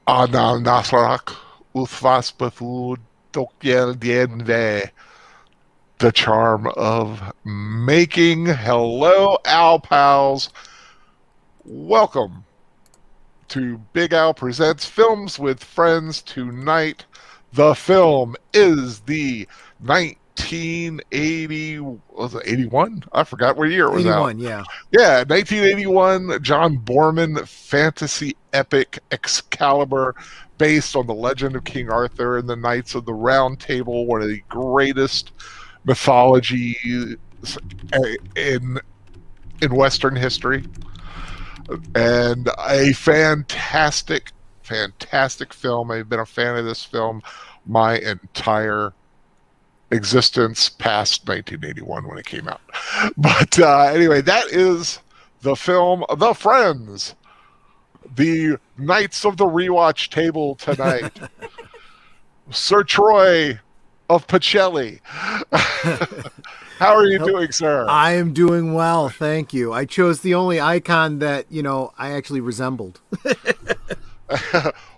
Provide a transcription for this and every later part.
Anál, nathrach, uthvas bethad, dénmha. The charm of making. Hello, Al pals. Welcome to Big Al Presents Films with Friends tonight. The film is the 1980, was it 81? I forgot what year it was out. 81, yeah. Yeah, 1981 John Borman fantasy epic Excalibur, based on the legend of King Arthur and the Knights of the Round Table, one of the greatest mythology in Western history, and a fantastic film. I've been a fan of this film my entire existence past 1981 when it came out. But anyway, that is the film The Friends, the Knights of the Rewatch Table tonight. Sir Troy of Pacelli. How are you doing, sir? I am doing well, thank you. I chose the only icon that, I actually resembled.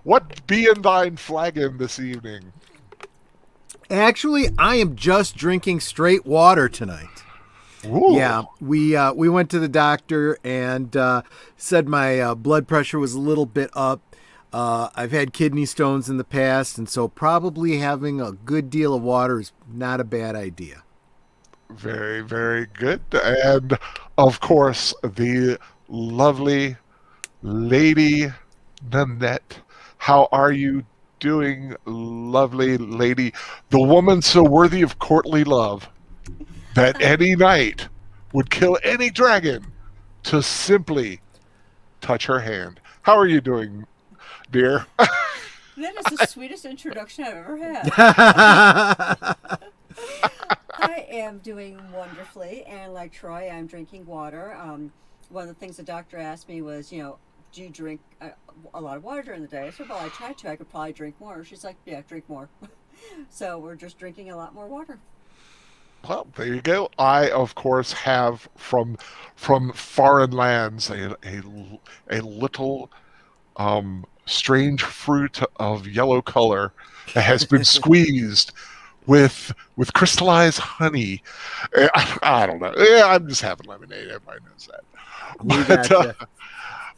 What be in thine flagon this evening? Actually, I am just drinking straight water tonight. Ooh. Yeah, we went to the doctor and said my blood pressure was a little bit up. I've had kidney stones in the past, and so probably having a good deal of water is not a bad idea. Very, very good. And of course, the lovely Lady Nanette. How are you doing, lovely lady? The woman so worthy of courtly love that any knight would kill any dragon to simply touch her hand. How are you doing, dear? That is the sweetest introduction I've ever had. I am doing wonderfully, and like Troy, I'm drinking water. One of the things the doctor asked me was, do you drink a lot of water during the day? I said, well, I try to. I could probably drink more. She's like, yeah, drink more. So we're just drinking a lot more water. Well, there you go. I, of course, have from foreign lands a little strange fruit of yellow color that has been squeezed with crystallized honey. I don't know. Yeah, I'm just having lemonade. Everybody knows that. We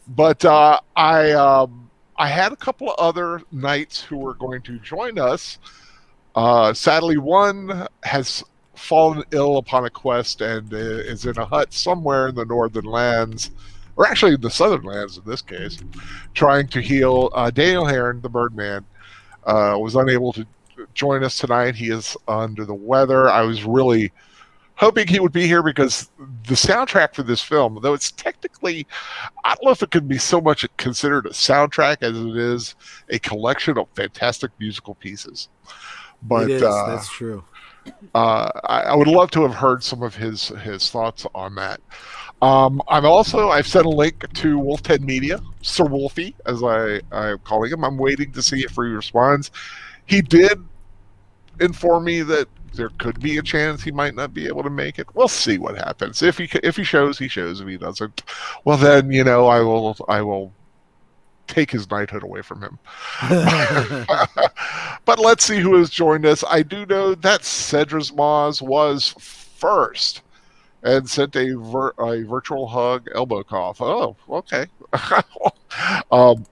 But gotcha. I had a couple of other knights who were going to join us. Sadly, one has fallen ill upon a quest and is in a hut somewhere in the northern lands, or actually in the southern lands in this case, trying to heal. Daniel Heron, the Birdman, was unable to join us tonight. He is under the weather. I was really hoping he would be here because the soundtrack for this film, though it's technically, I don't know if it could be so much considered a soundtrack as it is a collection of fantastic musical pieces. It But is. That's true. I would love to have heard some of his thoughts on that. I've sent a link to Wolf 10 Media, Sir Wolfie, as I'm calling him. I'm waiting to see if he responds. He did inform me that there could be a chance he might not be able to make it. We'll see what happens. If he shows, he shows. If he doesn't, well then I will take his knighthood away from him. But let's see who has joined us. I do know that Cedra's Moz was first and sent a virtual hug elbow cough. Oh, okay.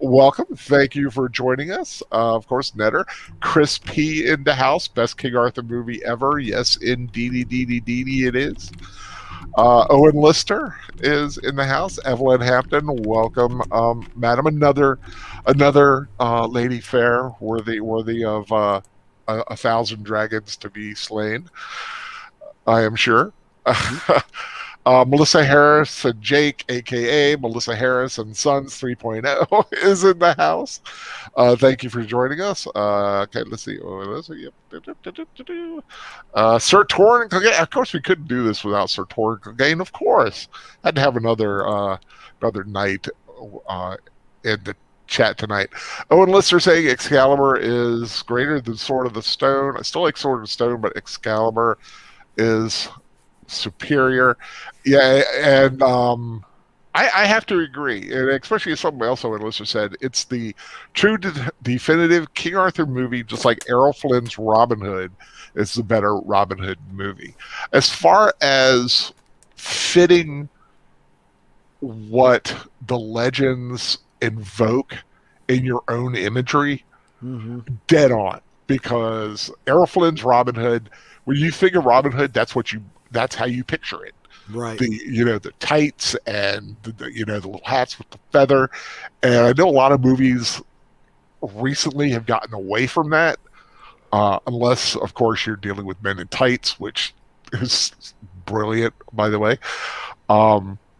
Welcome. Thank you for joining us. Of course, Netter. Chris P. in the house. Best King Arthur movie ever. Yes, indeedy, it is. Owen Lister is in the house. Evelyn Hampton, welcome, madam. Another lady fair worthy of a thousand dragons to be slain. I am sure. Melissa Harris and Jake, aka Melissa Harris and Sons 3.0, is in the house. Thank you for joining us. Okay, let's see. Sir Torrin Clegane. Of course, we couldn't do this without Sir Torrin Clegane. Of course, had to have another night in the chat tonight. Owen Lister saying Excalibur is greater than Sword of the Stone. I still like Sword of the Stone, but Excalibur is superior. Yeah, and I have to agree, and especially as somebody else on my list said, it's the true definitive King Arthur movie, just like Errol Flynn's Robin Hood is the better Robin Hood movie. As far as fitting what the legends invoke in your own imagery, dead on. Because Errol Flynn's Robin Hood, when you think of Robin Hood, that's how you picture it. Right. The tights and the little hats with the feather. And I know a lot of movies recently have gotten away from that, unless of course you're dealing with men in tights, which is brilliant, by the way.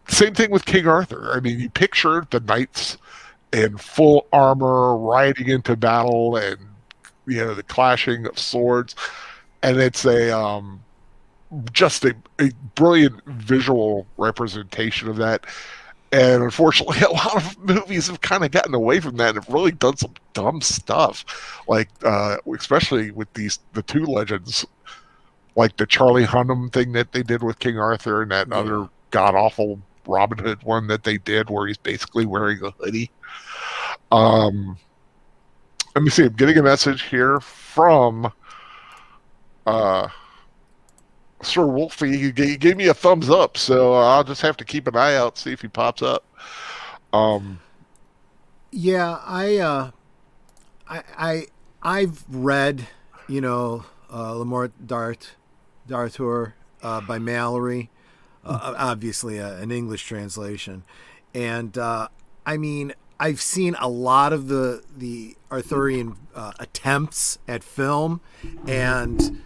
Same thing with King Arthur. I mean, you picture the knights in full armor riding into battle, and the clashing of swords, and it's just a brilliant visual representation of that. And unfortunately, a lot of movies have kind of gotten away from that and have really done some dumb stuff, like especially with the two legends, like the Charlie Hunnam thing that they did with King Arthur, and that other god awful Robin Hood one that they did where he's basically wearing a hoodie. Let me see. I'm getting a message here from Sir Wolfie. He gave me a thumbs up, so I'll just have to keep an eye out, see if he pops up. Yeah, I've read, L'Amour d'Arthur by Mallory, obviously an English translation, and I mean, I've seen a lot of the Arthurian attempts at film, and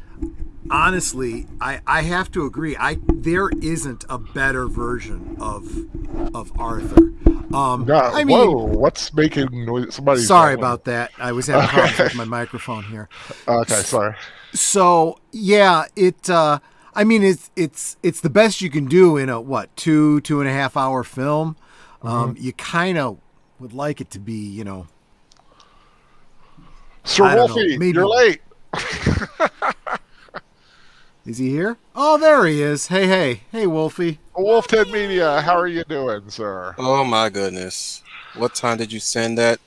honestly, I have to agree. There isn't a better version of Arthur. I mean, whoa! What's making noise? Somebody's sorry about that. I was having problems with my microphone here. Okay, sorry. So yeah, I mean, it's the best you can do in a 2.5 hour film. You kind of would like it to be, Sir Wolfie, you're late. Is he here? Oh, there he is. Hey, Wolfie. Wolf Ted Media, how are you doing, sir? Oh my goodness. What time did you send that?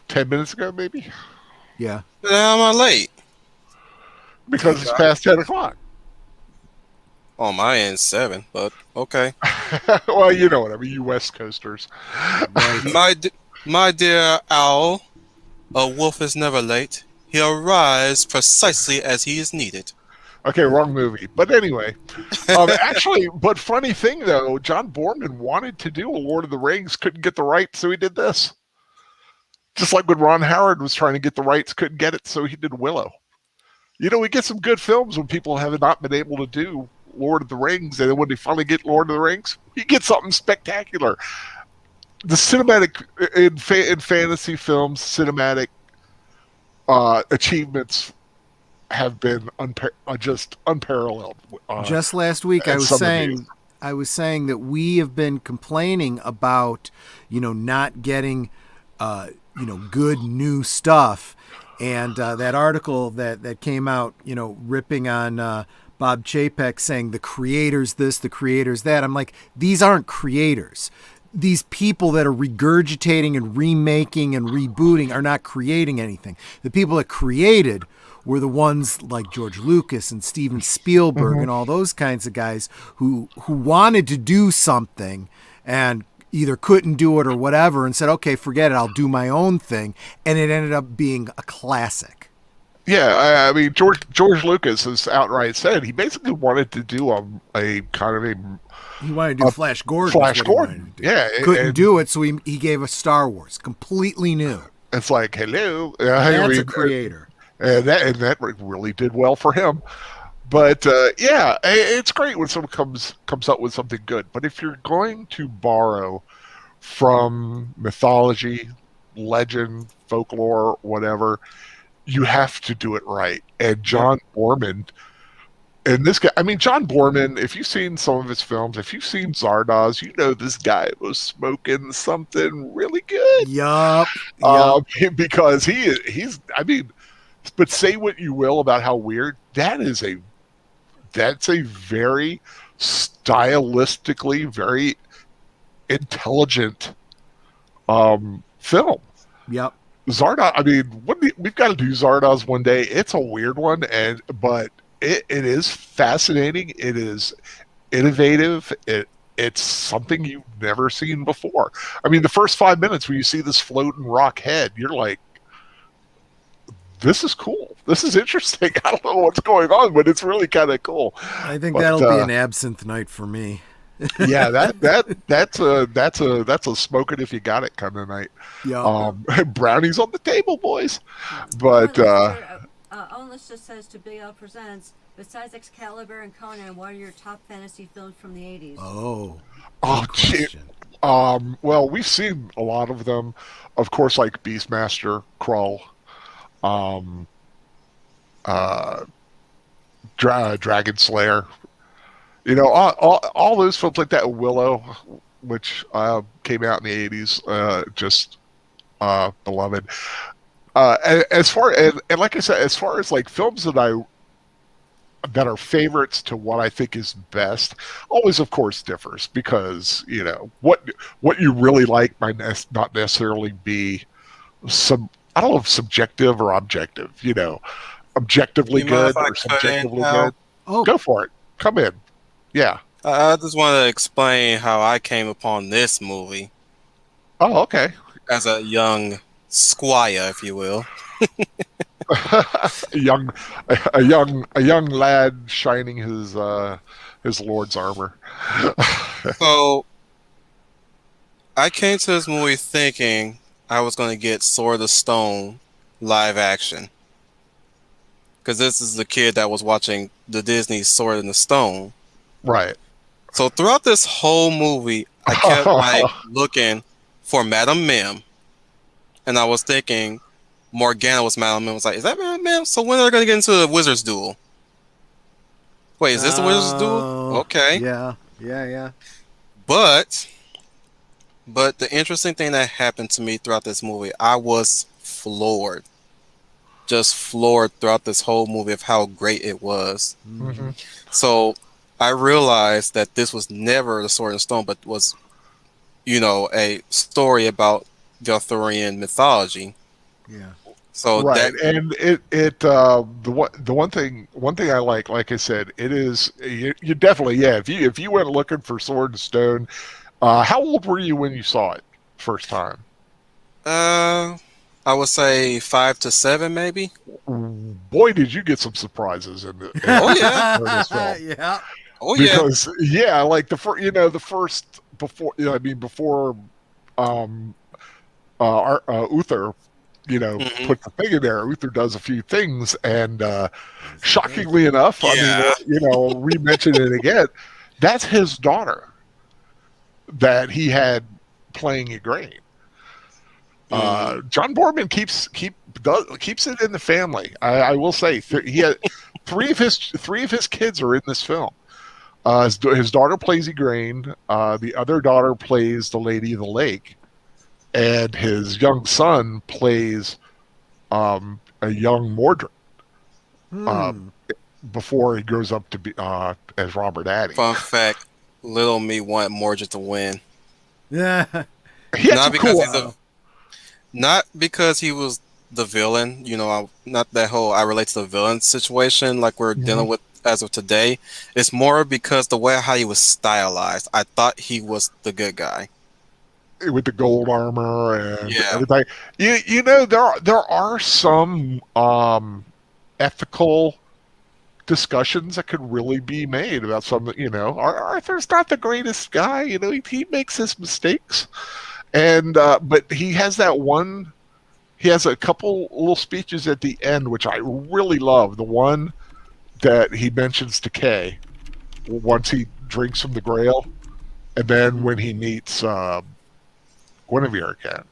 10 minutes ago, maybe? Yeah. How am I late? Because it's past 10 o'clock. On my end, 7, but okay. Well, you know what I mean, you West Coasters. My dear owl, a wolf is never late. He arrives precisely as he is needed. Okay, wrong movie. But anyway, actually, but funny thing though, John Boorman wanted to do a Lord of the Rings, couldn't get the rights, so he did this. Just like when Ron Howard was trying to get the rights, couldn't get it, so he did Willow. We get some good films when people have not been able to do Lord of the Rings, and then when they finally get Lord of the Rings, you get something spectacular. The cinematic in fantasy films, cinematic achievements have been just unparalleled. Just last week, I was saying that we have been complaining about not getting good new stuff, and that article that came out ripping on Bob Chapek, saying the creators this, the creators that. I'm like, these aren't creators. These people that are regurgitating and remaking and rebooting are not creating anything. The people that created were the ones like George Lucas and Steven Spielberg and all those kinds of guys who wanted to do something and either couldn't do it or whatever, and said, okay, forget it, I'll do my own thing. And it ended up being a classic. Yeah, I mean, George Lucas has outright said he basically wanted to do a kind of a... He wanted to do Flash Gordon. Flash Gordon, yeah. Couldn't do it, so he gave us Star Wars, completely new. It's like, hello. That's a creator. And that really did well for him. But, yeah, it's great when someone comes up with something good. But if you're going to borrow from mythology, legend, folklore, whatever, you have to do it right. And John Boorman... And this guy, I mean, John Boorman, if you've seen some of his films, if you've seen Zardoz, this guy was smoking something really good. Yup. Because he's, I mean, but say what you will about how weird, that's a very stylistically very intelligent film. Yep. Zardoz. I mean, we've got to do Zardoz one day. It's a weird one, but it is fascinating. It is innovative. It's something you've never seen before. I mean, the first 5 minutes when you see this floating rock head, you're like, this is cool. This is interesting. I don't know what's going on, but it's really kind of cool. I think that'll be an absinthe night for me. Yeah, that's a smoke it if you got it kind of night. Yeah. Brownies on the table, boys. But Onless just says to Big L presents. Besides Excalibur and Conan, what are your top fantasy films from the 80s? Oh, gee. Well, we've seen a lot of them. Of course, like Beastmaster, Krull, Dragon Slayer. You know, all those films like that. Willow, which came out in the 80s, just beloved. As far and like I said, as far as like films that are favorites to what I think is best, always of course differs, because you know what you really like might not necessarily be I don't know if subjective or objective. You know, objectively good or subjectively good. Oh, go for it. Come in. Yeah. I just want to explain how I came upon this movie. Oh, okay. As a young squire, if you will. a young lad shining his lord's armor. So I came to this movie thinking I was going to get Sword of Stone live action, because this is the kid that was watching the Disney Sword in the Stone. Right. So throughout this whole movie, I kept like looking for Madame Mim, and I was thinking Morgana was Madame Mim. I was like, is that Madame Mim? So when are they going to get into the Wizard's Duel? Wait, is this the Wizard's Duel? Okay. Yeah. But the interesting thing that happened to me throughout this movie, I was floored. Just floored throughout this whole movie of how great it was. Mm-hmm. So I realized that this was never the Sword and Stone, but was, you know, a story about the Arthurian mythology. Yeah. So right, and the one thing I like I said, it is you definitely if you went looking for Sword and Stone, how old were you when you saw it first time? I would say 5 to 7, maybe. Boy, did you get some surprises in this film. Yeah. Oh yeah. Because like the first before Uther, put the thing in there. Uther does a few things, and shockingly enough, I mean, we mentioned it again. That's his daughter that he had playing Igraine. John Boorman keeps it in the family. I will say he had three of his kids are in this film. His daughter plays Igraine. The other daughter plays the Lady of the Lake, and his young son plays a young Mordred before he grows up to be as Robert Addy. Fun fact: little me wanted Mordred to win. Yeah, not because he was the villain. Not that whole I relate to the villain situation like we're dealing with as of today. It's more because the way how he was stylized. I thought he was the good guy with the gold armor and everything. There are some ethical discussions that could really be made about some. Arthur's not the greatest guy. He makes his mistakes, and but he has that one. He has a couple little speeches at the end, which I really love. The one that he mentions to Kay once he drinks from the Grail, and then when he meets Guinevere again.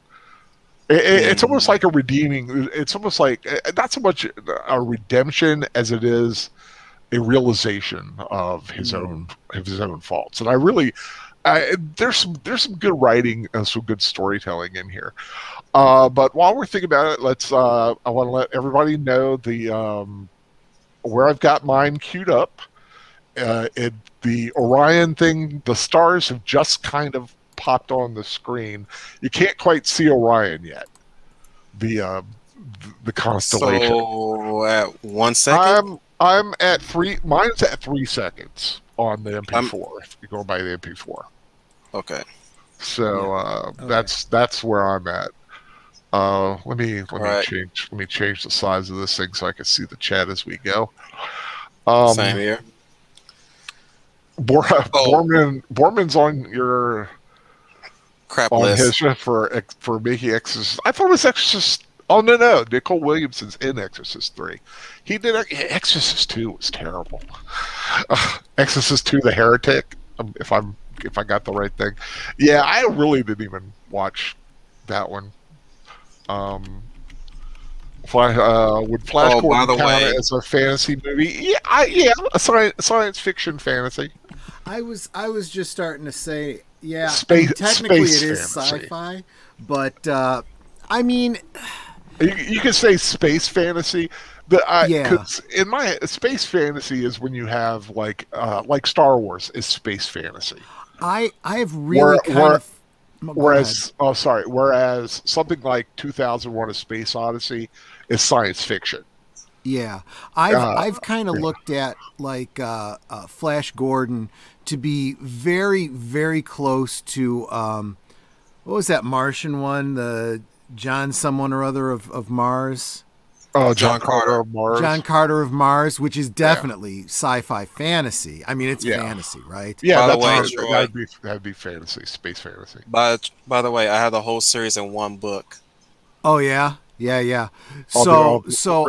It's almost like a redeeming. It's almost like not so much a redemption as it is a realization of his own faults. And I really, there's some good writing and some good storytelling in here. But while we're thinking about it, I want to let everybody know the where I've got mine queued up the Orion thing, the stars have just kind of popped on the screen. You can't quite see Orion yet. The constellation. So at 1 second. I'm at 3. Mine's at 3 seconds on the MP4. If you go by the MP4. Okay. So that's where I'm at. Let me change the size of this thing so I can see the chat as we go. Same here. Borman's on your crap on list his for making Exorcist. I thought it was Exorcist. Oh no! Nicole Williamson's in Exorcist 3. He did Exorcist 2 was terrible. Exorcist 2, The Heretic. If I got the right thing, yeah, I really didn't even watch that one. Would Flash Gordon count as a fantasy movie? Yeah, a science fiction fantasy. I was just starting to say, yeah, space technically it is fantasy. sci-fi, but I mean, you could say space fantasy. Yeah. 'Cause in my space fantasy is when you have like Star Wars is space fantasy. I have really whereas something like 2001: A Space Odyssey is science fiction. Yeah, I've kind of looked at like Flash Gordon to be very, very close to what was that Martian one? The John someone or other of Mars. Oh, John Carter of Mars. John Carter of Mars, which is definitely sci-fi fantasy. I mean, it's fantasy, right? Yeah, that'd be fantasy, space fantasy. By the way, I had the whole series in one book. Oh yeah. So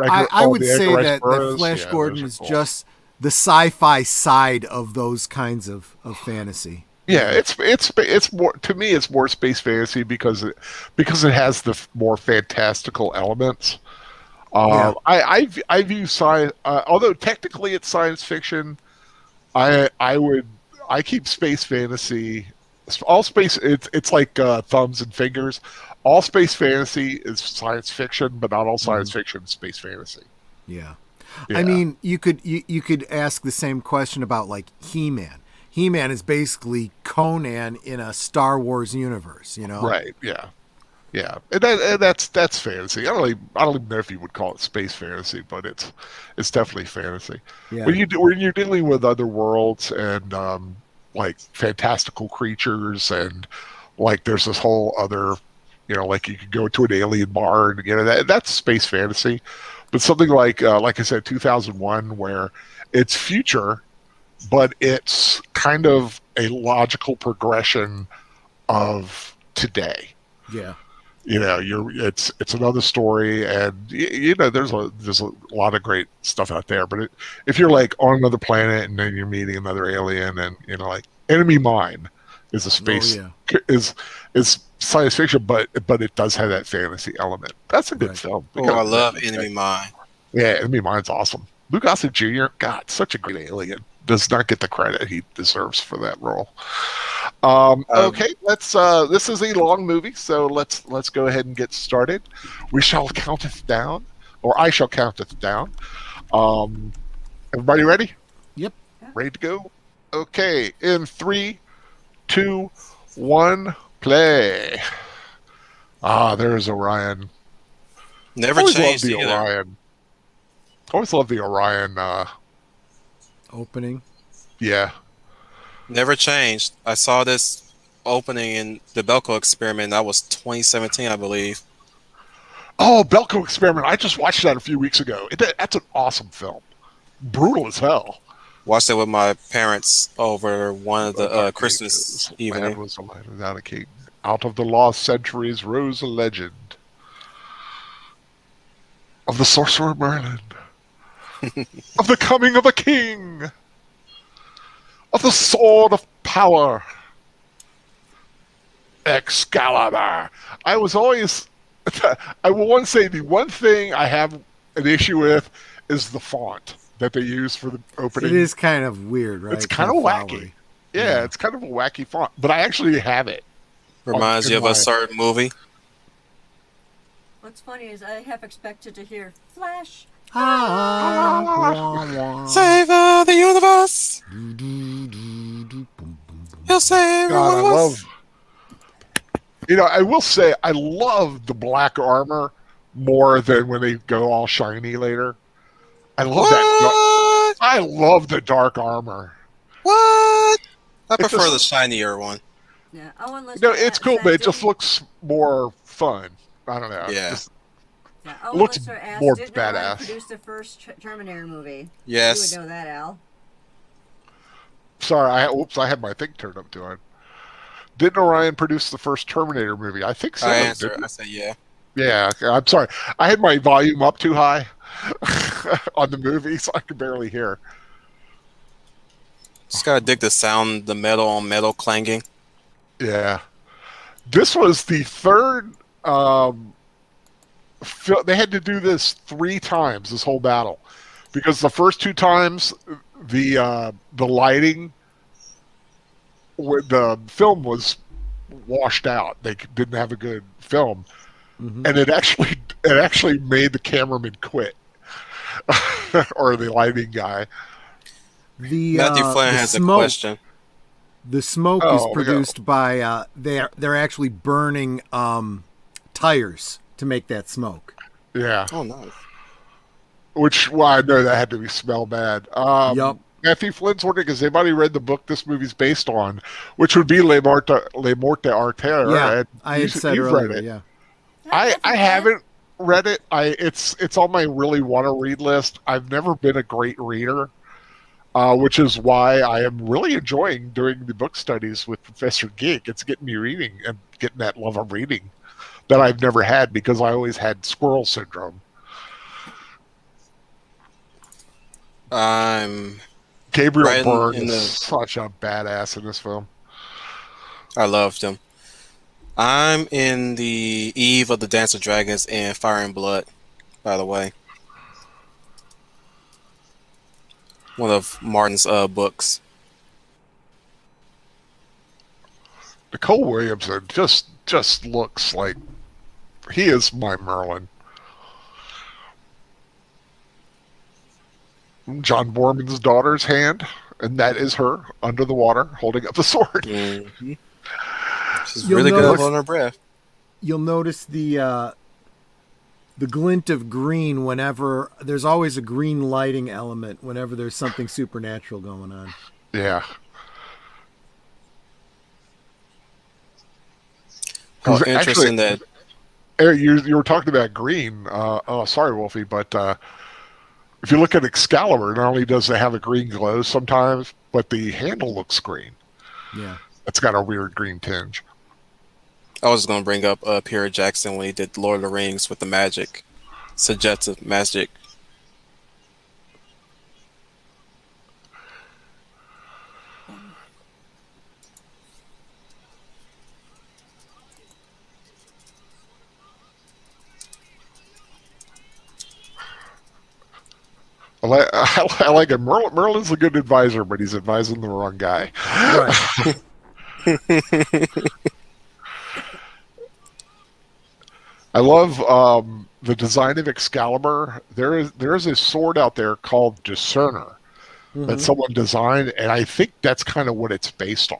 I would say that Flash Gordon is just the sci-fi side of those kinds of fantasy. Yeah, it's more, to me it's more space fantasy because it has the more fantastical elements. I view science, although technically it's science fiction. I keep space fantasy. All space, it's like thumbs and fingers. All space fantasy is science fiction, but not all science fiction is space fantasy. Yeah. I mean, you could ask the same question about like He-Man. He-Man is basically Conan in a Star Wars universe, you know? Right. Yeah. Yeah, and that's fantasy. I don't even know if you would call it space fantasy, but it's definitely fantasy. Yeah. When you're dealing with other worlds and like fantastical creatures and like there's this whole other, like you could go to an alien bar and that's space fantasy. But something like I said, 2001, where it's future, but it's kind of a logical progression of today. Yeah. It's another story, and there's a lot of great stuff out there. But if you're like on another planet and then you're meeting another alien, and like Enemy Mine is a space is science fiction, but it does have that fantasy element. That's a good film. I love Enemy Mine. Yeah, Enemy Mine's awesome. Lou Gossett Jr. God, such a great alien. Does not get the credit he deserves for that role. Okay, this is a long movie, so let's go ahead and get started. We shall counteth down, or I shall counteth down. Everybody ready? Yep. Ready to go? Okay, in 3, 2, 1, play. There's Orion. Never changed either. Orion. Always love the Orion opening. Yeah. Never changed. I saw this opening in the Belko Experiment. That was 2017, I believe. Oh, Belko Experiment. I just watched that a few weeks ago. That's an awesome film. Brutal as hell. Watched it with my parents over one of the Christmas evening. Man was a light without a king. Out of the lost centuries rose a legend of the sorcerer Merlin, of the coming of a king, of the sword of power, Excalibur. I will say the one thing I have an issue with is the font that they use for the opening. It is kind of weird, right? It's kind of wacky. Yeah, it's kind of a wacky font, but I actually have it. Reminds you of a certain movie. What's funny is I have expected to hear Flash Ah, wah, wah. Save the universe. Do, do, do, do, boom, boom, boom. He'll save every God, one I of love. us. I will say I love the black armor more than when they go all shiny later. I love that. What? I love the dark armor. What? I It prefer the just, shinier one. Yeah. Owen Lister it's cool, but it just didn't- looks more fun. I don't know. Yeah. Just Yeah, it Owen looks Lister asked, more didn't Orion badass. produce the first Terminator movie? Yes. You would know that, Al. Sorry, I had my thing turned up to it. Didn't Orion produce the first Terminator movie? I think so. I answered. didn't I said yeah. Yeah, I'm sorry. I had my volume up too high on the movie, so I could barely hear. Just gotta dig the sound, the metal on metal clanging. Yeah. This was the third. They had to do this 3 times, this whole battle, because the first 2 times the lighting, the film was washed out. They didn't have a good film, and it actually made the cameraman quit, or the lighting guy. Matthew Flynn has a question. The smoke is Oh, produced by they're actually burning tires to make that smoke. Yeah, Oh, nice. which I know that had to be smell bad. Yup. Matthew Flynn's wondering, has anybody read the book this movie's based on, which would be Le Morte Arter? Yeah, and I had said you've earlier. read it. Yeah. I haven't read it. It's on my really want to read list. I've never been a great reader, which is why I am really enjoying doing the book studies with Professor Geek. It's getting me reading and getting that love of reading that I've never had because I always had squirrel syndrome. Gabriel Right Byrne in is the- such a badass in this film. I loved him. I'm in the Eve of the Dance of Dragons and Fire and Blood, by the way. One of Martin's books. Nicole Williamson just looks like he is my Merlin. John Borman's daughter's hand, and that is her under the water holding up the sword. Mm-hmm. She's You'll really good notice- at holding her breath. You'll notice the glint of green whenever there's always a green lighting element whenever there's something supernatural going on. Yeah. Oh, 'Cause interesting that. Eric, you were talking about green. Sorry, Wolfie, but if you look at Excalibur, not only does it have a green glow sometimes, but the handle looks green. Yeah. It's got a weird green tinge. I was going to bring up Peter Jackson when he did Lord of the Rings with the magic, suggestive magic. I like it. Merlin's a good advisor, but he's advising the wrong guy. Right. I love the design of Excalibur. There is a sword out there called Discerner that someone designed, and I think that's kind of what it's based on.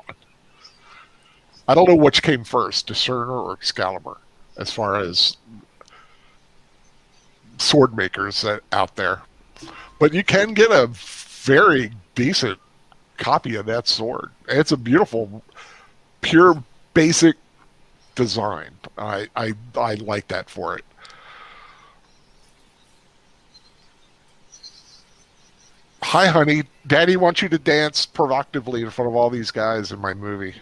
I don't know which came first, Discerner or Excalibur, as far as sword makers out there. But you can get a very decent copy of that sword. It's a beautiful, pure, basic design. I like that for it. Hi, honey. Daddy wants you to dance provocatively in front of all these guys in my movie.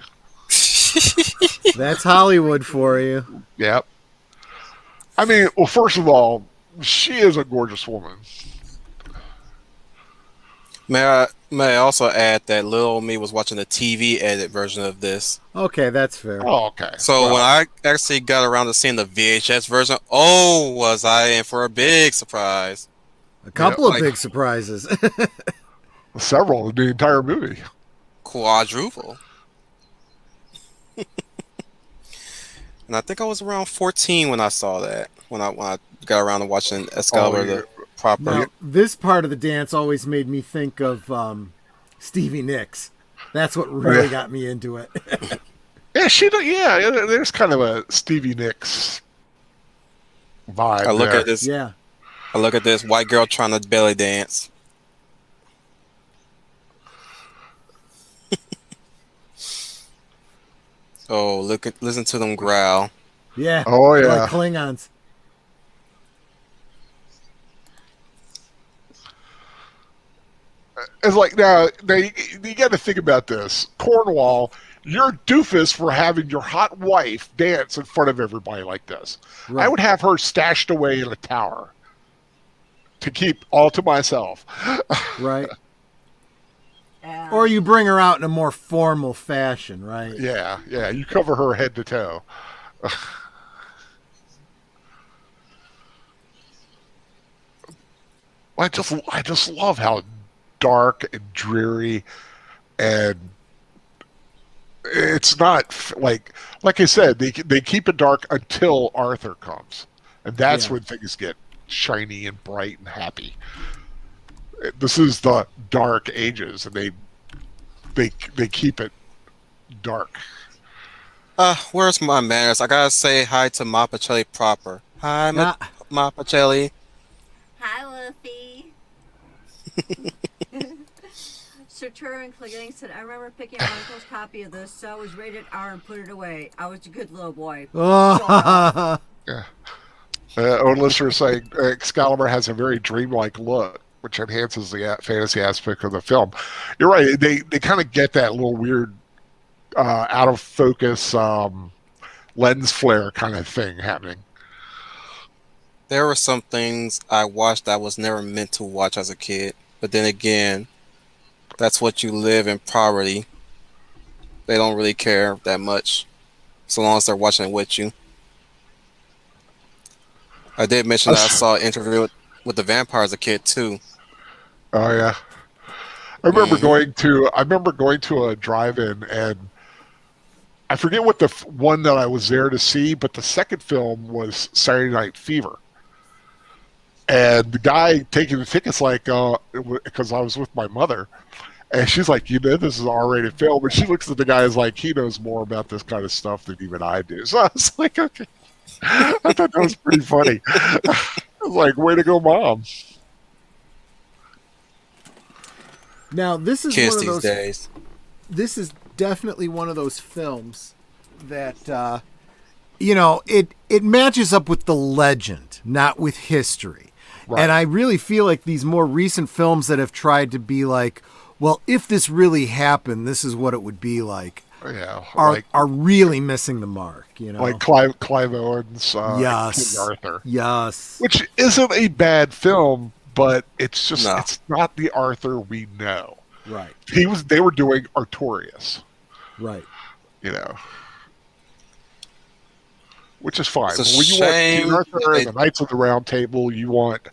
That's Hollywood for you. Yep. I mean, well, first of all, she is a gorgeous woman. May I also add that little me was watching the TV edit version of this. Okay, that's fair. Oh, okay. So Well, when I actually got around to seeing the VHS version, oh, was I in for a big surprise. A couple of like- big surprises. several in the entire movie. Quadruple. And I think I was around 14 when I saw that. When I got around to watching Excalibur, Oh, yeah. the proper. Now, this part of the dance always made me think of Stevie Nicks. That's what really got me into it. Yeah, yeah, there's kind of a Stevie Nicks vibe I look there. at this. Yeah. I look at this white girl trying to belly dance. Oh, listen to them growl. Yeah. Oh, They're yeah. like Klingons. It's like, now you got to think about this. Cornwall, you're a doofus for having your hot wife dance in front of everybody like this. Right. I would have her stashed away in a tower to keep all to myself. Right. Or you bring her out in a more formal fashion, right? Yeah, yeah. You cover her head to toe. I just love how dark and dreary, and it's not like I said, they keep it dark until Arthur comes, and that's when things get shiny and bright and happy. This is the dark ages, and they keep it dark. Where's my manners? I gotta say hi to Ma Pacelli proper. Hi, Ma Pacelli. Hi, Wolfie. Sir Turin Clegane said, I remember picking up Uncle's copy of this, so I was rated R and put it away. I was a good little boy. Oh. Yeah. Own listener saying Excalibur has a very dreamlike look, which enhances the fantasy aspect of the film. You're right. They kind of get that little weird out of focus lens flare kind of thing happening. There were some things I watched I was never meant to watch as a kid, but then again, that's what you live in poverty. They don't really care that much, so long as they're watching it with you. I did mention that I saw an interview with the vampire as a kid too. Oh yeah, I remember going to a drive-in, and I forget what the one that I was there to see, but the second film was Saturday Night Fever. And the guy taking the tickets, like, because I was with my mother, and she's like, this is an R-rated film, and she looks at the guy as like, he knows more about this kind of stuff than even I do. So I was like, okay. I thought that was pretty funny. I was like, way to go, Mom. Now, this is Kids one of these those days. This is definitely one of those films that it matches up with the legend, not with history. Right. And I really feel like these more recent films that have tried to be like, well, if this really happened, this is what it would be like. Yeah, are really missing the mark, Like Clive Owen's yes. King Arthur. Yes. Which isn't a bad film, but it's just it's not the Arthur we know. Right. They were doing Artorias. Right. Which is fine. It's a when you shame want King Arthur and the Knights of the Round Table, you want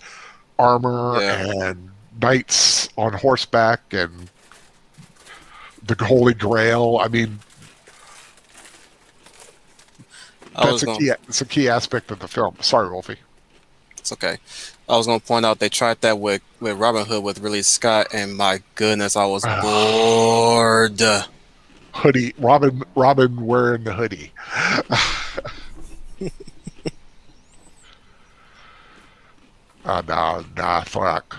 armor and knights on horseback and the Holy Grail. I mean, it's a key aspect of the film. Sorry, Wolfie. It's okay. I was going to point out they tried that with Robin Hood with Ridley Scott, and my goodness, I was bored. Hoodie, Robin wearing the hoodie. Nathrach,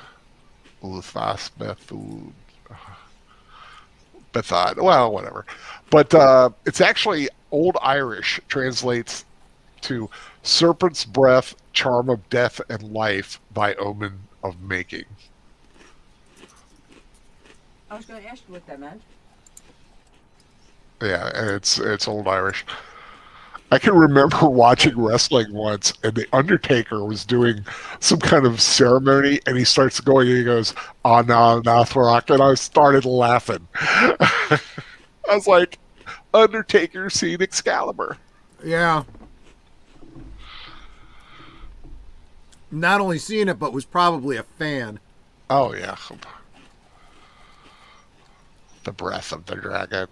bethad. Well, whatever. But it's actually Old Irish, translates to serpent's breath, charm of death and life, by omen of making. I was going to ask you what that meant. Yeah, and it's Old Irish. I can remember watching wrestling once, and the Undertaker was doing some kind of ceremony, and he starts going, and he goes, Anál, nathrach, and I started laughing. I was like, Undertaker seen Excalibur. Yeah. Not only seen it, but was probably a fan. Oh, yeah. The breath of the dragon.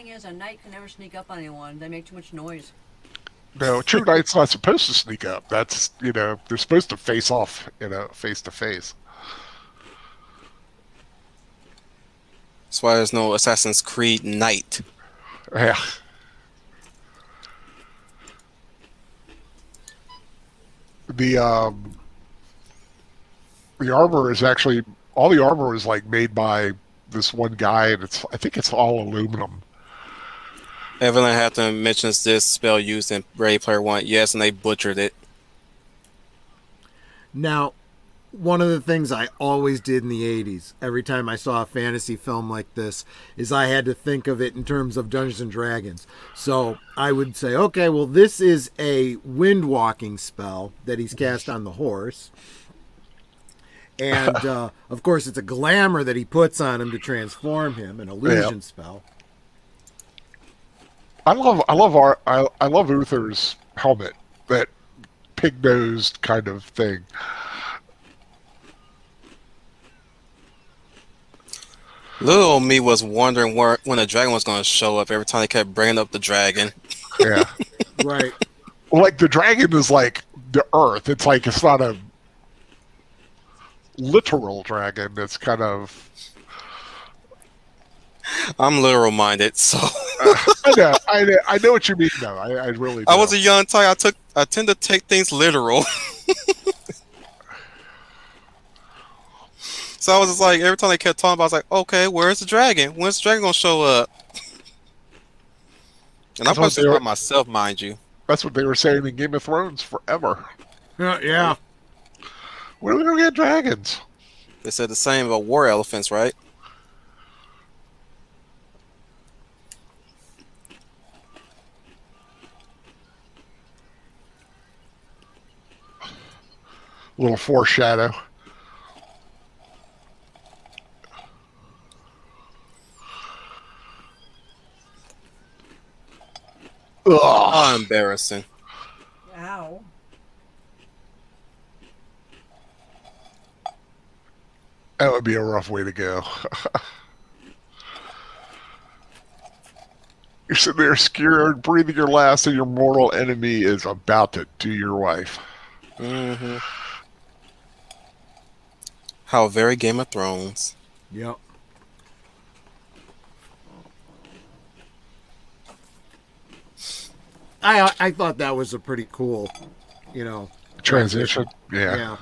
thing is, a knight can never sneak up on anyone. They make too much noise. No, true knight's not supposed to sneak up. That's, they're supposed to face off, face to face. That's why there's no Assassin's Creed Knight. Yeah. The armor is actually, all the armor is like made by this one guy, and I think it's all aluminum. Evelyn Hampton mentions this spell used in Ready Player One. Yes, and they butchered it. Now, one of the things I always did in the 80s, every time I saw a fantasy film like this, is I had to think of it in terms of Dungeons and Dragons. So I would say, okay, well, this is a wind walking spell that he's cast on the horse. And, of course, it's a glamour that he puts on him to transform him, an illusion spell. I love Uther's helmet, that pig-nosed kind of thing. Little old me was wondering when the dragon was going to show up every time they kept bringing up the dragon. Yeah. Right. Well, like, the dragon is like the earth. It's like, it's not a literal dragon. It's kind of... I'm literal minded, so I know what you mean, though. I really do. I was a young time. I tend to take things literal. So I was just like, every time they kept talking about, I was like, okay, where's the dragon? When's the dragon gonna show up? And I'm supposed to about myself, mind you. That's what they were saying in Game of Thrones forever. Yeah. When are we gonna get dragons? They said the same about war elephants, right? Little foreshadow. Ugh. Oh, embarrassing. Ow. That would be a rough way to go. You're sitting there scared, breathing your last, and your mortal enemy is about to do your wife. Mm-hmm. How very Game of Thrones. Yep. I thought that was a pretty cool, Transition. Yeah. Yeah.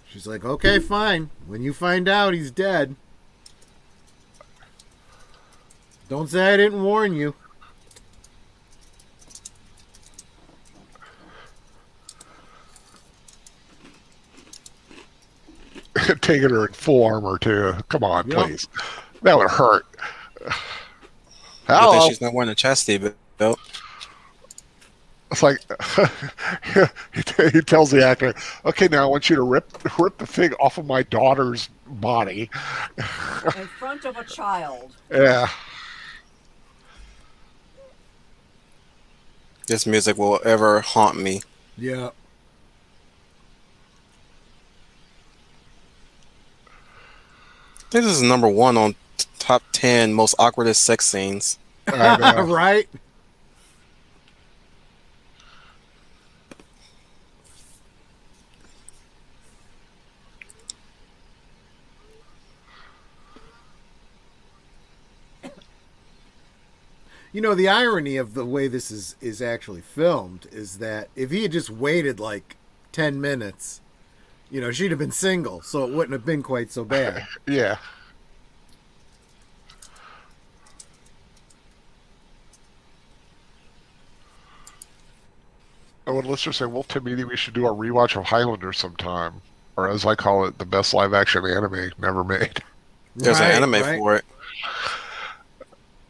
She's like, okay, fine. When you find out he's dead, don't say I didn't warn you. Taking her in full armor, too. Come on, Yep. please. That would hurt. I Hello. think she's not wearing a chastity belt. It's like he tells the actor, "Okay, now I want you to rip the thing off of my daughter's body." In front of a child. Yeah. This music will ever haunt me. Yeah. I think this is number one on top 10 most awkwardest sex scenes. I know. Right? The irony of the way this is actually filmed is that if he had just waited like 10 minutes, she'd have been single, so it wouldn't have been quite so bad. Yeah. Oh, and let's just say, well, Tim, maybe we should do a rewatch of Highlander sometime, or as I call it, the best live-action anime never made. There's an anime for it.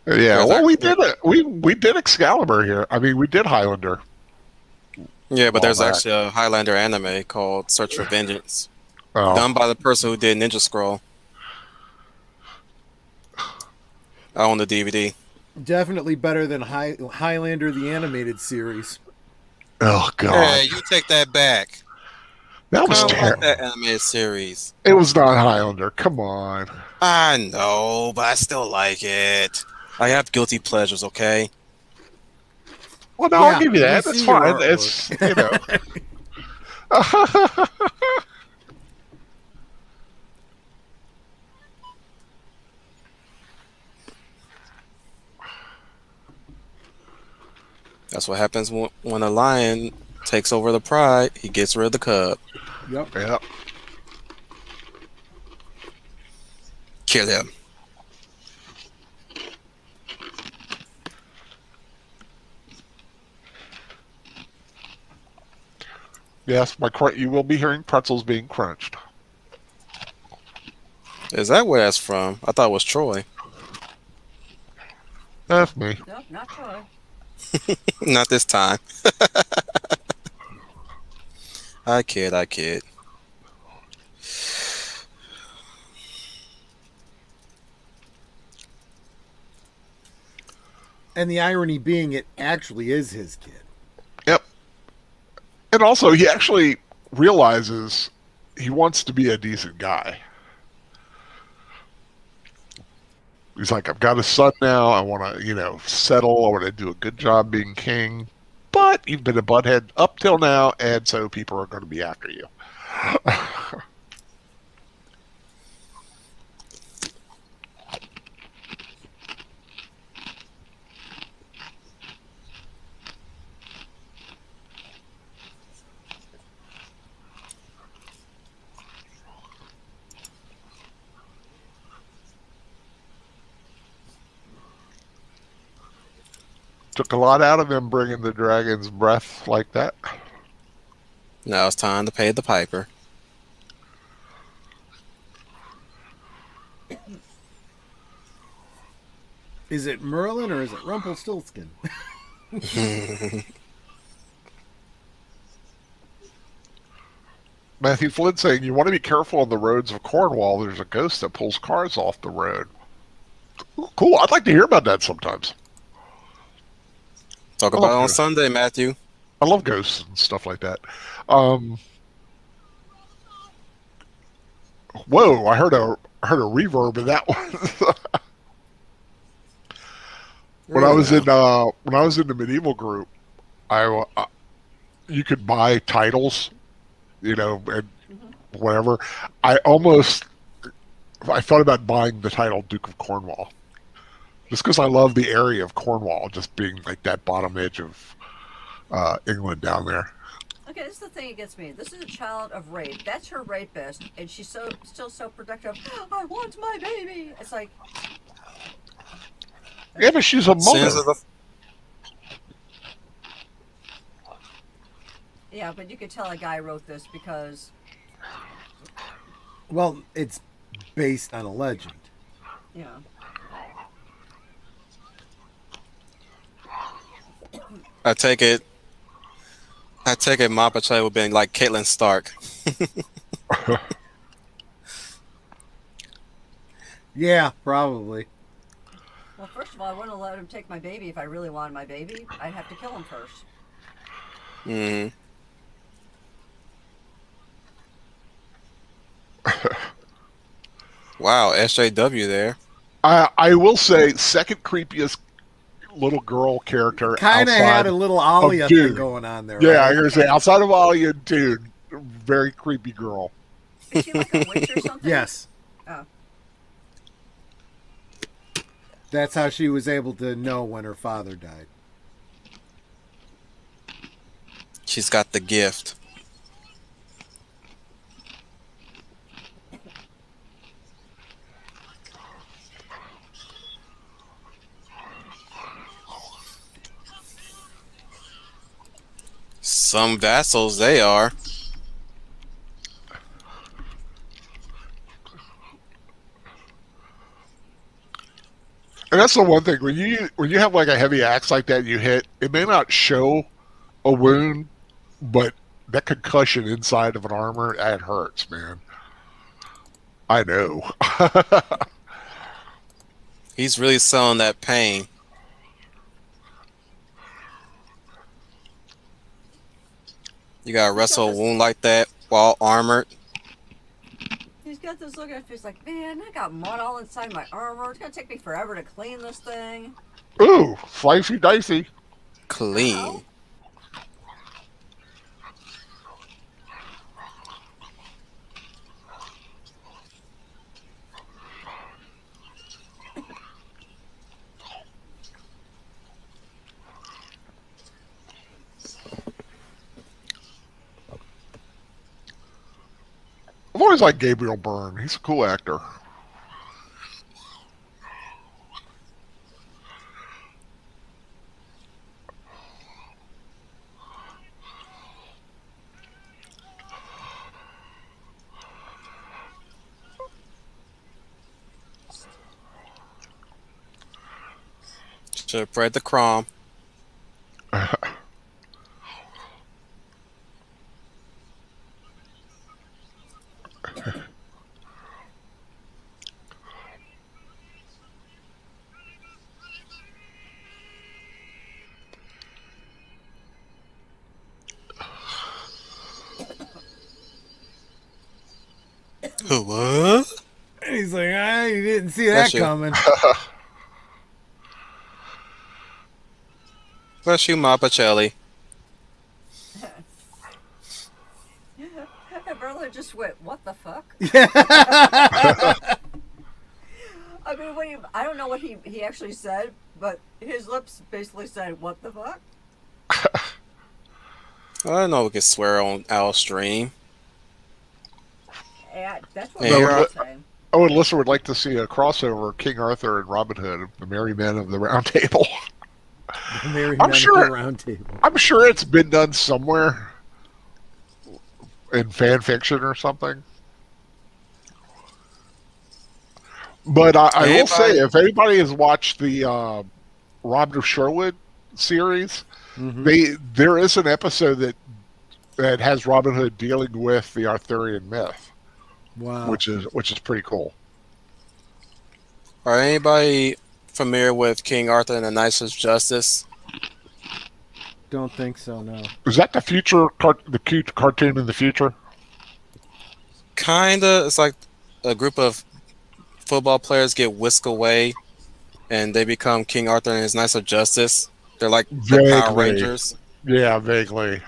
Yeah, well, we did it. We did Excalibur here. I mean, we did Highlander. Yeah, but All there's that. actually a Highlander anime called Search for Vengeance. Oh. Done by the person who did Ninja Scroll. I own the DVD. Definitely better than Highlander the animated series. Oh God, Hey, you take that back. that was I like terrible. that animated series. It was not Highlander. Come on. I know, but I still like it. I have guilty pleasures, okay? Well, no, I'll Yeah, give you we that. That's see your fine. It's artwork. That's what happens when a lion takes over the pride. He gets rid of the cub. Yep. yeah. Kill him. Yes, you will be hearing pretzels being crunched. Is that where that's from? I thought it was Troy. That's me. No, not Troy. Not this time. I kid, I kid. And the irony being, it actually is his kid. Yep. And also, he actually realizes he wants to be a decent guy. He's like, I've got a son now. I want to, settle. I want to do a good job being king. But you've been a butthead up till now, and so people are going to be after you. Took a lot out of him bringing the dragon's breath like that. Now it's time to pay the piper. Is it Merlin or is it Rumpelstiltskin? Matthew Flynn saying, you want to be careful on the roads of Cornwall. There's a ghost that pulls cars off the road. Cool. I'd like to hear about that sometimes. Talk I about love it on ghosts. Sunday, Matthew. I love ghosts and stuff like that. Whoa! I heard a reverb in that one. When I was in the medieval group, you could buy titles, and whatever. I thought about buying the title Duke of Cornwall, just because I love the area of Cornwall, just being like that bottom edge of England down there. Okay, this is the thing that gets me. This is a child of rape. That's her rapist, and she's still so protective. I want my baby. It's like, Yeah, but she's a mother. Sins of the yeah, but you could tell a guy wrote this because, Well, it's based on a legend. yeah. I take it Ma Pache would be like Caitlin Stark. Yeah, probably. Well, first of all, I wouldn't let him take my baby if I really wanted my baby. I'd have to kill him first. Mm. Wow, SJW there. I will say, second creepiest little girl character. Kind of outside had a little Alia thing Dune. going on there. Yeah, right? I'm gonna say outside of Alia and Dune, very creepy girl. Is she like a witch or something? Yes. Oh. That's how she was able to know when her father died. She's got the gift. Some vassals they are. And that's the one thing when you have like a heavy axe like that you hit, it may not show a wound, but that concussion inside of an armor, that hurts, man. I know. He's really selling that pain. You gotta wrestle a wound like that while armored. He's got this look at his face like, man, I got mud all inside my armor. It's gonna take me forever to clean this thing. Ooh, slicey dicey. Clean. I've always liked Gabriel Byrne. He's a cool actor. Should have bred the Crom. What? He's like, you didn't see that Bless you. coming. Bless you, Mapacelli. Brother just went, what the fuck? Yeah. I mean, I don't know what he actually said, but his lips basically said, what the fuck? I know we can swear on our stream. Yeah, that's what Hey, I was saying. Oh, and Alyssa would like to see a crossover of King Arthur and Robin Hood, the merry men of the Round Table. Merry I'm Men sure- at the Round Table. I'm sure it's been done somewhere in fan fiction or something. But I will say, if anybody has watched the Robin of Sherwood series, there is an episode that has Robin Hood dealing with the Arthurian myth, Wow. which is pretty cool. Are anybody familiar with King Arthur and the Knights of Justice? Don't think so, no. Is that the the cute cartoon in the future? Kinda. It's like a group of football players get whisked away, and they become King Arthur and his Knights of Justice. They're like the Power Vaguely. Rangers. Yeah, vaguely.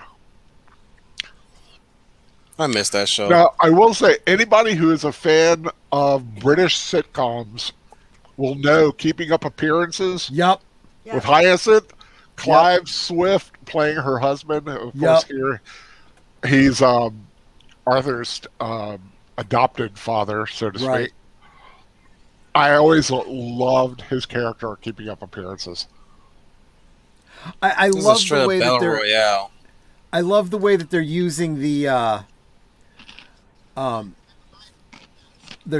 I missed that show. Now, I will say, anybody who is a fan of British sitcoms will know Keeping Up Appearances Yup. Yeah. with Hyacinth, Clive Swift playing her husband. Of course, here he's Arthur's adopted father, so to speak. Right. I always loved his character Keeping Up Appearances. I This is a love straight the up way that battle they're. royale. I love the way that they're using their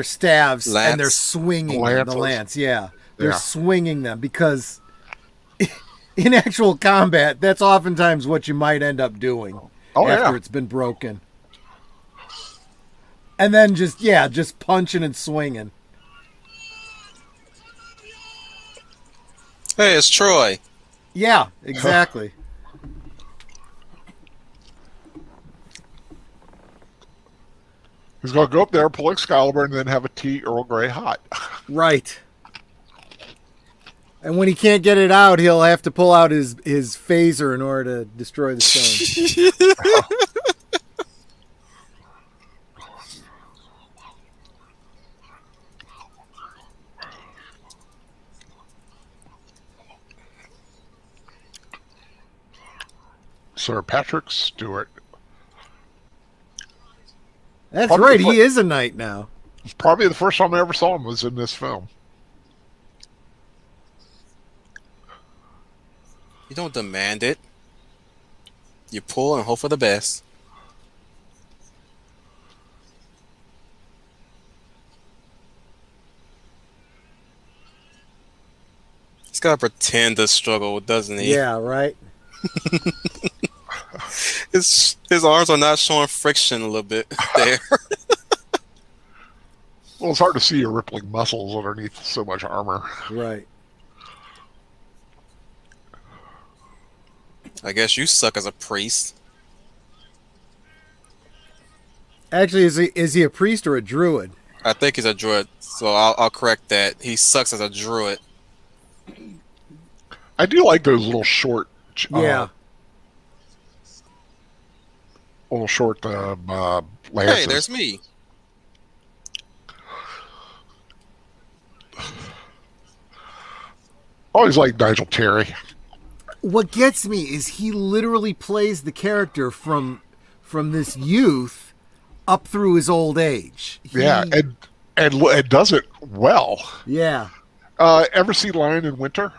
staves Lance. and they're swinging the Lances. lance. Yeah, they're Yeah. swinging them because in actual combat, that's oftentimes what you might end up doing after it's been broken. And then just punching and swinging. Hey, it's Troy. Yeah, exactly. He's going to go up there, pull Excalibur, and then have a tea Earl Grey hot. Right. And when he can't get it out, he'll have to pull out his phaser in order to destroy the stone. Sir Patrick Stewart. That's Probably right. the He is a knight now. Probably the first time I ever saw him was in this film. You don't demand it. You pull and hope for the best. He's gotta pretend to struggle, doesn't he? Yeah, right. His arms are not showing friction a little bit there. Well, it's hard to see your rippling muscles underneath so much armor. Right. I guess you suck as a priest. Actually, is he a priest or a druid? I think he's a druid, so I'll correct that. He sucks as a druid. I do like those little short, Yeah. lances. Hey, there's me. Always like Nigel Terry. What gets me is he literally plays the character from this youth up through his old age. Yeah, and does it well. Yeah. Ever see Lion in Winter?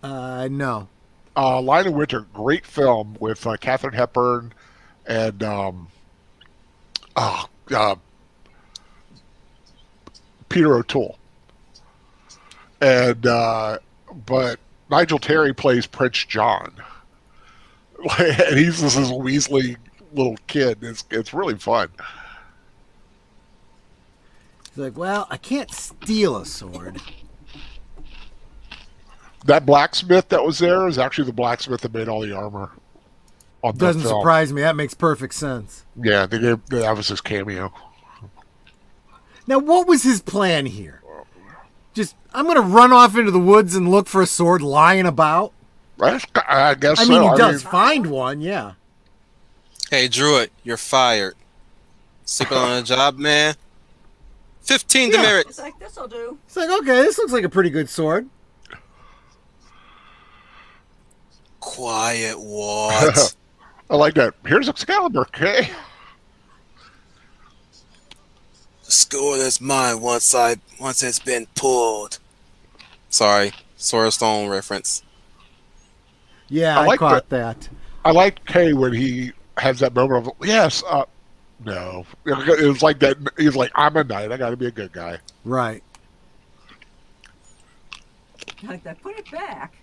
No. Lion in Winter, great film with Katharine Hepburn and Peter O'Toole. And but Nigel Terry plays Prince John, and he's this Weasley little kid. It's really fun. He's like, well, I can't steal a sword. That blacksmith that was there is actually the blacksmith that made all the armor. On the Doesn't film. surprise me. That makes perfect sense. Yeah, that was his cameo. Now, what was his plan here? Just, I'm going to run off into the woods and look for a sword lying about? I guess I so. mean, he does find one, yeah. Hey, druid, you're fired. Sleeping on a job, man. 15 Yeah. demerits. It's like, this'll do. It's like, okay, this looks like a pretty good sword. Quiet, what? I like that. Here's Excalibur, okay? The sword is mine once it's been pulled. Sorry, Sword of Stone reference. Yeah, I like caught that. I like Kay when he has that moment of, yes, no. It was like that. He's like, I'm a knight. I got to be a good guy. Right. Like that. Put it back.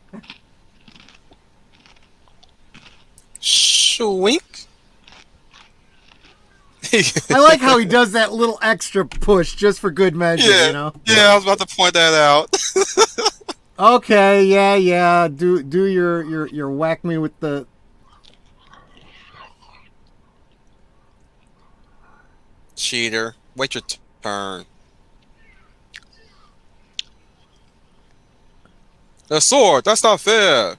Shwink. I like how he does that little extra push just for good measure, Yeah, you know? yeah, I was about to point that out. Okay, yeah. Do your whack me with the... Cheater. Wait your turn. The sword, that's not fair.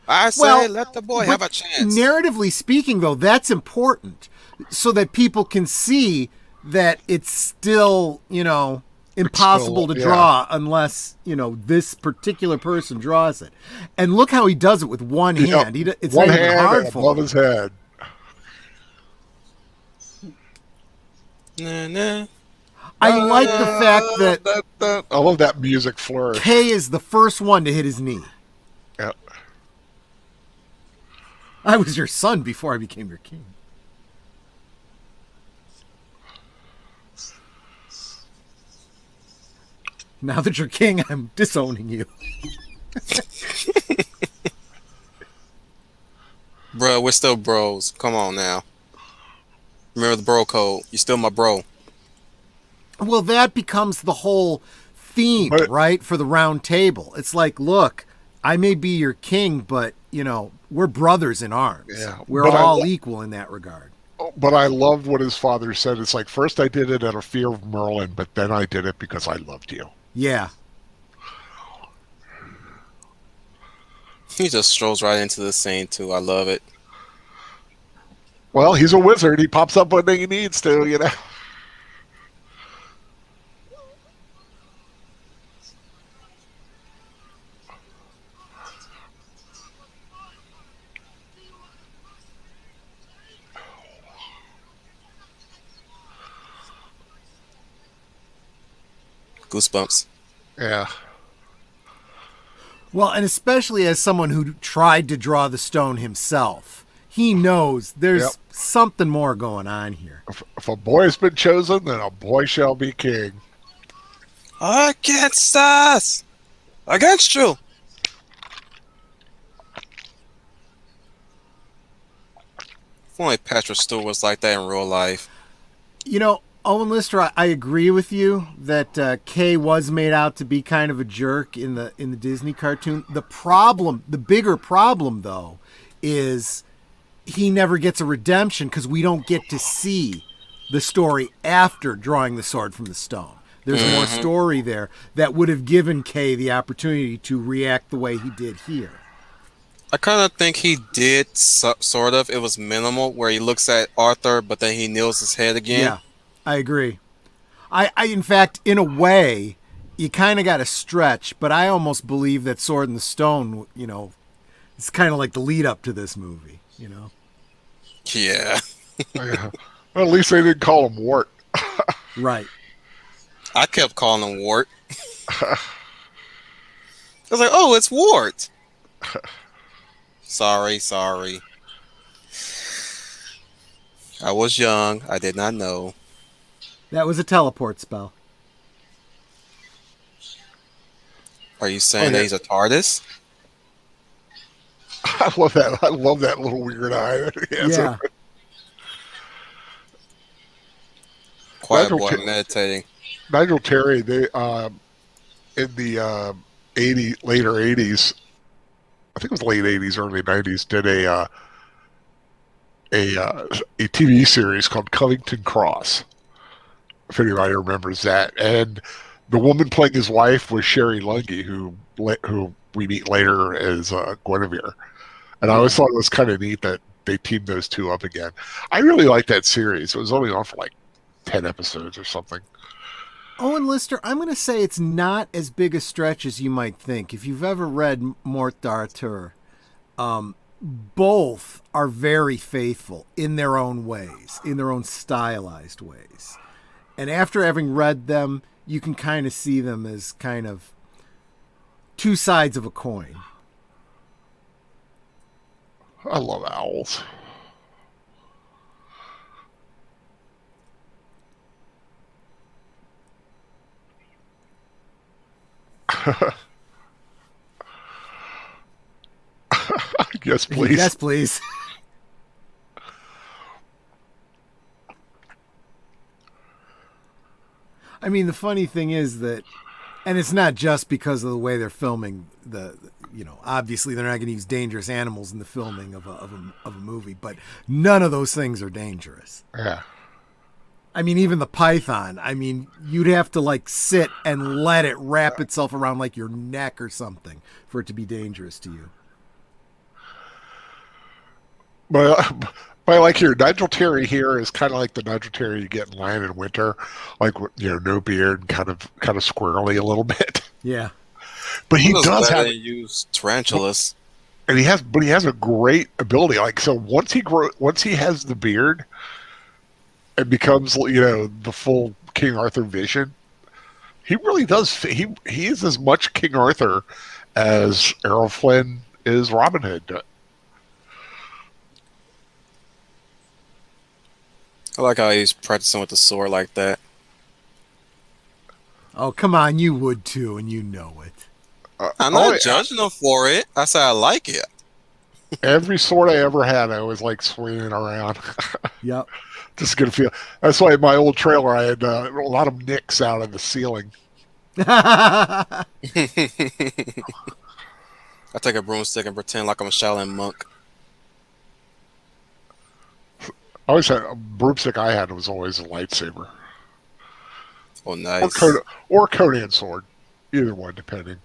I say let the boy have a chance. Narratively speaking, though, that's important so that people can see that it's still, impossible to draw unless, this particular person draws it. And look how he does it with one hand. It's one not even hand hard for above him. his head. Nah. I like the fact that I love that music flourish. Kay is the first one to hit his knee. Yeah. I was your son before I became your king. Now that you're king, I'm disowning you. Bro, we're still bros. Come on now. Remember the bro code. You're still my bro. Well, that becomes the whole theme, right, for the round table. It's like, look, I may be your king, but, we're brothers in arms. Yeah, We're all equal in that regard. But I loved what his father said. It's like, first I did it out of fear of Merlin, but then I did it because I loved you. Yeah. He just strolls right into the scene, too. I love it. Well, he's a wizard. He pops up when he needs to, Goosebumps. Yeah. Well, and especially as someone who tried to draw the stone himself, he knows there's something more going on here. If a boy has been chosen, then a boy shall be king. Against us! Against you! If only Patrick Stewart was like that in real life. Owen Lister, I agree with you that Kay was made out to be kind of a jerk in the Disney cartoon. The bigger problem, though, is he never gets a redemption because we don't get to see the story after drawing the sword from the stone. There's more story there that would have given Kay the opportunity to react the way he did here. I kind of think he did sort of. It was minimal where he looks at Arthur, but then he kneels his head again. Yeah, I agree. I in fact, in a way, you kind of got to stretch, but I almost believe that Sword in the Stone, you know, it's kind of like the lead up to this movie, you know? Yeah. Yeah. Well, at least they didn't call him Wart. Right. I kept calling him Wart. I was like, oh, it's Wart. Sorry. I was young. I did not know. That was a teleport spell. Are you saying that he's a TARDIS? I love that. I love that little weird eye that he has. Yeah. Quiet boy meditating. Nigel Terry, they in the later 80s, I think it was late 80s, early 90s, did a TV series called Covington Cross. If anybody remembers that, and the woman playing his wife was Sherry Lungy, who we meet later as Guinevere. And I always thought it was kind of neat that they teamed those two up again. I really liked that series. It was only on for like 10 episodes or something. Owen Lister, I'm going to say it's not as big a stretch as you might think. If you've ever read Mort d'Arthur, both are very faithful in their own ways, in their own stylized ways. And after having read them, you can kind of see them as kind of two sides of a coin. I love owls. Yes, please. Yes, please. I mean, the funny thing is that, and it's not just because of the way they're filming obviously they're not going to use dangerous animals in the filming of a movie, but none of those things are dangerous. Yeah. I mean, even the python, I mean, you'd have to like sit and let it wrap itself around like your neck or something for it to be dangerous to you. But like here, Nigel Terry here is kind of like the Nigel Terry you get in Lion in Winter, like no beard, and kind of squirrely a little bit. Yeah, but he does have use tarantulas, and he has a great ability. Like so, once he has the beard, and becomes the full King Arthur vision, he really does. He is as much King Arthur as Errol Flynn is Robin Hood. I like how he's practicing with the sword like that. Oh, come on, you would too, and you know it. I'm not judging him for it. I said I like it. Every sword I ever had, I was like swinging around. Yep. Just gonna feel. That's why in my old trailer I had a lot of nicks out of the ceiling. I take a broomstick and pretend like I'm a Shaolin monk. I always had a broomstick. I had was always a lightsaber. Oh, nice. Or Conan sword, either one, depending.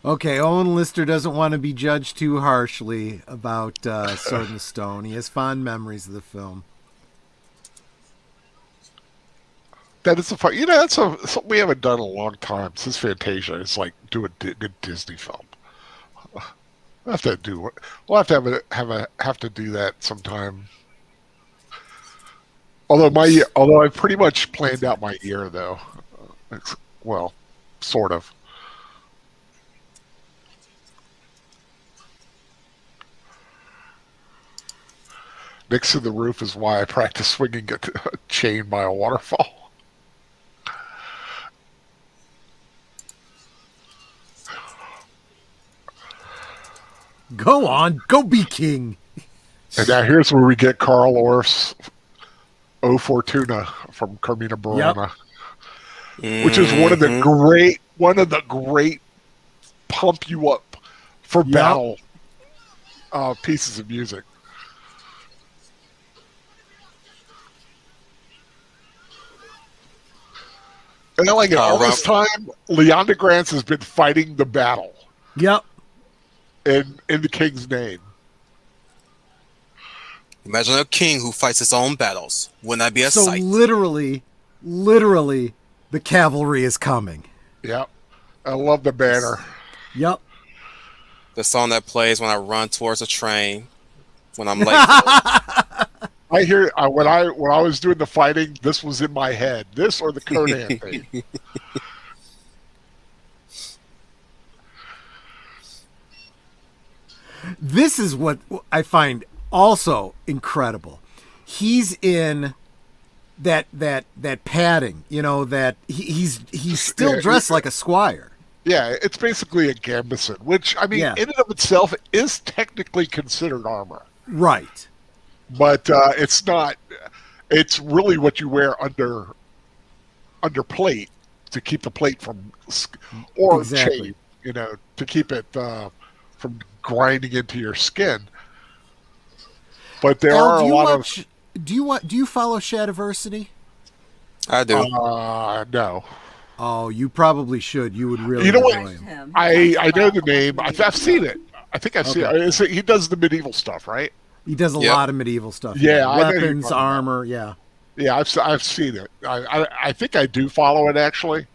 Okay, Owen Lister doesn't want to be judged too harshly about Sword in the Stone. He has fond memories of the film. That is that's something we haven't done in a long time since Fantasia. It's like do a good Disney film. We'll have to do that sometime. Although I pretty much planned out my year though. Well, sort of. Next to the roof is why I practice swinging a chain by a waterfall. Go on, go be king. And now here's where we get Carl Orff's O Fortuna from Carmina Burana. Yep. which is one of the great pump you up for battle pieces of music. And then, like, all this time, Leonda Grants has been fighting the battle. Yep. In the king's name. Imagine a king who fights his own battles. Wouldn't that be a sight? So literally, the cavalry is coming. Yep. I love the banner. Yep. The song that plays when I run towards a train when I'm late. I hear when I was doing the fighting, this was in my head. This or the Conan thing. This is what I find also incredible. He's in that padding, that he's still dressed like a squire. Yeah, it's basically a gambeson, which, I mean, in and of itself is technically considered armor. Right. But it's not. It's really what you wear under plate to keep the plate from, or chain, to keep it from grinding into your skin. But there are a lot of. Do you follow Shadiversity? I do. No. Oh, you probably should. You would really enjoy him. I know the name. I've seen it. I think I've seen it. He does the medieval stuff, right? He does a lot of medieval stuff. Yeah, weapons, armor. Yeah. Yeah, I've seen it. I think I do follow it actually.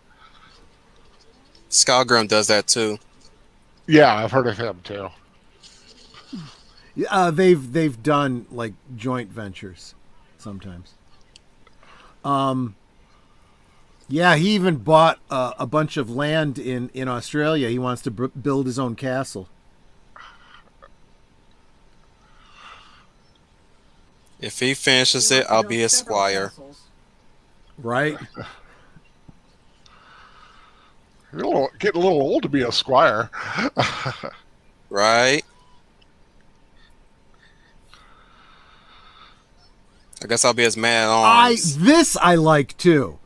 Skalgrim does that too. Yeah, I've heard of him too. They've done like joint ventures sometimes. Yeah, he even bought a bunch of land in Australia. He wants to build his own castle. If he finishes it, I'll be a squire. Right. You're getting a little old to be a squire. Right. I guess I'll be his man at arms. This I like too.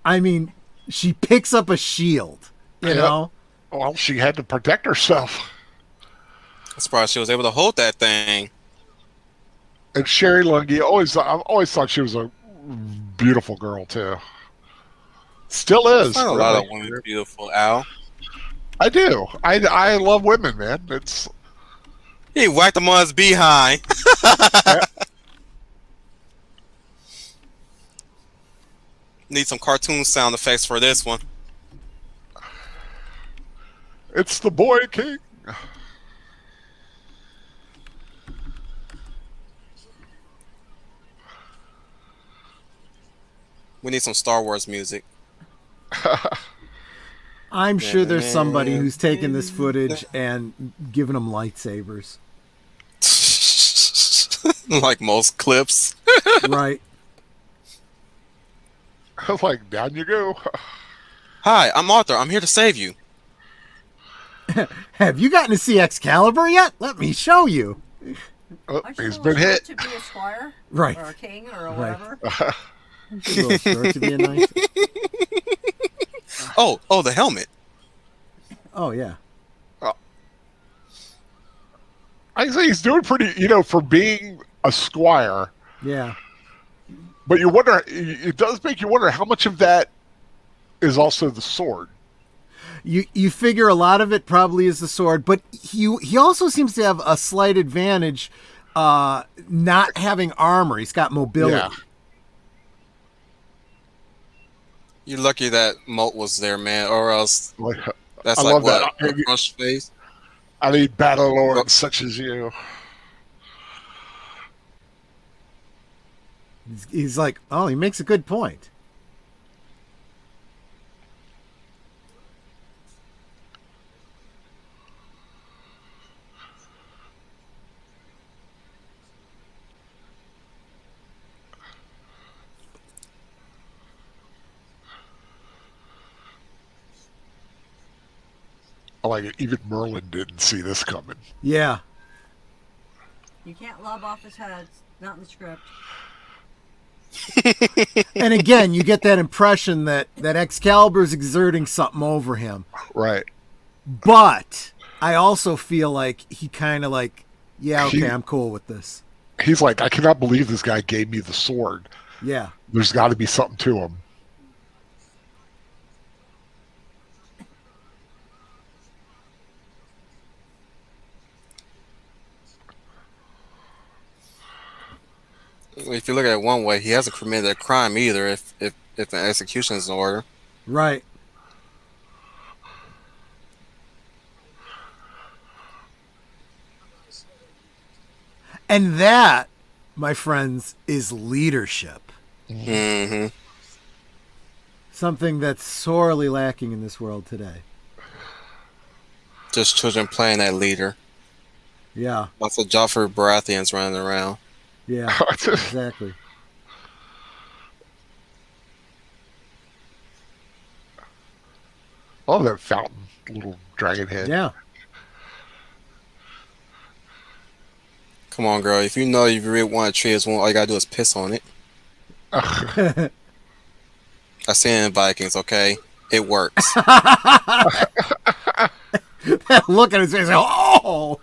I mean, she picks up a shield, you know? Well, she had to protect herself. I'm surprised she was able to hold that thing. And Sherry Lungi, I've always thought she was a beautiful girl too. Still is. I find a lot of women beautiful, Al. I do. I love women, man. It's. He whacked him on his behind. Need some cartoon sound effects for this one. It's the Boy King. We need some Star Wars music. I'm sure there's somebody who's taken this footage and given them lightsabers. Like most clips. Right. I was like, down you go. Hi, I'm Arthur. I'm here to save you. Have you gotten to see Excalibur yet? Let me show you. Oh, he's been hit. To be a squire, right? Or a king, or whatever. To be a knight. Oh, the helmet. Oh yeah. I say he's doing pretty, for being a squire. Yeah. But you wonder, it does make you wonder how much of that is also the sword. You figure a lot of it probably is the sword, but he also seems to have a slight advantage, not having armor. He's got mobility. Yeah. You're lucky that Moat was there, man, or else that's I like love what that. a crush face. I need battle lords such as you. He's like, oh, he makes a good point. Like, even Merlin didn't see this coming. Yeah. You can't lob off his head. Not in the script. And again, you get that impression that Excalibur's exerting something over him. Right. But I also feel like he kind of like, yeah, okay, I'm cool with this. He's like, I cannot believe this guy gave me the sword. Yeah. There's got to be something to him. If you look at it one way, he hasn't committed a crime either. If an execution is in order, Right. And that, my friends, is leadership. mm-hmm. Something that's sorely lacking in this world today. Just children playing that leader. Yeah. Lots of Joffrey Baratheons running around. Yeah. Exactly. Oh, that fountain, little dragon head. Yeah. Come on, girl. If you know you really want a tree as one, all you gotta do is piss on it. I see it in Vikings, okay? It works. That look at his face, oh!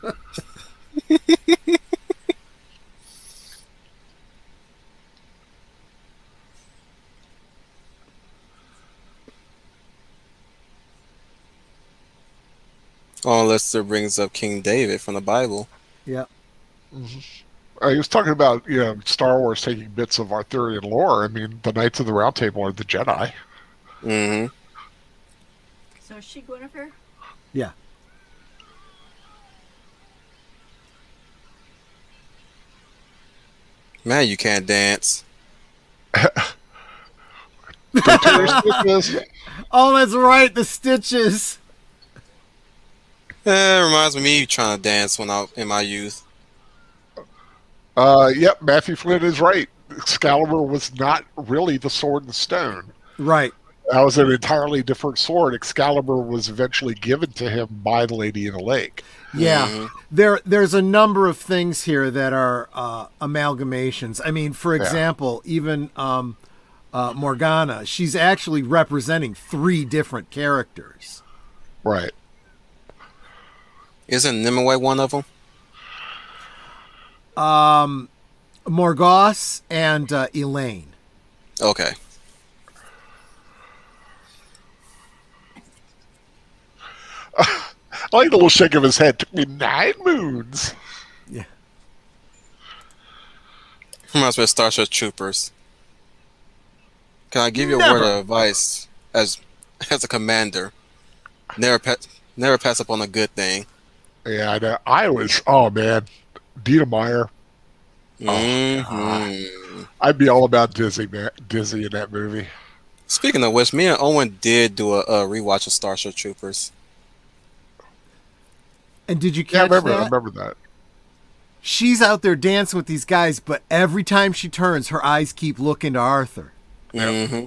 Unless it brings up King David from the Bible. Yeah. He was talking about, Star Wars taking bits of Arthurian lore. I mean, the Knights of the Round Table are the Jedi. Mm-hmm. So is she Guinevere? Yeah. Man, you can't dance. Oh, that's right, the stitches. It reminds me of me trying to dance when I in my youth. Yep, Matthew Flynn is right. Excalibur was not really the sword and stone. Right. That was an entirely different sword. Excalibur was eventually given to him by the Lady in the Lake. Yeah. Mm-hmm. There's a number of things here that are amalgamations. I mean, for example, even Morgana, she's actually representing 3 different characters. Right. Isn't Nimue one of them? Morgause and Elaine. Okay. I like the little shake of his head. Took me 9 moons. Yeah. Reminds me of Starship Troopers. Can I give you a Never. word of advice as a commander? Never pass up on a good thing. Yeah, I know. Oh man, Dina Meyer. Mm-hmm. I'd be all about Dizzy, man. Dizzy in that movie. Speaking of which, me and Owen did do a rewatch of Starship Troopers. And did you Yeah, I catch remember. that? I remember that. She's out there dancing with these guys, but every time she turns, her eyes keep looking to Arthur. Mm-hmm.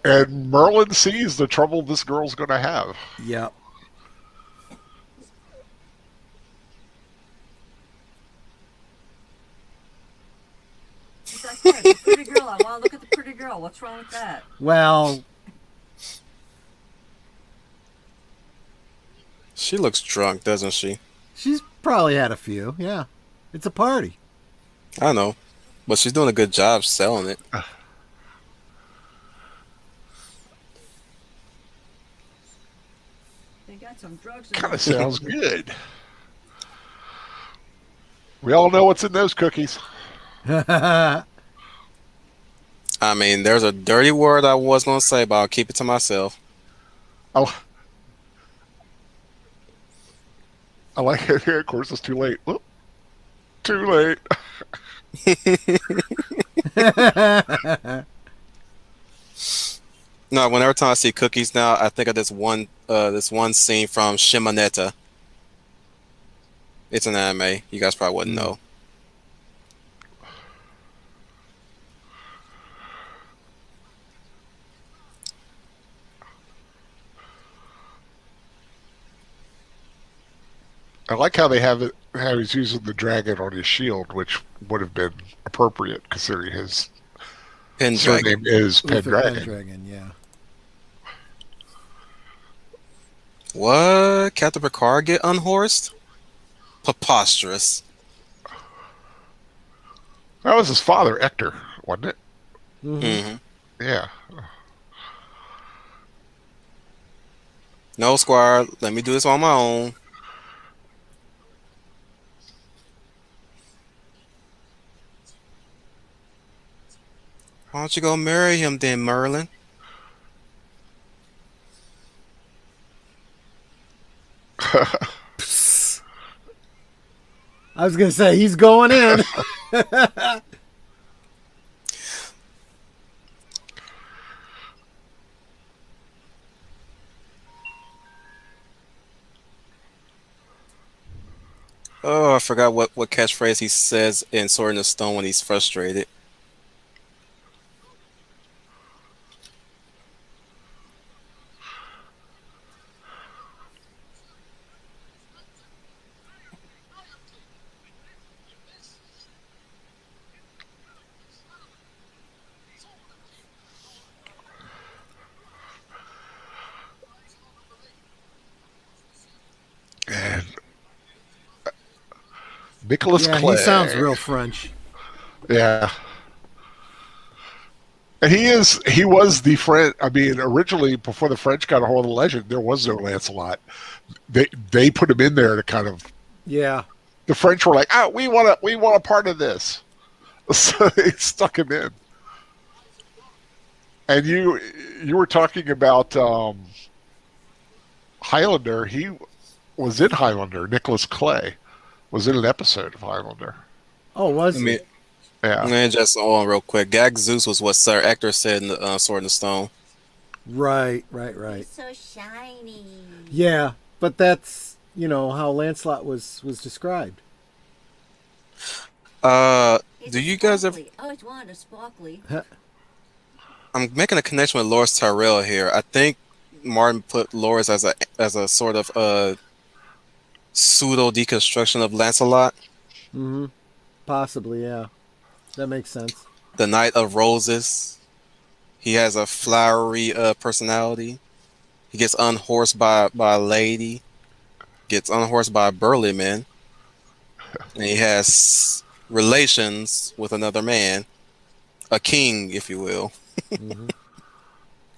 And Merlin sees the trouble this girl's going to have. Yep. She's like, yeah, it's a pretty girl. I want to look at the pretty girl. What's wrong with that? Well, She looks drunk, doesn't she? she's probably had a few. Yeah. It's a party. I know. But she's doing a good job selling it. They got some drugs in Kind of there. sounds good. We all know what's in those cookies. I mean, there's a dirty word I was going to say, but I'll keep it to myself. Oh, I like it here. Of course, it's too late. Oop. Too late. No, whenever time I see cookies now, I think of this one scene from Shimoneta. It's an anime. You guys probably wouldn't know. I like how they have it He was using the dragon on his shield, which would have been appropriate considering his Pendragon. surname is Uther Pendragon. Pendragon, yeah. What? Captain Picard get unhorsed? Preposterous. That was his father, Ector, wasn't it? Mm-hmm. Yeah. No, Squire. Let me do this on my own. Why don't you go marry him then, Merlin? I was gonna say he's going in. Oh, I forgot what catchphrase he says in Sword in the Stone when he's frustrated. And Nicholas Yeah, Clay. he sounds real French. Yeah. And he was the French. I mean, originally before the French got a hold of the legend, there was no Lancelot. They put him in there to kind of. Yeah. The French were like, "Oh, we want a part of this," so they stuck him in. And you were talking about Highlander. He was in Highlander. Nicholas Clay was in an episode of Highlander. Oh, was Let me, it? Yeah. let me just on real quick. Gag Zeus was what Sir Ector said in the Sword in the Stone. Right. He's so shiny. Yeah, but that's how Lancelot was described. He's Do a you guys ever? sparkly. I always wanted a sparkly. I'm making a connection with Loris Tyrell here. I think Martin put Loris as a sort of pseudo deconstruction of Lancelot, Mm-hmm. Possibly, yeah. That makes sense. the Knight of Roses. He has a flowery personality. He gets unhorsed by a lady. Gets unhorsed by a burly man. And he has relations with another man, a king, if you will. Mm-hmm.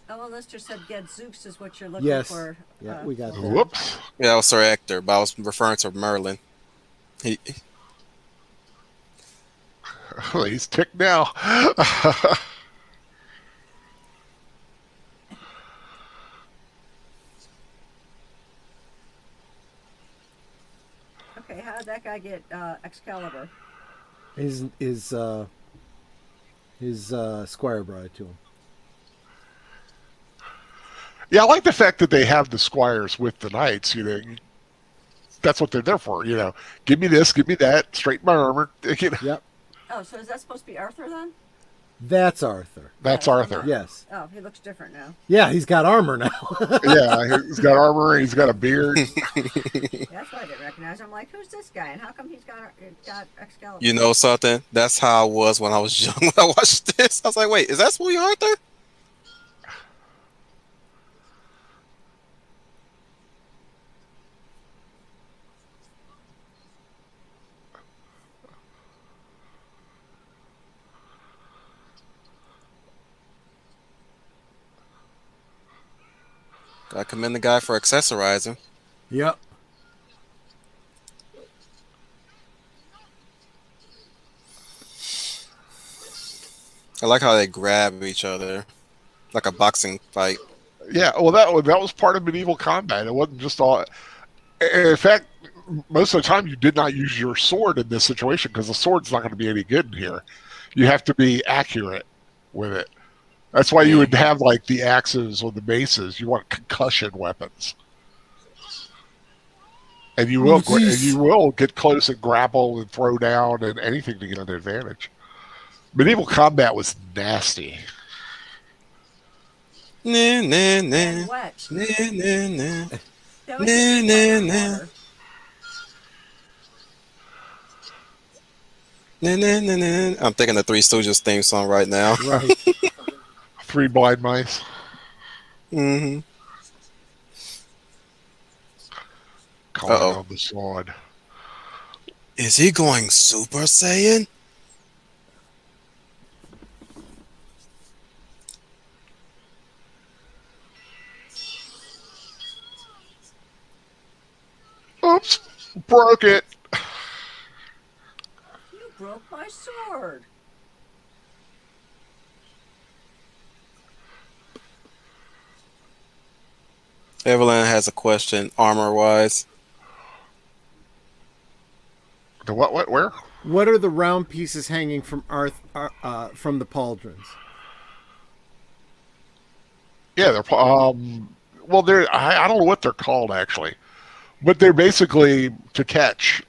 Oh, well, Lister said Gadzooks is what you're looking Yes. for. Yeah, we got that. Whoops. Yeah, that was Sir Ector, but I was referring to Merlin. He's ticked now. Okay, how did that guy get Excalibur? His squire brought it to him. Yeah, I like the fact that they have the squires with the knights. That's what they're there for. Give me this, give me that, straighten my armor. Yep. Oh, so is that supposed to be Arthur then? That's Arthur. That's Arthur. Yes. Oh, he looks different now. Yeah, he's got armor now. Yeah, he's got armor. He's got a beard. That's why I didn't recognize him. I'm like, who's this guy? And how come he's got Excalibur? You know something? That's how I was when I was young when I watched this. I was like, wait, is that Sweet Arthur? I commend the guy for accessorizing. Yep. I like how they grab each other like a boxing fight. Yeah, well, that was part of medieval combat. It wasn't just all. In fact, most of the time you did not use your sword in this situation because the sword's not going to be any good in here. You have to be accurate with it. That's why you would have like the axes or the maces. You want concussion weapons, and you will get close and grapple and throw down and anything to get an advantage. Medieval combat was nasty. Nah, nah, nah. And wet. Nah, nah, nah. That was Nah, just nah, water. nah. I'm thinking the Three Stooges theme song right now. Right. Three blind mice. hmm Calling Uh-oh. on the sword. Is he going Super Saiyan? Oops, broke it. You broke my sword. Evelyn has a question, armor-wise. The what, where? What are the round pieces hanging from from the pauldrons? Yeah, well, I don't know what they're called actually, but they're basically to catch.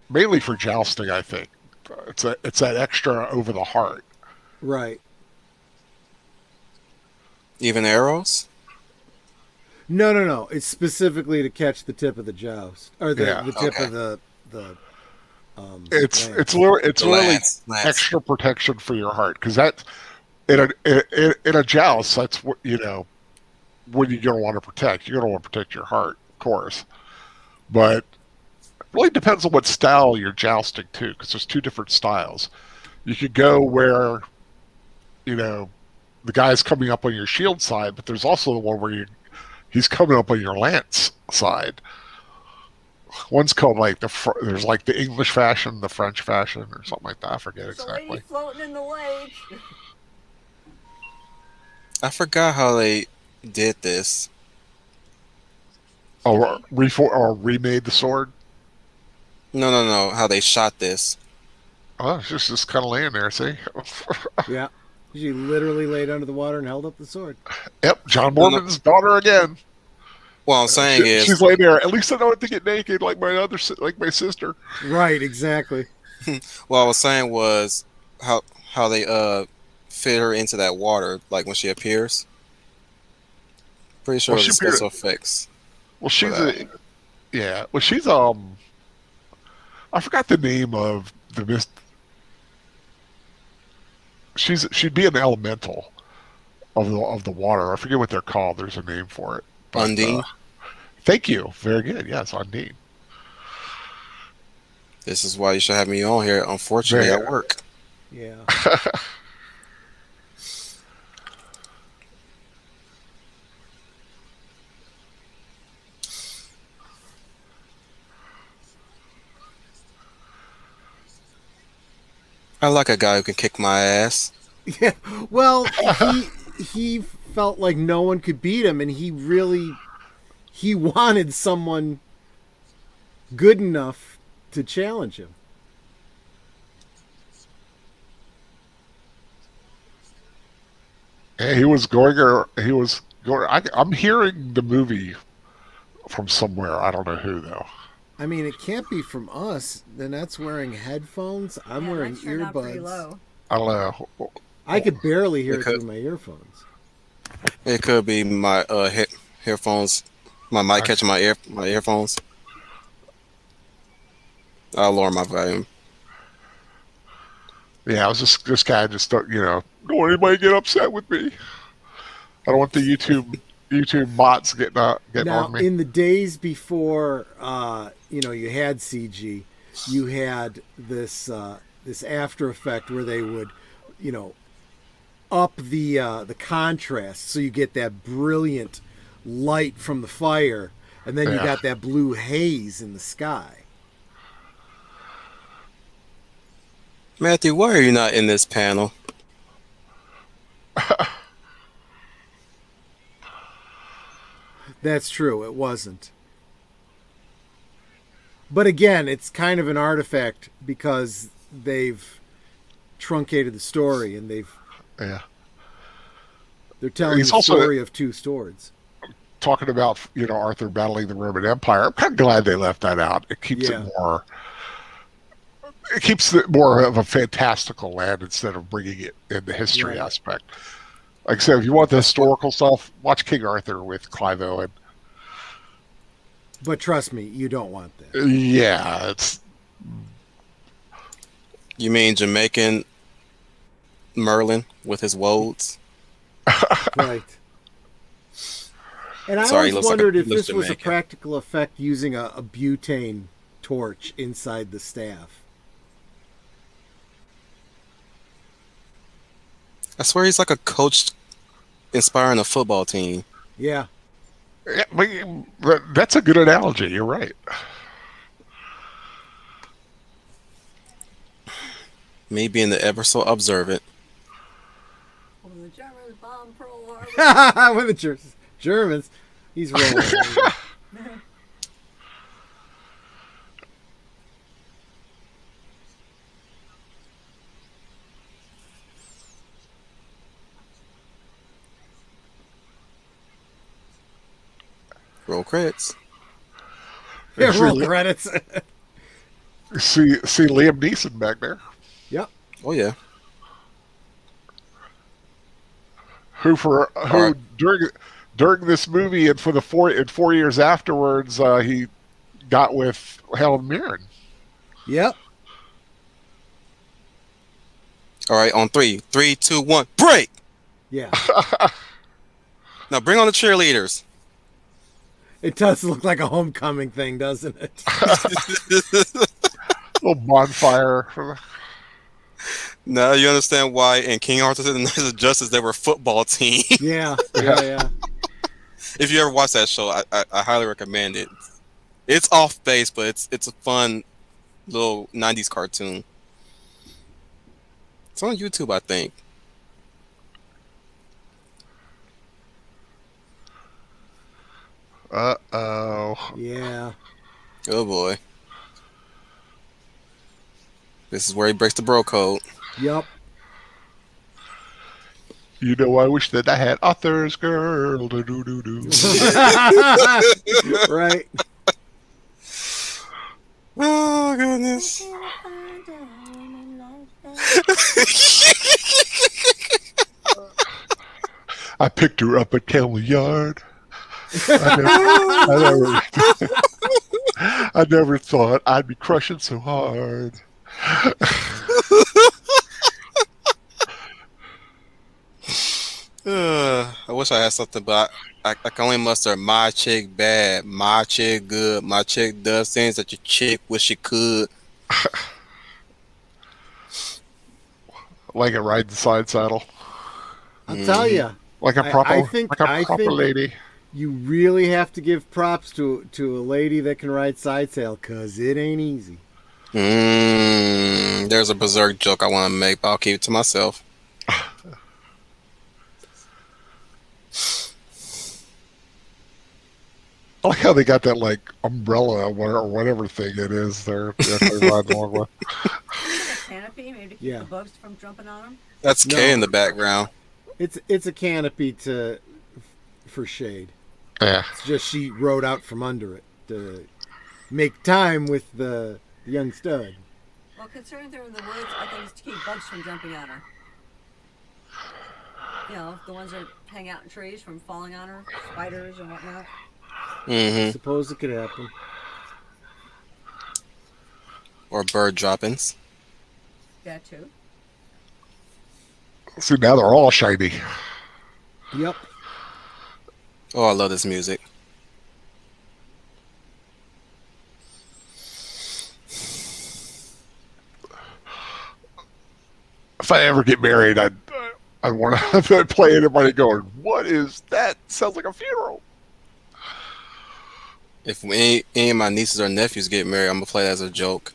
Mainly for jousting, I think. It's that extra over the heart. Right. Even arrows? No. It's specifically to catch the tip of the joust, or the Yeah. tip Okay. of the. It's lance. it's literally Lance. extra protection for your heart because that in a joust that's what when you're gonna want to protect. You're gonna want to protect your heart, of course, but it really depends on what style you're jousting too, because there's two different styles. You could go where the guy's coming up on your shield side, but there's also the one where he's coming up on your lance side. One's called there's like the English fashion, the French fashion, or something like that. I forget There's a exactly. lady floating in the lake. I forgot how they did this. Oh, or remade the sword. No. How they shot this. Oh, it's just kind of laying there. See? Yeah. She literally laid under the water and held up the sword. Yep, John No. Mormon's daughter again. What I'm saying She's is, laying there. At least I don't have to get naked like my sister. Right. Exactly. what I was saying was how they fit her into that water, like when she appears. Pretty sure Well, it she was appeared- special effects. Well, for that. she's I forgot the name of the mist. She'd be an elemental of the water. I forget what they're called. There's a name for it. But, Undine. Thank you. Very good. Yes, Undine. This is why you should have me on here. Unfortunately, Very- at work. Yeah. I like a guy who can kick my ass. Yeah. Well, he felt like no one could beat him, and he wanted someone good enough to challenge him. And he was going. I'm hearing the movie from somewhere. I don't know who though. I mean, it can't be from us. Then that's wearing headphones. I'm Yeah, wearing mine's turned on pretty earbuds. low. I don't know. I could barely hear it Because- through my earphones. It could be my earphones, my mic catching my earphones. I'll lower my volume. Yeah, I was this guy just don't want anybody to get upset with me. I don't want the YouTube bots getting Now, on me. in the days before, you had CG, you had this after effect where they would, up the contrast so you get that brilliant light from the fire, and then you Yeah. got that blue haze in the sky. Matthew, why are you not in this panel? That's true. It wasn't. But again, it's kind of an artifact because they've truncated the story and Yeah. they're telling He's the also- story of two swords. Talking about Arthur battling the Roman Empire. I'm kind of glad they left that out. It keeps Yeah. it more. It keeps it more of a fantastical land instead of bringing it in the history Right. aspect. Like I said, if you want the historical stuff, watch King Arthur with Clive Owen. But trust me, you don't want that. Yeah, it's You mean Jamaican Merlin with his woads? Right. And I Sorry, he always looks like wondered he if looks this was a Jamaican. practical effect using a butane torch inside the staff. I swear he's like a coach inspiring a football team. Yeah. yeah, but that's a good analogy. You're right. Me being the ever so observant. When the Germans bomb Pearl Harbor. With the Germans, he's rolling. Roll credits. Yeah, See, roll credits. see Liam Neeson back there, Yep. Oh yeah. who Alright. during this movie and for the 4 years afterwards, he got with Helen Mirren. Yep. All right, on 3, 3, 2, 1, break. Yeah. Now bring on the cheerleaders. It does look like a homecoming thing, doesn't it? Little bonfire. Now you understand why in King Arthur and the Knights of Justice they were a football team. Yeah. Yeah. If you ever watch that show, I highly recommend it. It's off base, but it's a fun little 90s cartoon. It's on YouTube, I think. Uh-oh. Yeah. Oh boy. This is where he breaks the bro code. Yep. You know, I wish that I had Arthur's girl. Do-do-do-do. Right. Oh goodness. I picked her up at Camel Yard. I never thought I'd be crushing so hard. I wish I had something, but I can only muster my chick bad, my chick good, my chick does things that your chick wish she could. Like a riding side saddle. I'll tell you, Like a proper, I think lady. you really have to give props to a lady that can ride side sail, because it ain't easy. There's a berserk joke I want to make, but I'll keep it to myself. I like how they got that like umbrella or whatever thing it is they're riding along with. Canopy, maybe to keep Yeah. the bugs from jumping on them. That's No. Kay in the background. It's a canopy for shade. Yeah. It's just she rode out from under it to make time with the young stud. Well, considering they're in the woods, I think it's to keep bugs from jumping on her. You know, the ones that hang out in trees from falling on her, spiders and whatnot. Mm-hmm. Suppose it could happen. Or bird droppings. That too. See, now they're all shiny. Yep. Oh, I love this music. If I ever get married, I want to play it. Everybody going, "What is that? Sounds like a funeral." If any of my nieces or nephews get married, I'm gonna play that as a joke.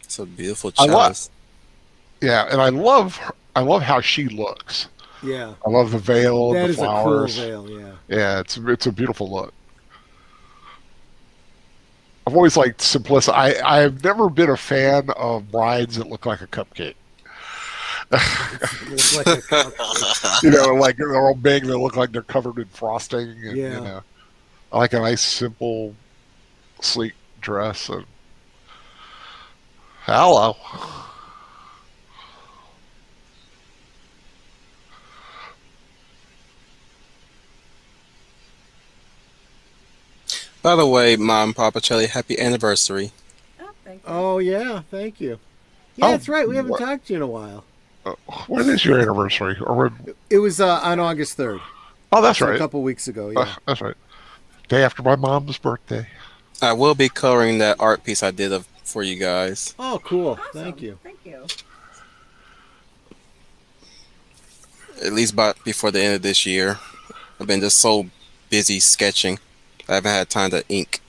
It's a beautiful I love- chalice. Yeah, and I love how she looks. Yeah. I love the veil, That the is flowers. a cool veil, yeah. Yeah, it's a beautiful look. I've always liked simplicity. I've never been a fan of brides that look like a cupcake. Looks like a cup. You know, like they're all big. They look like they're covered in frosting. And, Yeah. You know, I like a nice, simple, sleek dress. And hello. By the way, Mom, Papa Charlie, happy anniversary. Oh, thank you. Oh yeah, thank you. Yeah, Oh, that's right. We haven't what- talked to you in a while. when is your anniversary? It was on August 3rd, Oh, that's so a right. couple weeks ago. Yeah. That's right. Day after my mom's birthday. I will be coloring that art piece I did for you guys. Oh, cool. Awesome. Thank you. Thank you. At least before the end of this year. I've been just so busy sketching. I haven't had time to ink.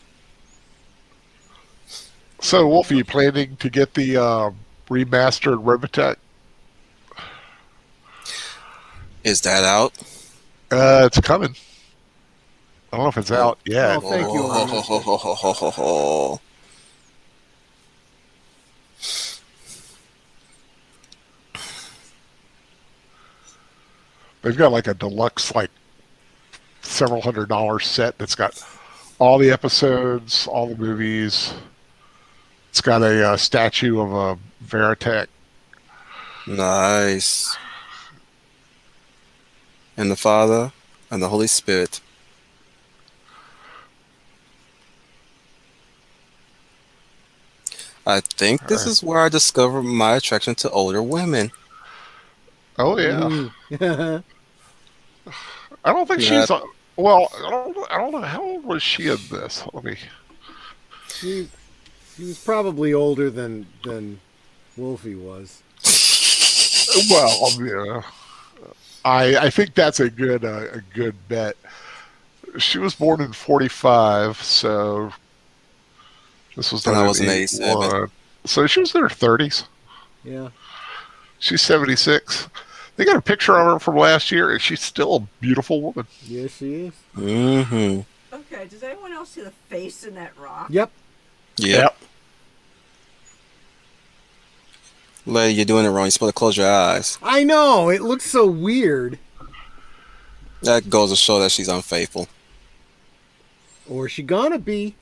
So, Wolf, are you planning to get the remastered Robotech? Is that out? It's coming. I don't know if it's out yet. Oh, thank you. Oh. They've got like a deluxe, like several $100 set that's got all the episodes, all the movies. It's got a statue of a Veritech. Nice. And the Father and the Holy Spirit. I think this is where I discovered my attraction to older women. Oh yeah. Mm. I don't think Yeah. she's. Well, I don't know. How old was she in this? Let me. She was probably older than Wolfie was. Well, yeah. I think that's a good bet. She was born in 45, so this was And I done was in 87. 81. So she was in her 30s. Yeah. She's 76. They got a picture of her from last year, and she's still a beautiful woman. Yes, she is. Mm-hmm. Okay, does anyone else see the face in that rock? Yep. Yep. Lady, you're doing it wrong. You're supposed to close your eyes. I know. It looks so weird. That goes to show that she's unfaithful. Or is she gonna be?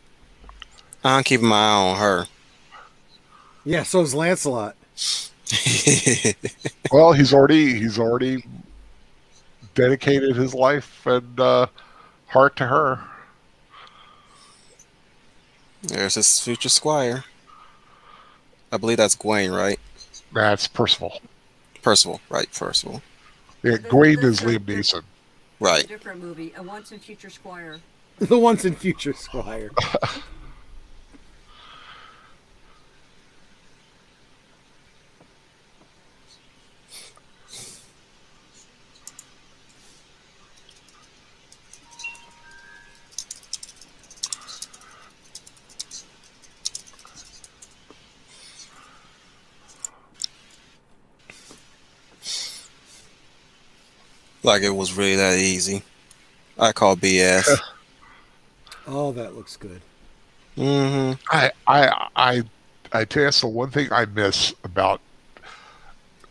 I'm keeping my eye on her. Yeah, so's Lancelot. Well, he's already dedicated his life and heart to her. There's his future squire. I believe that's Gwaine, right? That's Percival. Percival, right? Percival, Yeah, Gawain is Liam Neeson. A right? different movie, A Once and Future Squire. The once and future squire. Like it was really that easy. I call BS. Oh, that looks good. Mm-hmm. I tell you, that's the one thing I miss about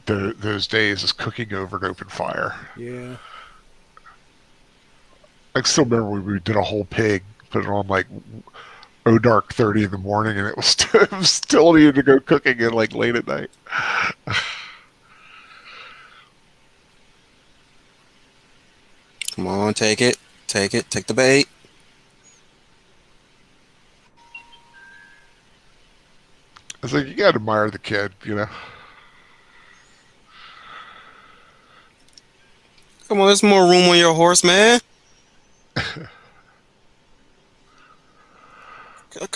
those days is cooking over an open fire. Yeah. I still remember when we did a whole pig, put it on like dark 30 in the morning, and it was it was still needed to go cooking it like late at night. Come on, take it, take the bait. I was like, you gotta admire the kid, you know. Come on, there's more room on your horse, man.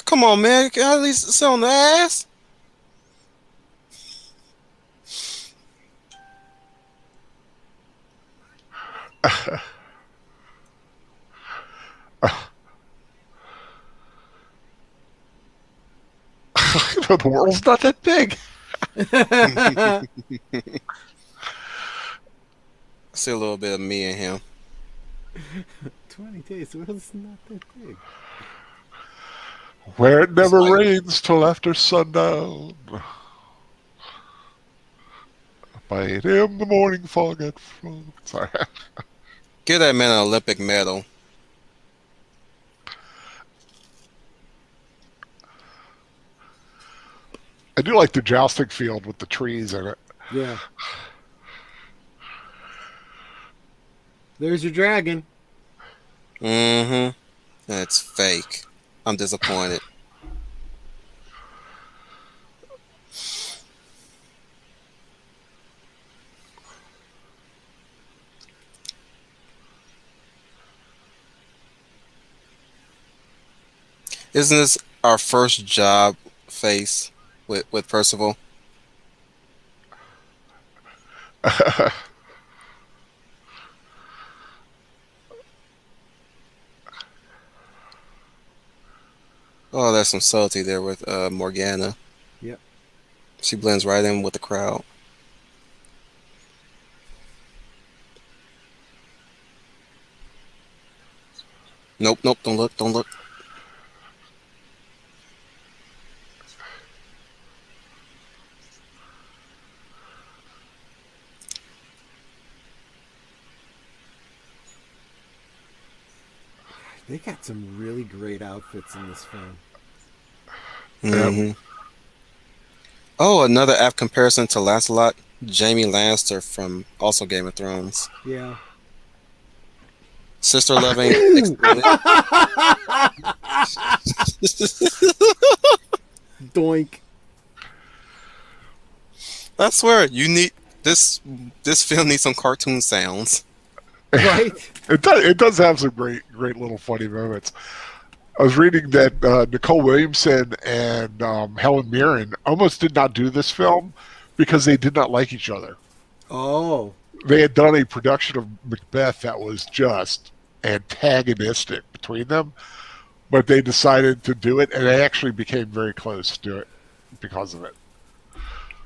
Come on, man. Can I at least sit on the ass? The world's not that big. See a little bit of me in him. 20 days. The world's not that big. Where it never like- rains till after sundown. By 8 a.m. the morning fog had flown. Sorry. Give that man an Olympic medal. I do like the jousting field with the trees in it. Yeah. There's your dragon. Mm-hmm. That's fake. I'm disappointed. Isn't this our first job face with Percival? Oh, there's some subtlety there with Morgana. Yep. She blends right in with the crowd. Nope, nope, don't look, don't look. They got some really great outfits in this film. Mm-hmm. Oh, another apt comparison to Lancelot, Jaime Lannister from also Game of Thrones. Yeah. Sister loving. Doink. I swear, you need this. This film needs some cartoon sounds. Right? It does have some great little funny moments. I was reading that Nicole Williamson and Helen Mirren almost did not do this film because they did not like each other. Oh. They had done a production of Macbeth that was just antagonistic between them, but they decided to do it, and they actually became very close to it because of it.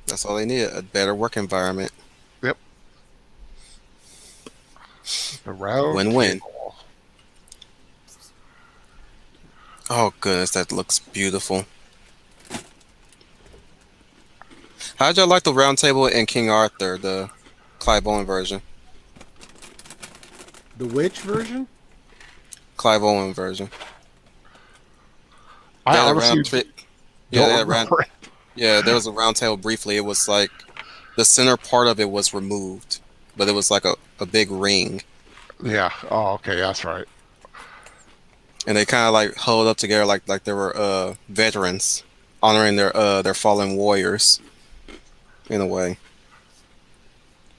That's all they needed, a better work environment. Yep. The round Win-win. table. Oh, goodness, that looks beautiful. How'd y'all like the round table in King Arthur, the Clive Owen version? The which version? Clive Owen version. I That honestly yeah, don't remember it. yeah, there was a round table briefly. It was like the center part of it was removed, but it was like a big ring. Yeah. Oh, okay. That's right. And they kind of like huddled up together like they were veterans honoring their fallen warriors in a way.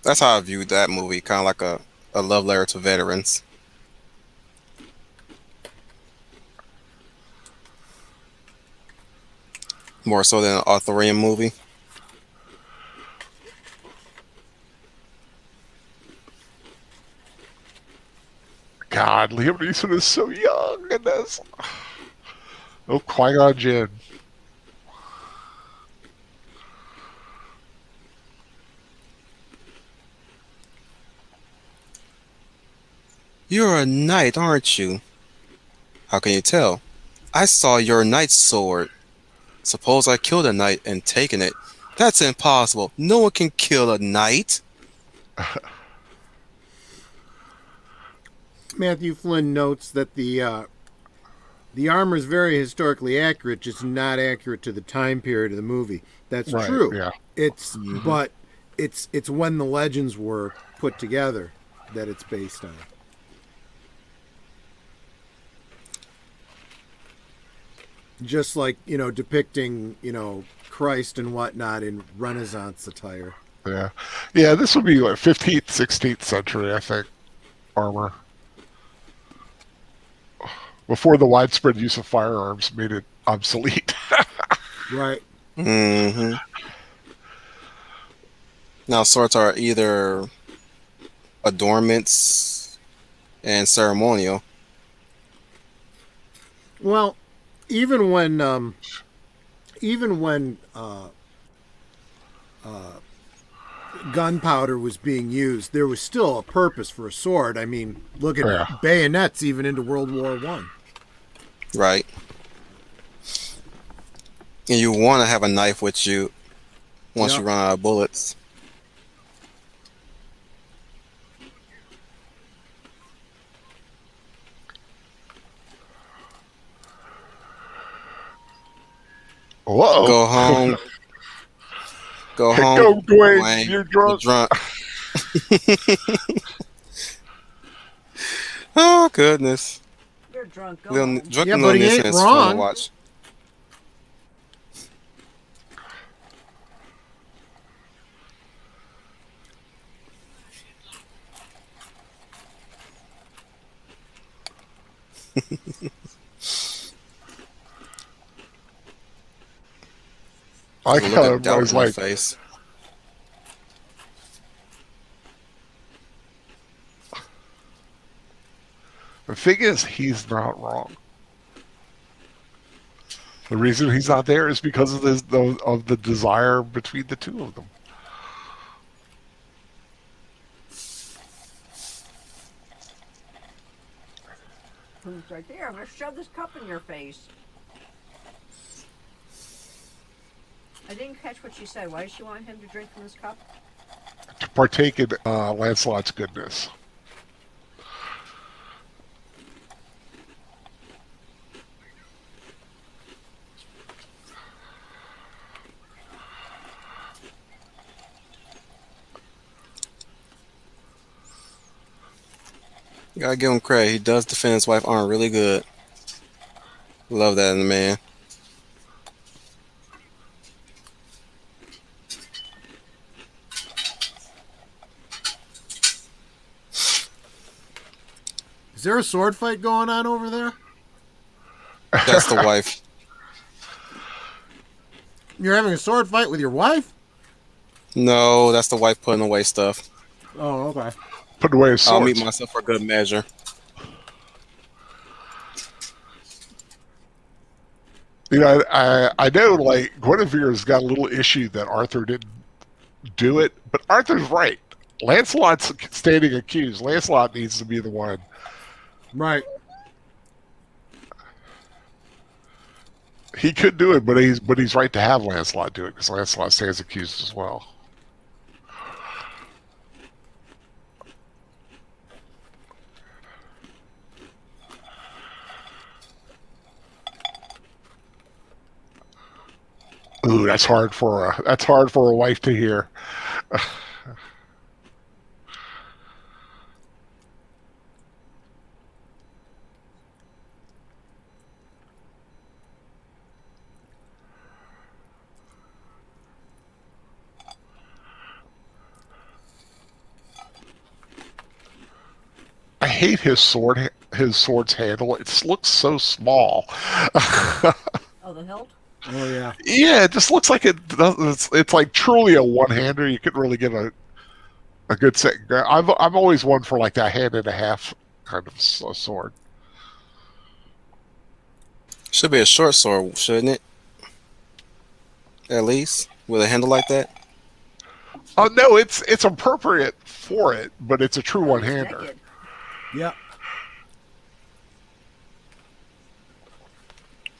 That's how I viewed that movie, kind of like a love letter to veterans. More so than an Arthurian movie. God, Liam Neeson is so young in this. Oh, Qui-Gon Jinn. You're a knight, aren't you? How can you tell? I saw your knight's sword. Suppose I killed a knight and taken it. That's impossible. No one can kill a knight. Matthew Flynn notes that the armor is very historically accurate, just not accurate to the time period of the movie. That's Right, true. yeah. It's but it's when the legends were put together that it's based on. Just like, depicting, Christ and whatnot in Renaissance attire. Yeah. Yeah, this would be like 15th, 16th century, I think, armor. Before the widespread use of firearms made it obsolete. Right. Mm-hmm. Now, swords are either adornments and ceremonial. Well, even when gunpowder was being used, there was still a purpose for a sword. I mean, look at bayonets even into World War One. Right. And you want to have a knife with you once you run out of bullets. Whoa. Go home. Go home. Go, Dwayne. Dwayne. You're drunk. Oh, goodness. You're drunk Little, going. drunk Yeah, and but Little he Nielsen ain't is fun to wrong. watch. I like The look how of doubt everybody's in her like, face. the thing is, he's not wrong. The reason he's not there is because of the desire between the two of them. Who's right there? I'm gonna shove this cup in your face. I didn't catch what she said. Why does she want him to drink from this cup? To partake in Lancelot's goodness. You gotta give him credit. He does defend his wife Arn really good. Love that in a man. Is there a sword fight going on over there? That's the wife. You're having a sword fight with your wife? No, that's the wife putting away stuff. Oh, okay. Put away his I'll swords. meet myself for good measure. You know, I know, like, Guinevere's got a little issue that Arthur didn't do it, but Arthur's right. Lancelot's standing accused. Lancelot needs to be the one. Right. He could do it, but he's right to have Lancelot do it because Lancelot stands accused as well. Ooh, that's hard for a wife to hear. I hate his sword. His sword's handle. It looks so small. Oh, the hilt? Oh, yeah. Yeah, it just looks like it's like truly a one-hander. You could really get a good set. I'm always one for like that hand and a half kind of sword. Should be a short sword, shouldn't it? At least with a handle like that. Oh no, it's appropriate for it, but it's a true Oh, he's one-hander. naked. Yeah.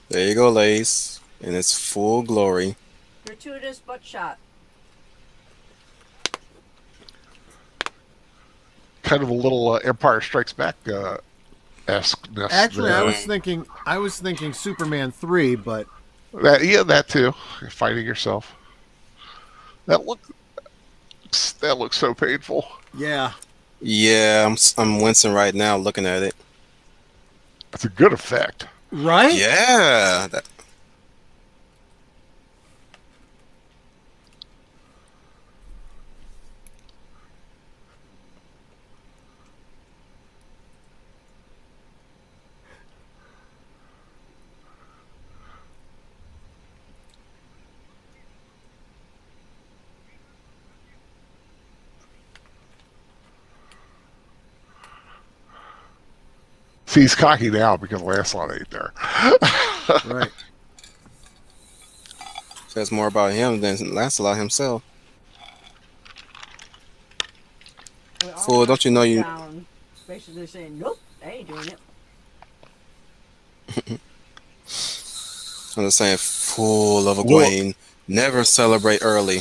There you go, ladies. In its full glory. Gratuitous butt shot. Kind of a little Empire Strikes Back esque-ness. Actually, there. I was thinking Superman 3, but that too. Fighting yourself. That looks so painful. yeah. Yeah, I'm wincing right now looking at it. That's a good effect. Right? Yeah. See, he's cocky now because Lancelot ain't there. Right. Says more about him than Lancelot himself. We all Fool, don't you know you- down, basically saying, nope, I ain't doing it. I'm just saying, full of Egwene. Never celebrate early.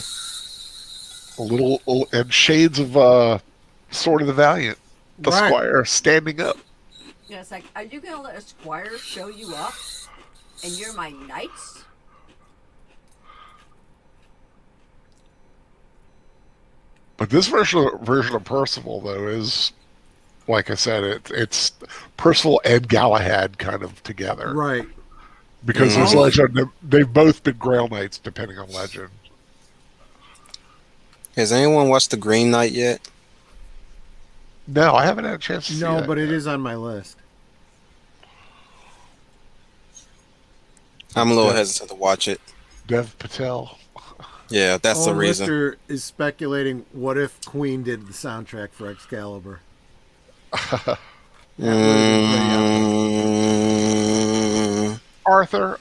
And shades of Sword of the Valiant, the Right. Squire standing up. Yeah, it's like, are you gonna let a squire show you up? And you're my knights? But this version of Percival though is like I said, it's Percival and Galahad kind of together. Right. Because there's legend, they've both been Grail Knights, depending on legend. Has anyone watched The Green Knight yet? No, I haven't had a chance to see No, that but yet. it is on my list. I'm a little hesitant to watch it. Dev Patel. Yeah, that's the reason. Lister is speculating, what if Queen did the soundtrack for Excalibur? Arthur,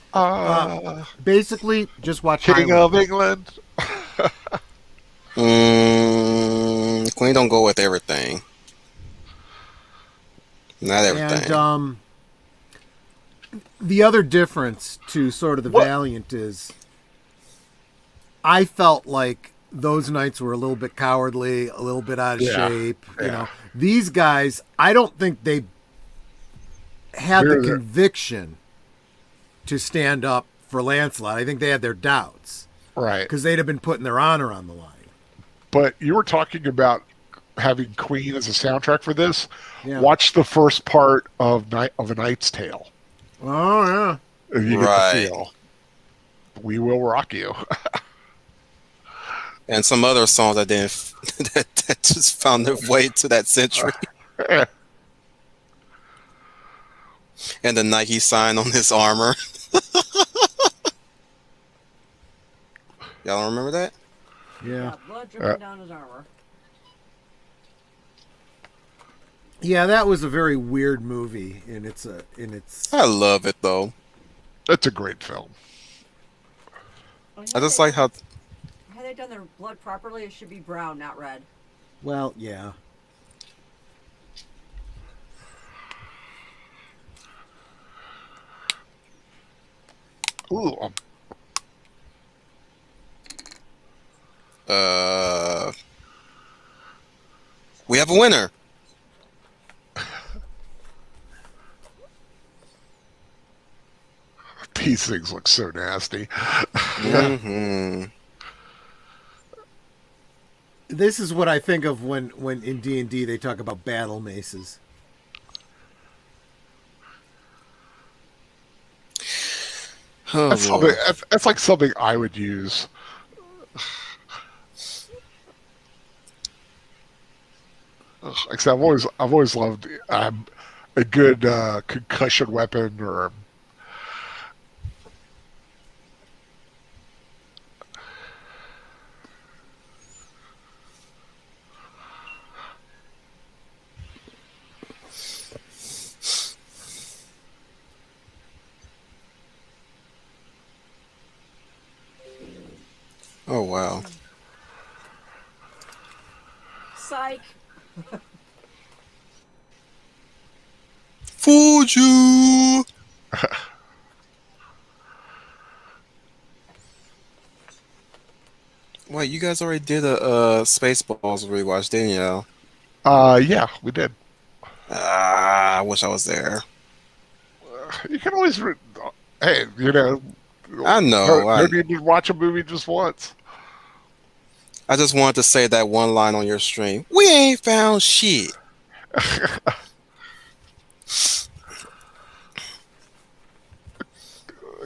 Basically, just watch King Highlander. of England. Queen don't go with everything. Not everything. And the other difference to sort of the Valiant is I felt like those knights were a little bit cowardly, a little bit out of shape. You know, these guys, I don't think they had the conviction to stand up for Lancelot. I think they had their doubts. Right. Because they'd have been putting their honor on the line. But you were talking about having Queen as a soundtrack for this. Yeah. Watch the first part of A Knight's Tale. Oh, yeah. And you get the feel. We Will Rock You. And some other songs that didn't that just found their way to that century. And the Nike sign on his armor. Y'all don't remember that? Yeah, blood dripping down his armor. Yeah, that was a very weird movie in its I love it though. That's a great film. Well, I just like how had they done their blood properly, it should be brown, not red. Well, yeah. Ooh, we have a winner. these things look so nasty. Mm-hmm. This is what I think of when in D&D they talk about battle maces. Oh, that's like something I would use. Like I said, I've always loved a good concussion weapon or. Oh wow. Psych. Fooled you. Wait, you guys already did a Spaceballs rewatch, didn't you? Yeah, we did. I wish I was there. You can always, hey, you know. I know. Maybe you just watch a movie just once. I just wanted to say that one line on your stream. We ain't found shit.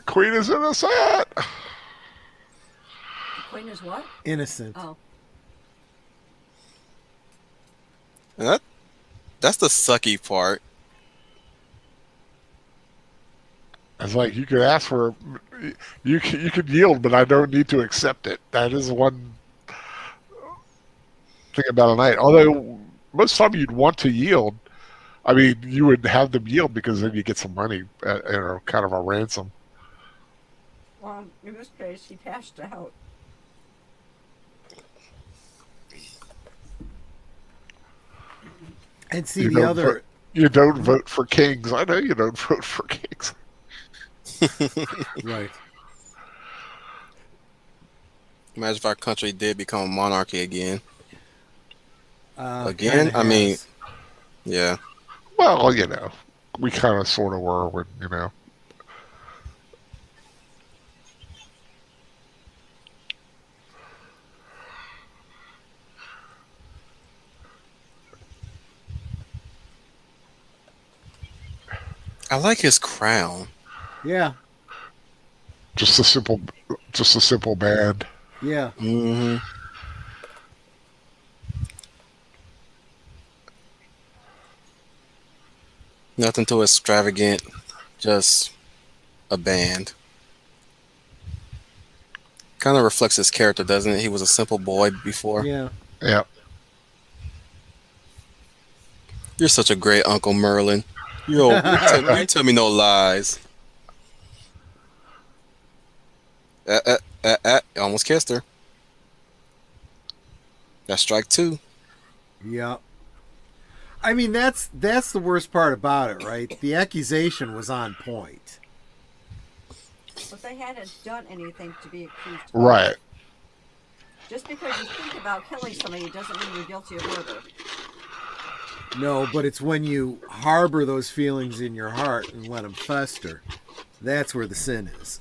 Queen is innocent. Queen is what? Innocent. Oh. That's the sucky part. It's like you could ask for, you could yield, but I don't need to accept it. That is one thing about a knight. Although most of the time you'd want to yield. I mean, you would have them yield because then you get some money, kind of a ransom. Well, in this case, he passed out. And see You the don't other. vote, you don't vote for kings. I know you don't vote for kings. Right. Imagine if our country did become a monarchy again. Again? I mean, yeah. Well, you know, we kind of sort of were when, you know. I like his crown. Yeah, Just a simple band. yeah. Hmm. Nothing too extravagant. Just a band. Kind of reflects his character, doesn't it? He was a simple boy before. Yeah. Yeah. You're such a great Uncle Merlin. You tell me no lies. Almost kissed her. That's strike 2. Yeah. I mean, that's the worst part about it, right? The accusation was on point. But they hadn't done anything to be accused of. Right. Just because you think about killing somebody doesn't mean you're guilty of murder. No, but it's when you harbor those feelings in your heart and let them fester. That's where the sin is.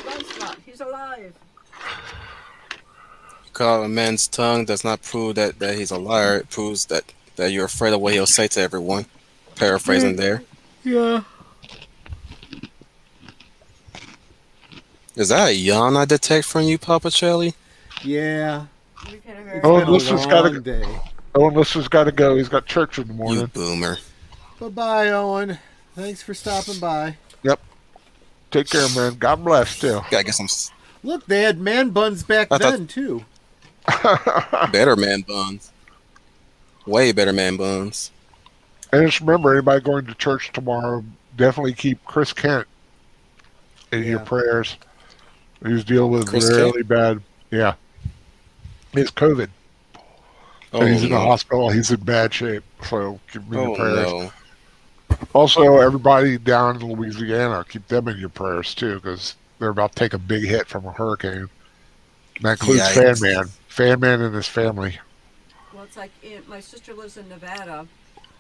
Lancelot, he's alive. Cut out a man's tongue does not prove that he's a liar. It proves that you're afraid of what he'll say to everyone. Paraphrasing there. Yeah. Is that a yawn I detect from you, Papa Chelly? Yeah. We've had a very Oh, Been a this has gotta- long day. Owen Lister's got to go. He's got church in the You morning. boomer. Bye-bye, Owen. Thanks for stopping by. Take care, man. God bless, too. Gotta get some Look, they had man buns back I thought- then, too. better man buns. Way better man buns. And just remember, anybody going to church tomorrow, definitely keep Chris Kent in your Yeah. prayers. He's dealing with Chris really bad. Yeah. It's COVID. Oh, And he's in the no. hospital. He's in bad shape. So keep him in your Oh, prayers. no. Also, everybody down in Louisiana, keep them in your prayers too, because they're about to take a big hit from a hurricane. And that includes Yikes. Fan Man. Fan Man and his family. Well, it's like my sister lives in Nevada,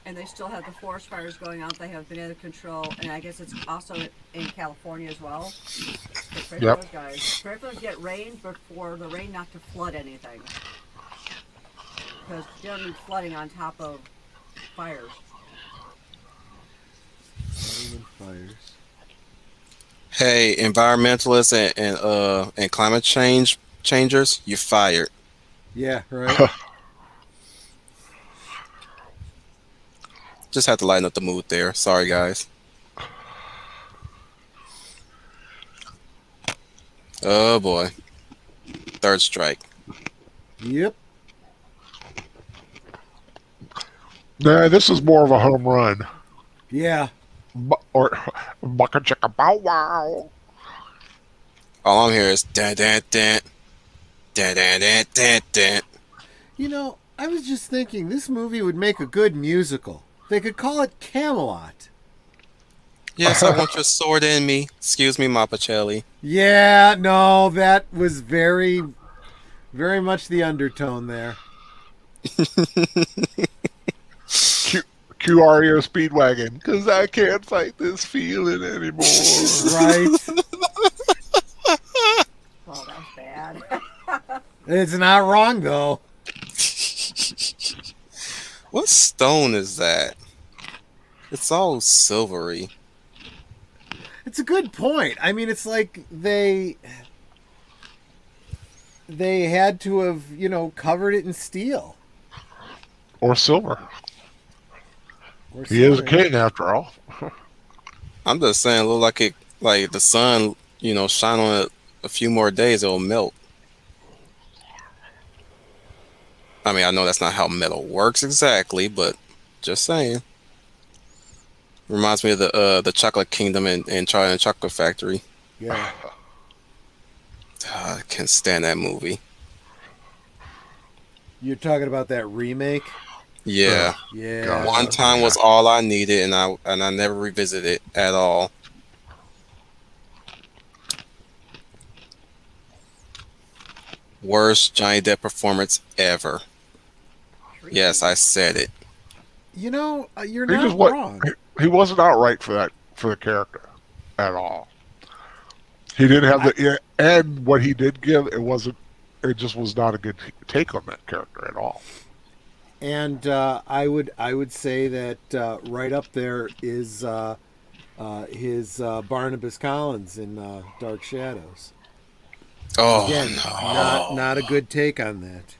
and they still have the forest fires going on. They have been out of control, and I guess it's also in California as well. So pray Yep. for those guys. Pray for them to get rain before the rain not to flood anything. Because you don't need flooding on top of fires. Hey, environmentalists and climate change changers, you're fired. Yeah, right? Just had to lighten up the mood there. Sorry, guys. Oh boy. Third strike. Yep. Nah, this is more of a home run. Yeah. Or bucka chicka bow wow. All I'm hearing is dan dan dan dan dan dan dan dan. You know, I was just thinking this movie would make a good musical. They could call it Camelot. Yes, I want your sword in me. Excuse me, Mapacelli. Yeah, no, that was very, very much the undertone there. QREO Speedwagon, because I can't fight this feeling anymore. Right? Oh, that's bad. It's not wrong, though. What stone is that? It's all silvery. It's a good point. I mean, it's like they had to have, covered it in steel. Or silver. Or He is a silver. king after all. I'm just saying, look like it, like the sun, shine on it a few more days, it'll melt. I mean, I know that's not how metal works exactly, but just saying. Reminds me of the Chocolate Kingdom in Charlie and the Chocolate Factory. Yeah. I can't stand that movie. You're talking about that remake? Yeah, Yeah. God. one time was all I needed, and I never revisited it at all. Worst Johnny Depp performance ever. Yes, I said it. You're He not just wrong. he wasn't outright for the character at all. He didn't have and what he did give, it just was not a good take on that character at all. And I would say that right up there is his Barnabas Collins in Dark Shadows. Oh Again, no! not a good take on that.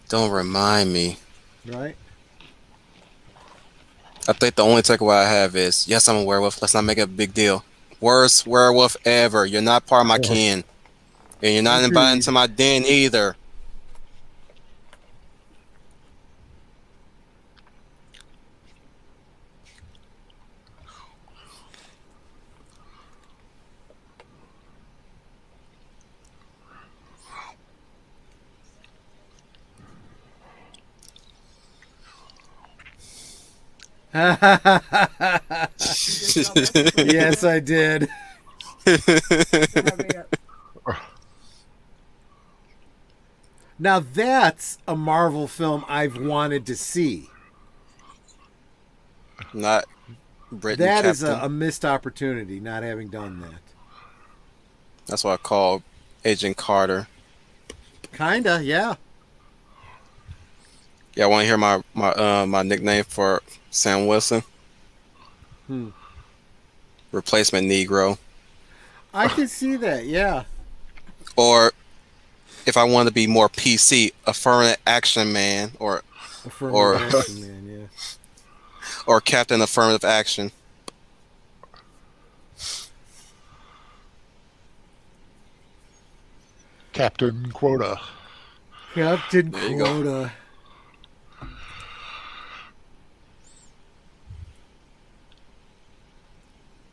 Don't remind me. Right? I think the only takeaway I have is, yes, I'm a werewolf. Let's not make it a big deal. Worst werewolf ever. You're not part of my kin, and you're not invited Agreed. into my den either. Yes, I did. Now that's a Marvel film I've wanted to see. Not Britain That is Captain. a missed opportunity not having done that. That's what I call Agent Carter. Kinda, yeah. Yeah, want to hear my nickname for Sam Wilson? Hmm. Replacement Negro. I can see that, yeah. Or if I want to be more PC, Affirmative Action Man, or Affirmative action, man, yeah. or Captain Affirmative Action. Captain Quota. Captain There you go. Quota.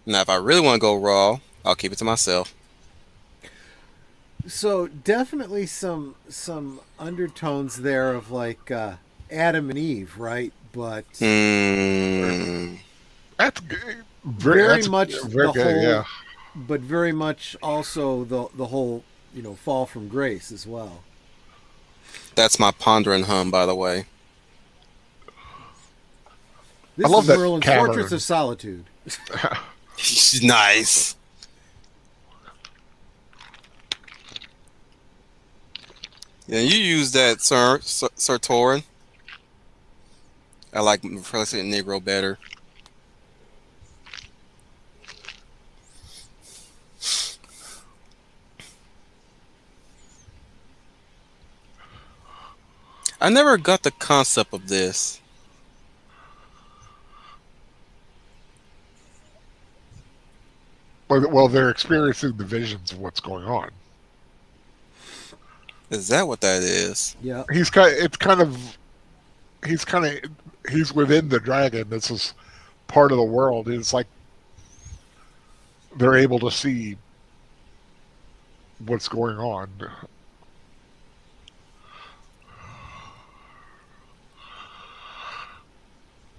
Now, if I really want to go raw, I'll keep it to myself. So definitely some undertones there of like Adam and Eve, right? But Mm, That's very that's much very the good. whole, Yeah. but very much also the whole fall from grace as well. that's my pondering hum, by the way. This love is that Merlin's cavern. Fortress of Solitude. Nice. Yeah, you use that, Sir Torin. I like President Negro better. I never got the concept of this. Well, they're experiencing the visions of what's going on. Is that what that is? Yeah. He's within the dragon. This is part of the world. It's like they're able to see what's going on.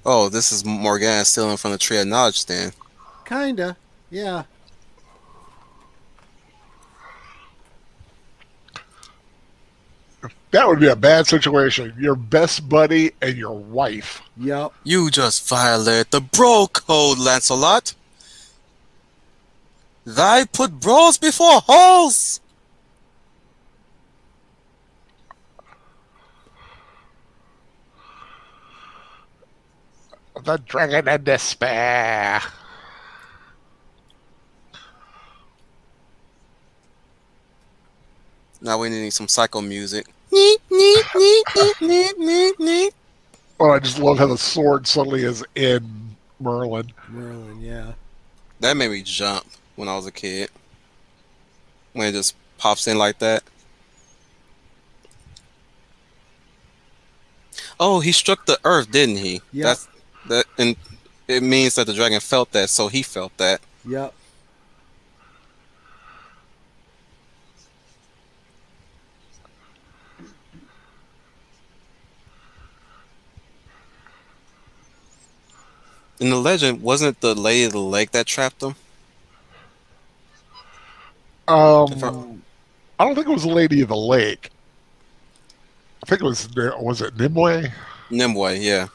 Oh, this is Morgana stealing from the Tree of Knowledge then. Kinda. Yeah. That would be a bad situation. Your best buddy and your wife. Yep. You just violate the bro code, Lancelot. Thy put bros before hoes. The dragon in despair. Now we need some psycho music. Oh, I just love how the sword suddenly is in Merlin. Merlin, yeah. That made me jump when I was a kid. When it just pops in like that. Oh, he struck the earth, didn't he? Yeah. And it means that the dragon felt that, so he felt that. Yep. In the legend, wasn't it the Lady of the Lake that trapped him? I don't think it was the Lady of the Lake. I think it was it Nimue? Nimue, yeah.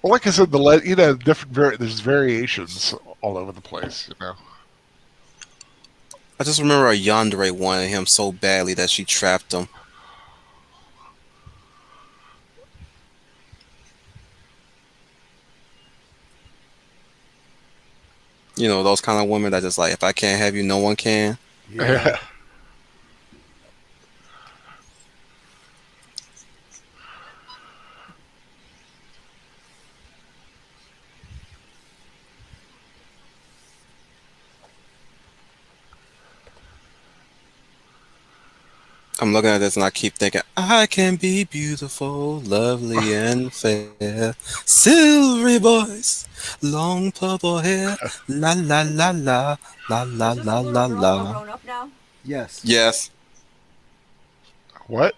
Well, like I said, there's variations all over the place. I just remember a yandere wanted him so badly that she trapped him. You know, those kind of women that just like, if I can't have you, no one can. Yeah. I'm looking at this and I keep thinking, I can be beautiful, lovely, and fair. Silvery voice, long purple hair, la la la la, la la Is this la little la girl all la. grown up now? Yes. Yes, What?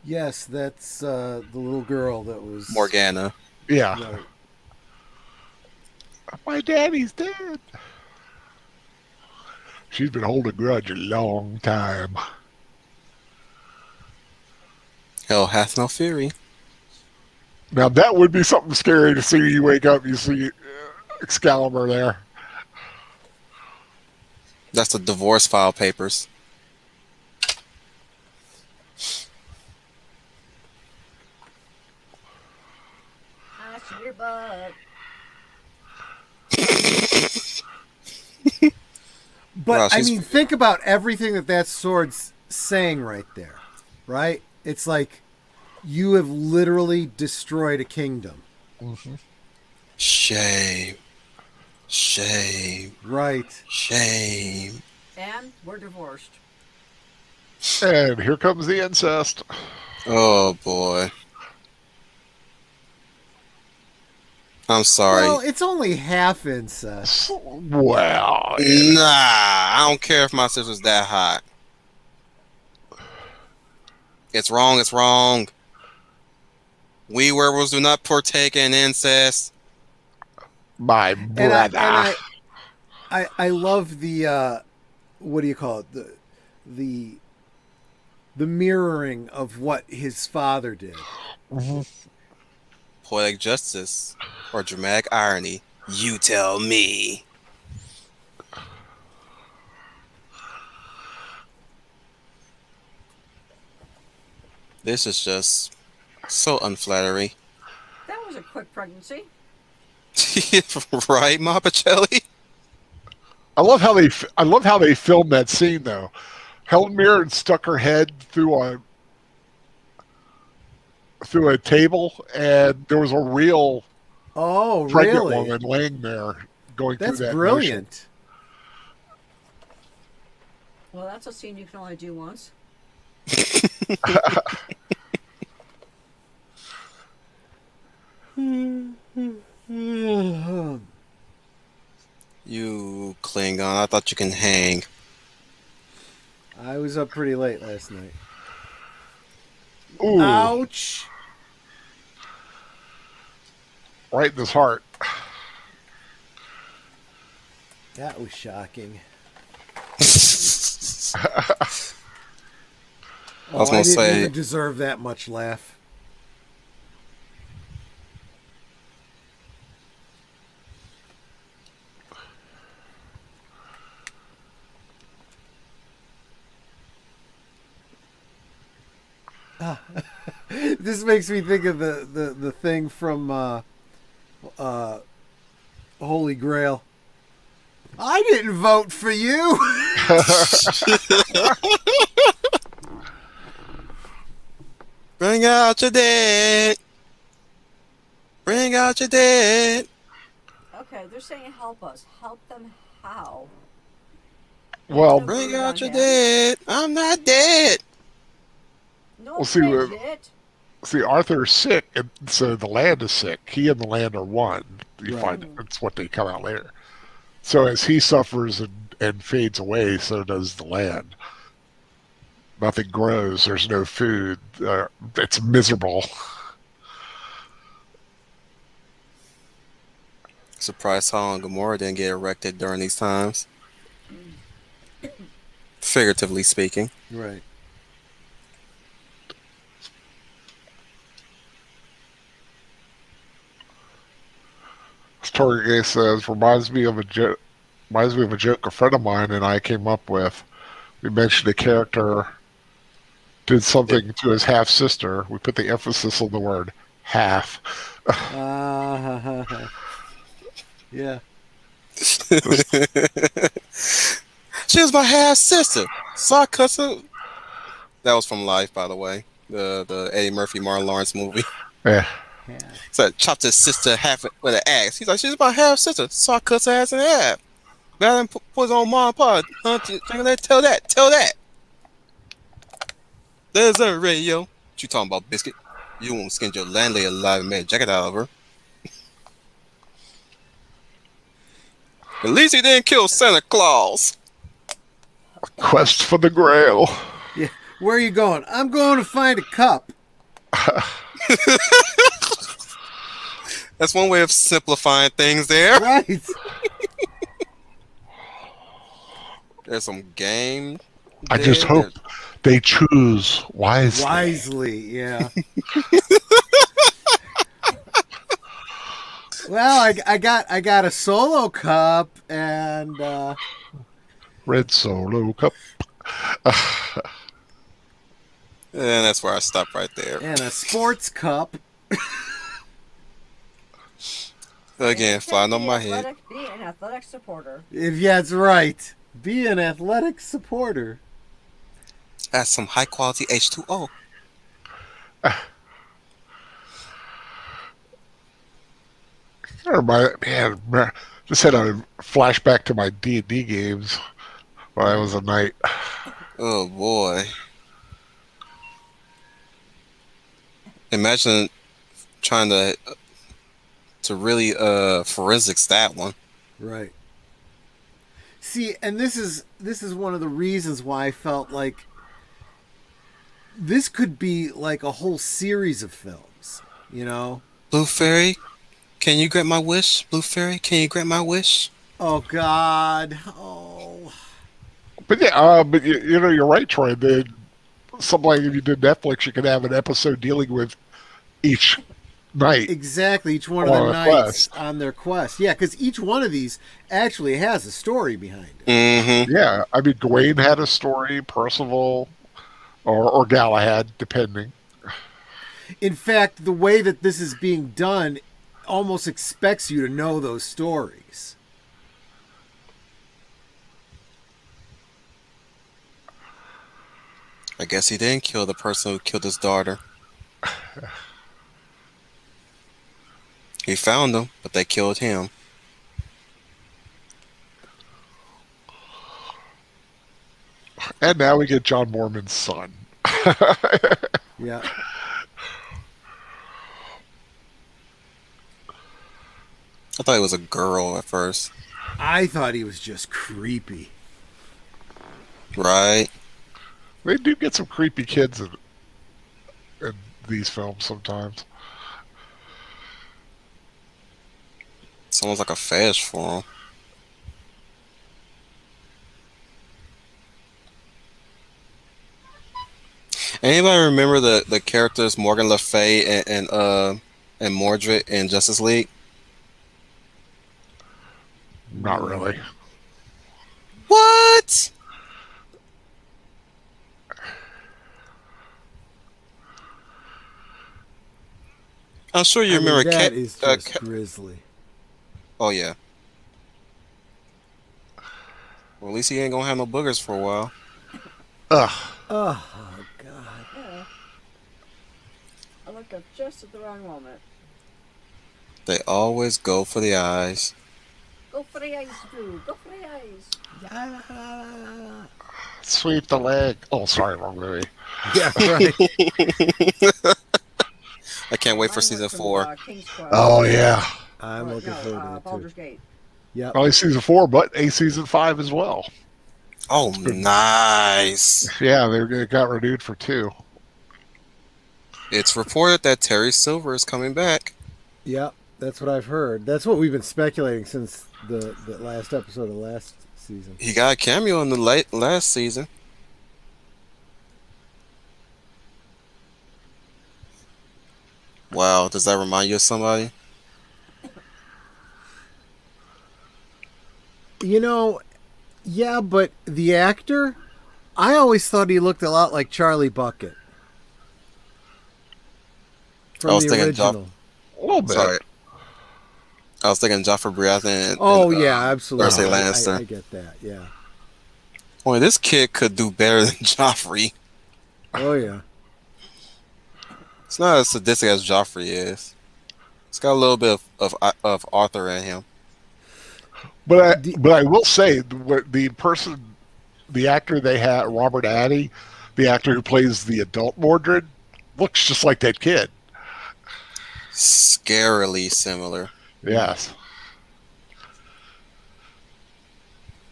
Yes, that's the little girl that was. Morgana. Yeah. Right. My daddy's dead. She's been holding a grudge a long time. Hell hath no fury. Now that would be something scary to see. You wake up, you see Excalibur there. That's the divorce file papers. I see your butt. But Wow, I she's- mean, think about everything that sword's saying right there, right? It's like you have literally destroyed a kingdom. Mm-hmm. Shame. Shame. Right. Shame. And we're divorced. And here comes the incest. Oh boy. I'm sorry. Well, it's only half incest. Wow. Nah, I don't care if my sister's that hot. It's wrong, it's wrong. We werewolves do not partake in incest. My And brother. I love the what do you call it? The mirroring of what his father did. Mhm. Poetic justice or dramatic irony. You tell me. This is just so unflattering. That was a quick pregnancy. Right, Monticelli? I love how they filmed that scene though. Helen Mirren stuck her head through a table, and there was a real Oh, pregnant really? woman laying there going That's through that brilliant. Well, that's a scene you can only do once. You Klingon, I thought you can hang. I was up pretty late last night. Ooh, Ouch. right in his heart. That was shocking. I was I gonna didn't say- even deserve that much laugh. This makes me think of the thing from Holy Grail. I didn't vote for you. Bring out your dead. Bring out your dead. Okay, they're saying help us. Help them how? Well, Bring out your dead. I'm not dead. No, We'll see what- Bridget. see, Arthur's sick, and so the land is sick. He and the land are one. You Right. find it's what they come out later. So as he suffers and fades away, so does the land. Nothing grows. There's no food. It's miserable. Surprised Sodom and Gomorrah didn't get erected during these times. Figuratively speaking. Right. Torgay says, reminds me of reminds me of a joke a friend of mine and I came up with. We mentioned a character did something to his half sister. We put the emphasis on the word half. Yeah. She was my half sister. So I cut her. That was from Life, by the way. The Eddie Murphy, Martin Lawrence movie. Yeah. So I chopped his sister half with an axe. He's like, she's my half sister. So I cut her ass in half. Rather than put it on mom and pop. Tell that. There's a radio. What you talking about, Biscuit? You won't skin your landlady alive and made a jacket out of her. At least he didn't kill Santa Claus. Quest for the Grail. Yeah. Where are you going? I'm going to find a cup. That's one way of simplifying things there. Right. There's some game. I just hope they choose wisely. Wisely, yeah. Well, I got a solo cup and Red Solo Cup. And that's where I stop right there. and a sports cup. Again, flying on my head. Be an athletic supporter. If that's right. Be an athletic supporter. That's some high quality H2O. Man, just had a flashback to my D&D games when I was a knight. Oh boy. Imagine trying to really forensics that one. Right. See, and this is one of the reasons why I felt like this could be like a whole series of films, you know? Blue Fairy, can you grant my wish? Blue Fairy, can you grant my wish? Oh God. Oh. But yeah, but you know, you're right, Troy. Something like if you did Netflix, you could have an episode dealing with each knight. Exactly, each one of the knights on their quest. Yeah, because each one of these actually has a story behind it. Mm-hmm. Yeah, I mean, Gawain had a story, Percival, or Galahad, depending. In fact, the way that this is being done almost expects you to know those stories. I guess he didn't kill the person who killed his daughter. He found them, but they killed him. And now we get John Mormon's son. Yeah. I thought it was a girl at first. I thought he was just creepy. Right? They do get some creepy kids in these films sometimes. It's almost like a fetish for him. Anybody remember the characters Morgan Le Fay and Mordred in Justice League? Not really. What? I'm sure you remember that is just grisly. Oh yeah. Well, at least he ain't gonna have no boogers for a while. Ugh. Oh God. Yeah. I looked up just at the wrong moment. They always go for the eyes. Go for the eyes, dude. Go for the eyes. Yeah. Sweep the leg. Oh, sorry, wrong movie. Yeah, right. I can't wait for Mine season was from, 4. King's Quest. Oh, yeah. I'm looking forward to it Baldur's too. Gate. Yep. Only season 4, but a season 5 as well. Oh, nice. Yeah, they got renewed for 2. It's reported that Terry Silver is coming back. Yep. That's what I've heard. That's what we've been speculating since the last episode of last season. He got a cameo in the last season. Wow, does that remind you of somebody? You know, yeah, but the actor, I always thought he looked a lot like Charlie Bucket I from was the thinking original. A little bit. Sorry, I was thinking Joffrey Baratheon. Oh, and, yeah, absolutely. Cersei I Lannister. get that, yeah. Boy, this kid could do better than Joffrey. Oh, yeah. It's not as sadistic as Joffrey is. It's got a little bit of Arthur in him. D- But I will say the actor they had, Robert Addy, the actor who plays the adult Mordred, looks just like that kid. Scarily similar. Yes.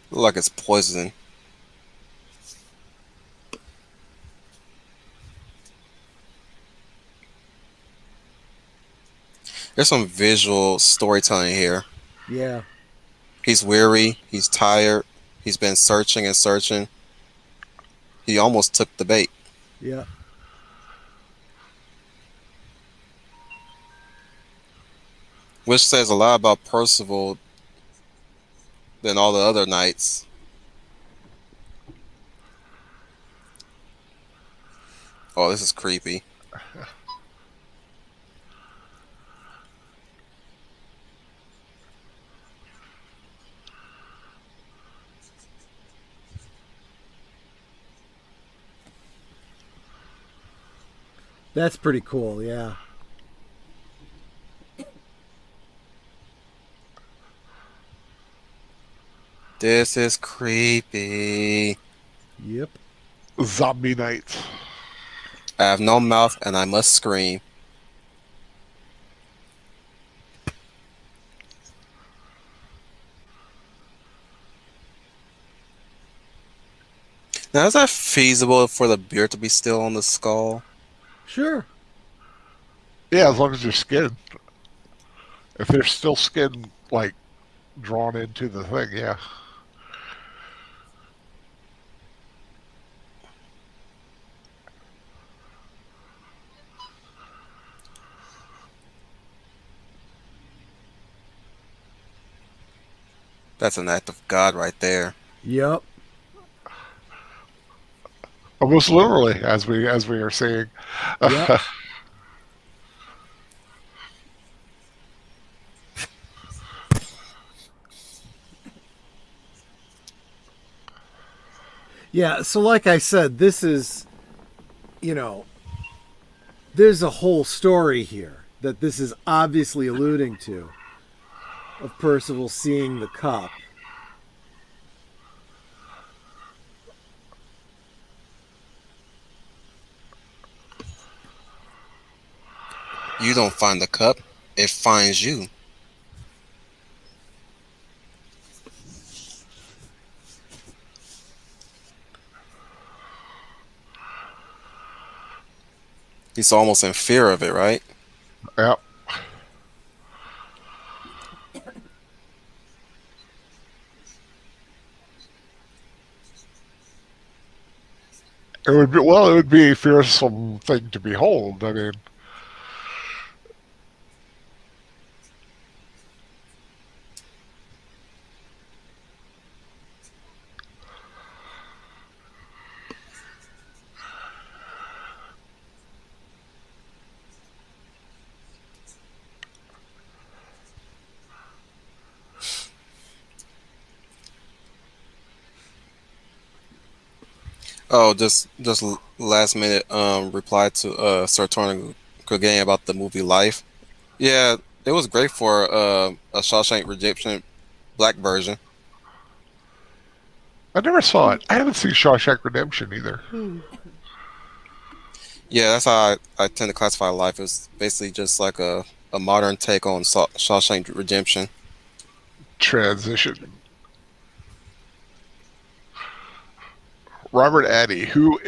Look like it's poison. There's some visual storytelling here. Yeah. He's weary. He's tired. He's been searching and searching. He almost took the bait. Yeah. Which says a lot about Percival than all the other knights. Oh, this is creepy. That's pretty cool, yeah. This is creepy. Yep. Zombie night. I have no mouth and I must scream. Now, is that feasible for the beard to be still on the skull? Sure. Yeah, as long as there's skin. If there's still skin, like, drawn into the thing, yeah. That's an act of God right there. Yep. Almost literally, as we are saying. Yep. Yeah, so like I said, this is, there's a whole story here that this is obviously alluding to of Percival seeing the cup. You don't find the cup, it finds you. He's almost in fear of it, right? Yep. It would be a fearsome thing to behold. I mean, Oh, just last minute reply to Sir Torn Clegane about the movie Life. Yeah, it was great for a Shawshank Redemption black version. I never saw it. I haven't seen Shawshank Redemption either. Yeah, that's how I tend to classify Life. It's basically just like a modern take on Shawshank Redemption. Transition. Robert Addy, who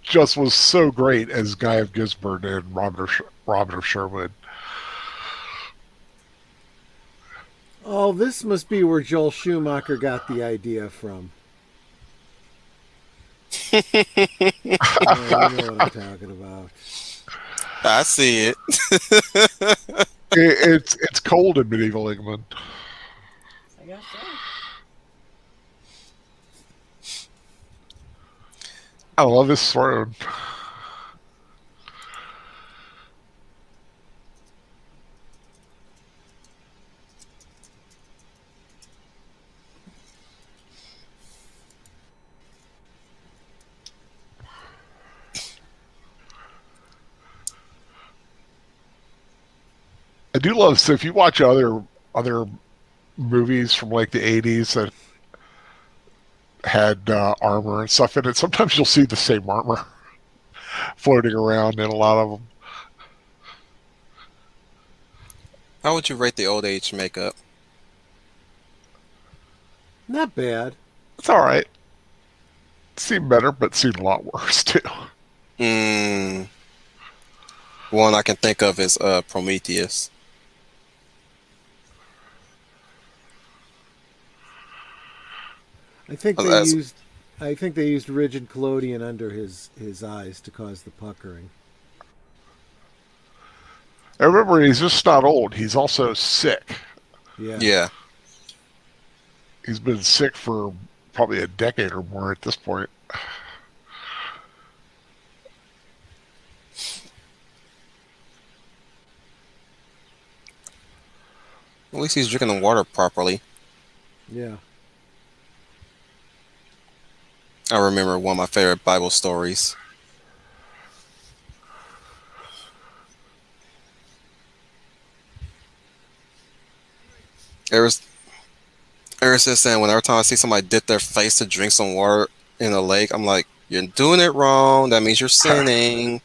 just was so great as Guy of Gisborne and Robin of Sherwood. Oh, this must be where Joel Schumacher got the idea from. Oh, you know what I'm talking about. I see it. It's cold in medieval England. I guess so. I love his throne. I do love, so if you watch other movies from like the 80s that had armor and stuff in it, sometimes you'll see the same armor floating around in a lot of them. How would you rate the old age makeup? Not bad. It's all right. Seemed better, but seemed a lot worse too. One I can think of is Prometheus. I think As- they used rigid collodion under his eyes to cause the puckering. I remember he's just not old. He's also sick. Yeah. Yeah. He's been sick for probably a decade or more at this point. At least he's drinking the water properly. Yeah. I remember one of my favorite Bible stories. Ever since then, whenever time I see somebody dip their face to drink some water in a lake, I'm like, you're doing it wrong. That means you're sinning.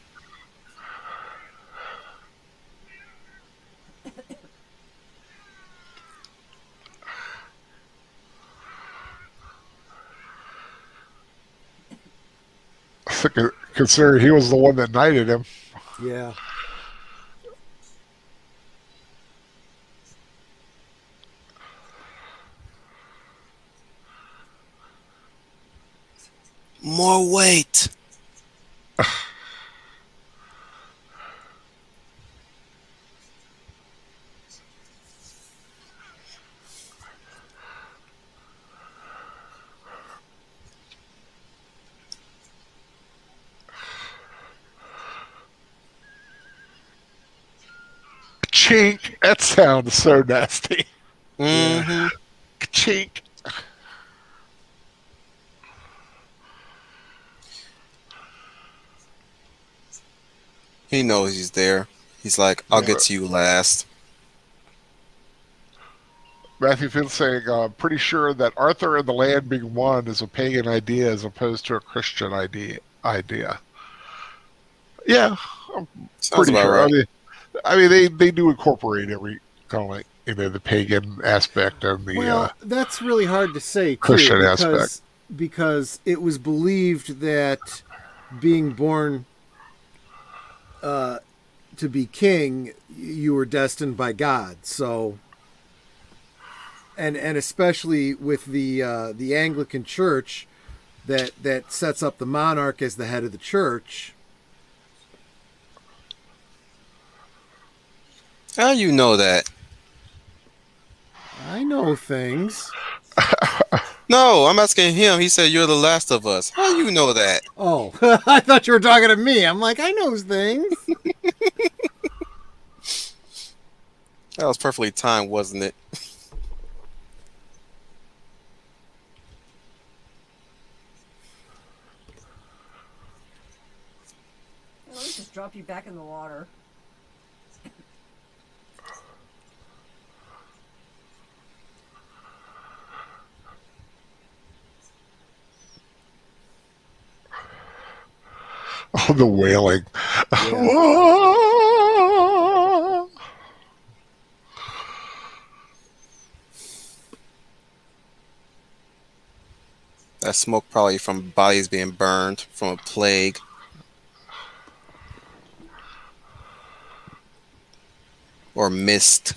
Consider he was the one that knighted him. Yeah. More weight. Chink. That sounds so nasty. Mm-hmm. Chink. He knows he's there. He's like, I'll get to you last. Matthew Finn's saying, pretty sure that Arthur and the land being one is a pagan idea as opposed to a Christian idea. Yeah, I'm Sounds pretty about sure. right. I mean, they do incorporate every kind of like the pagan aspect and the Well, that's really hard to say too, Christian aspect. because it was believed that being born to be king, you were destined by God. So, and especially with the Anglican Church, that sets up the monarch as the head of the church. How you know that? I know things. No, I'm asking him. He said you're the last of us. How you know that? Oh, I thought you were talking to me. I'm like, I know things. That was perfectly timed, wasn't it? Let me just drop you back in the water. Oh, the wailing. That smoke probably from bodies being burned from a plague. Or mist.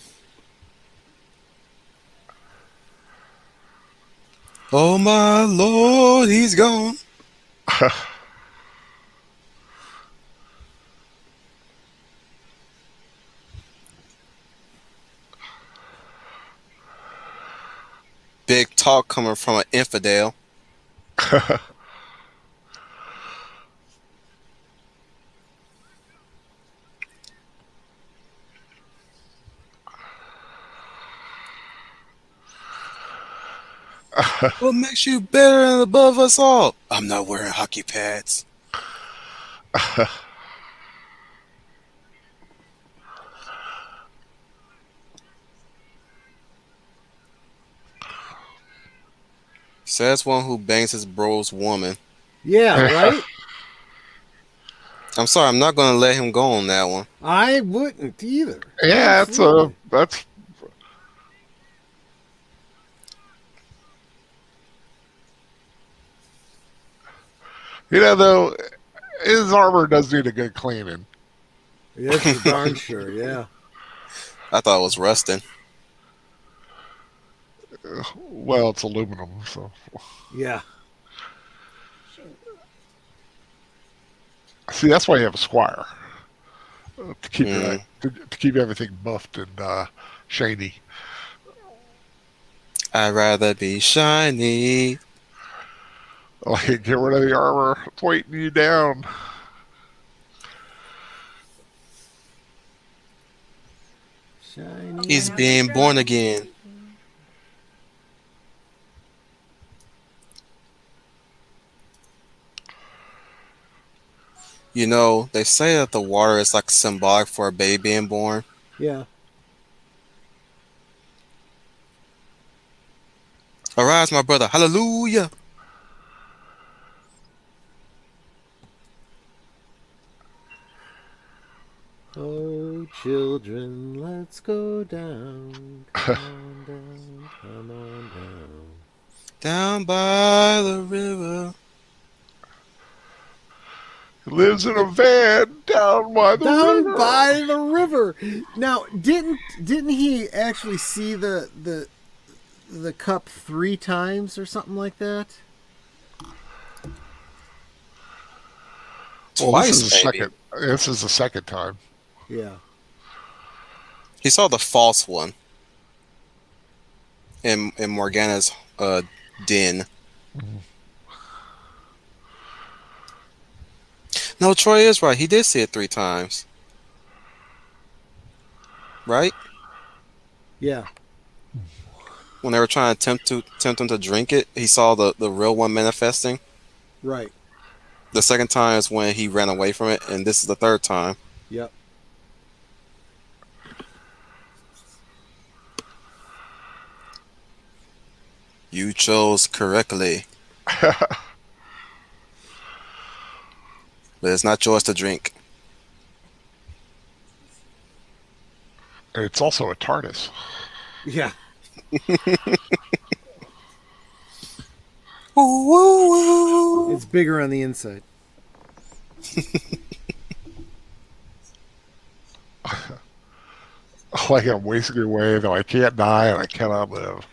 Oh my Lord, he's gone. Big talk coming from an infidel. What makes you better and above us all? I'm not wearing hockey pads. Says one who bangs his bro's woman. Yeah, right? I'm sorry, I'm not going to let him go on that one. I wouldn't either. Yeah, Absolutely. that's though his armor does need a good cleaning. That's for darn sure, yeah. I thought it was rusting. Well, it's aluminum, so Yeah. Shoot. see that's why you have a squire to keep Mm. to keep everything buffed and shiny. I'd rather be shiny. Like get rid of the armor, it's weighting you down. Shiny. He's being born again. You know, they say that the water is like symbolic for a baby being born. Yeah. Arise, my brother. Hallelujah. Oh, children, let's go down. Come on down. Come on down. Down by the river. He lives in a van down by the Down river. by the river. Now, didn't he actually see the cup 3 times or something like that? Well, Twice, maybe. This is the second time. Yeah. He saw the false one in Morgana's den. No, Troy is right. He did see it 3 times. Right? Yeah. When they were trying to tempt him to drink it, he saw the real one manifesting. Right. The second time is when he ran away from it, and this is the third time. Yep. You chose correctly. But it's not yours to drink. It's also a TARDIS. Yeah. It's bigger on the inside. Like I'm wasting away, though I can't die and I cannot live.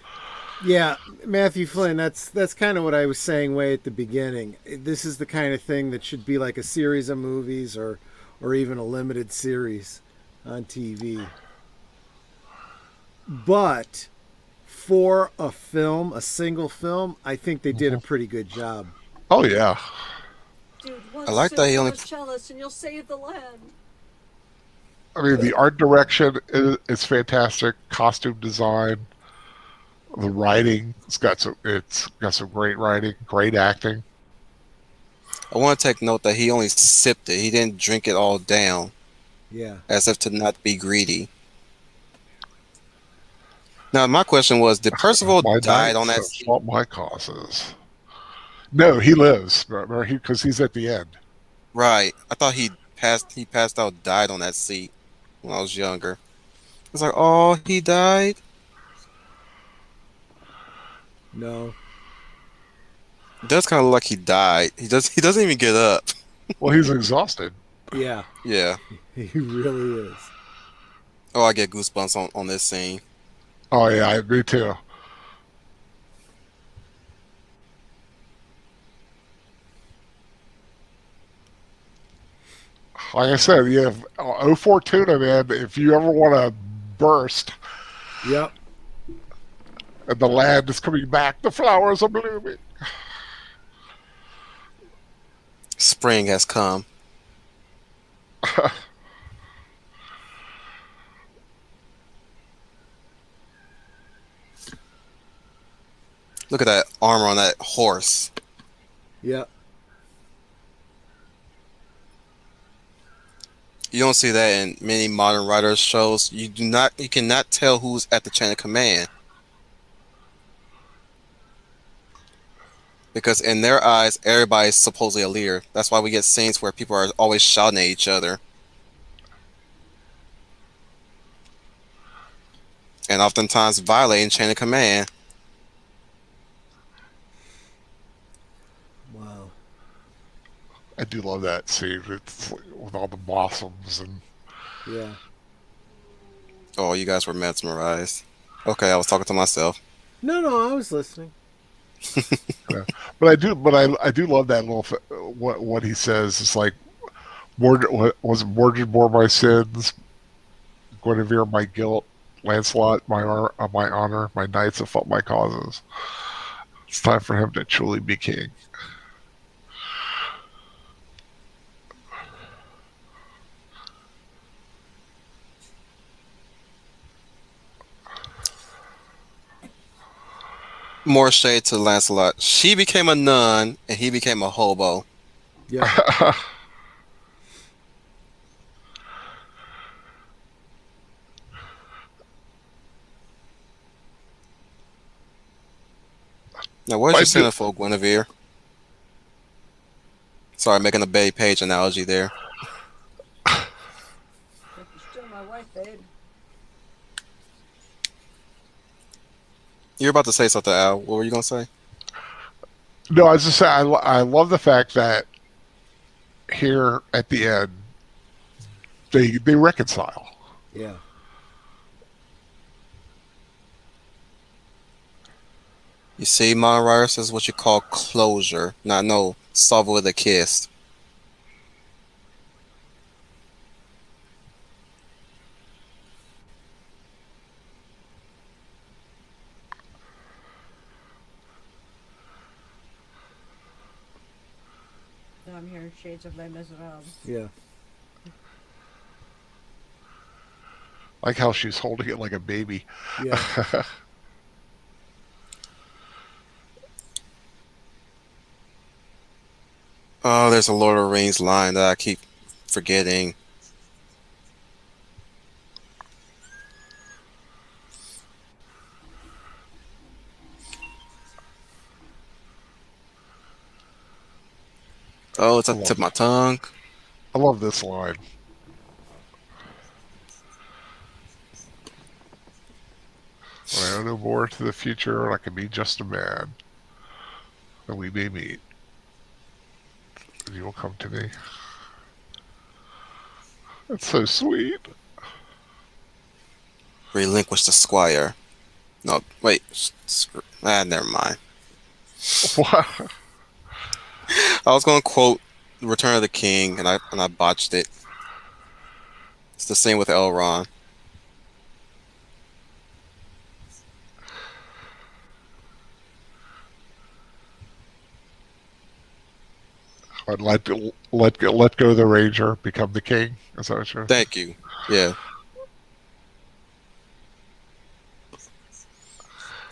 Yeah, Matthew Flynn, that's kind of what I was saying way at the beginning. This is the kind of thing that should be like a series of movies or even a limited series on TV. But for a film, a single film, I think they did a pretty good job. Oh yeah. Dude, I like that he only- jealous and you'll save the land. I mean, the art direction is fantastic. Costume design, the writing, it's got some great writing, great acting. I want to take note that he only sipped it. He didn't drink it all down, Yeah. as if to not be greedy. Now, my question was, did Percival My die on nights, that that's scene? what my cause is. No, he lives, because he's at the end. Right. I thought he passed out, died on that seat when I was younger. It's like, oh, he died? No. It does kind of look like he died. He doesn't even get up. Well, he's exhausted. Yeah. Yeah. He really is. Oh, I get goosebumps on this scene. Oh yeah, me too. Like I said, you have 04 tuna, man. If you ever want to burst, Yep. and the land is coming back, the flowers are blooming. Spring has come. Look at that armor on that horse. Yeah. You don't see that in many modern writers shows. You cannot tell who's at the chain of command because in their eyes, everybody's supposedly a leader. That's why we get scenes where people are always shouting at each other, and oftentimes violating chain of command. Wow. I do love that scene. It's with all the blossoms and Yeah. Oh, you guys were mesmerized. Okay, I was talking to myself. No, I was listening. but I do love that little what he says. It's like Mordred was Mordred bore my sins, Guinevere my guilt, Lancelot my honor, my knights have fought my causes. It's time for him to truly be king. More shade to Lancelot. She became a nun, and he became a hobo. Yeah. Now, what is your centerfold, Guinevere? Sorry, making a Bay Page analogy there. You're still my wife, babe. You're about to say something, Al. What were you going to say? No, I was just saying I love the fact that here at the end they reconcile. Yeah. You see, modern writers is what you call closure. Not no solve it with a kiss. Now I'm hearing shades of Les Miserables. Yeah. Like how she's holding it like a baby. Yeah. Oh, there's a Lord of the Rings line that I keep forgetting. Oh, it's at the tip of my tongue. I love this line. When I know more to the future, I can be just a man. And we may meet. And you will come to me. That's so sweet. Relinquish the squire. No, wait. Never mind. What? I was going to quote Return of the King, and I botched it. It's the same with Elrond. I'd let go of the ranger, become the king. Is that what you're Thank you. Yeah.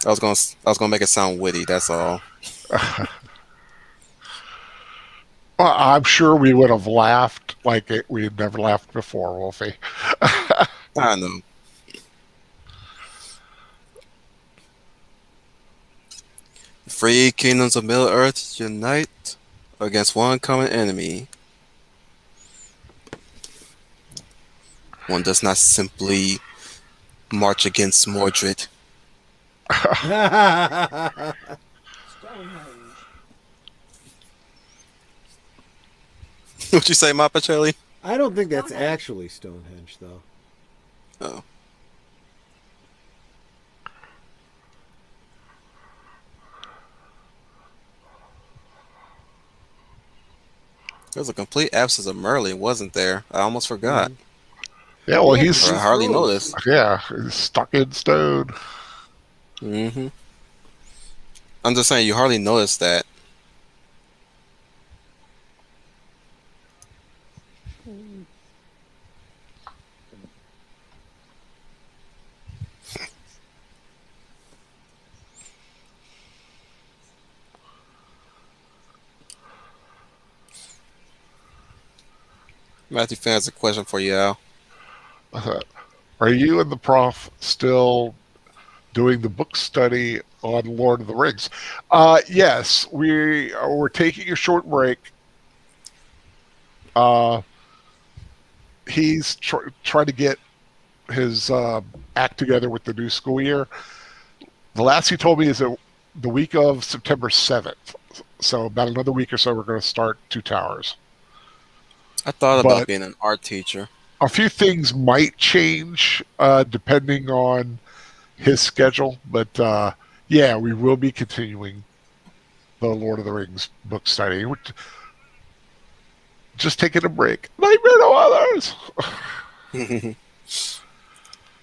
I was gonna make it sound witty. That's all. Well, I'm sure we would have laughed like we had never laughed before, Wolfie. I know. Free kingdoms of Middle Earth unite against one common enemy. One does not simply march against Mordred. Stonehenge. What'd you say, Mapacelli? I don't think that's actually Stonehenge, though. Oh. There's a complete absence of Merlin, wasn't there? I almost forgot. Yeah, well, Yeah, he's I hardly noticed. yeah, he's stuck in stone. Mm-hmm. I'm just saying, you hardly noticed that. Matthew Fan has a question for you, Al. Are you and the prof still doing the book study on Lord of the Rings? Yes, we're taking a short break. He's trying to get his act together with the new school year. The last he told me is that the week of September 7th. So about another week or so, we're going to start Two Towers. I thought But about being an art teacher. a few things might change depending on his schedule. But yeah, we will be continuing the Lord of the Rings book study. We're just taking a break. Nightmare no others.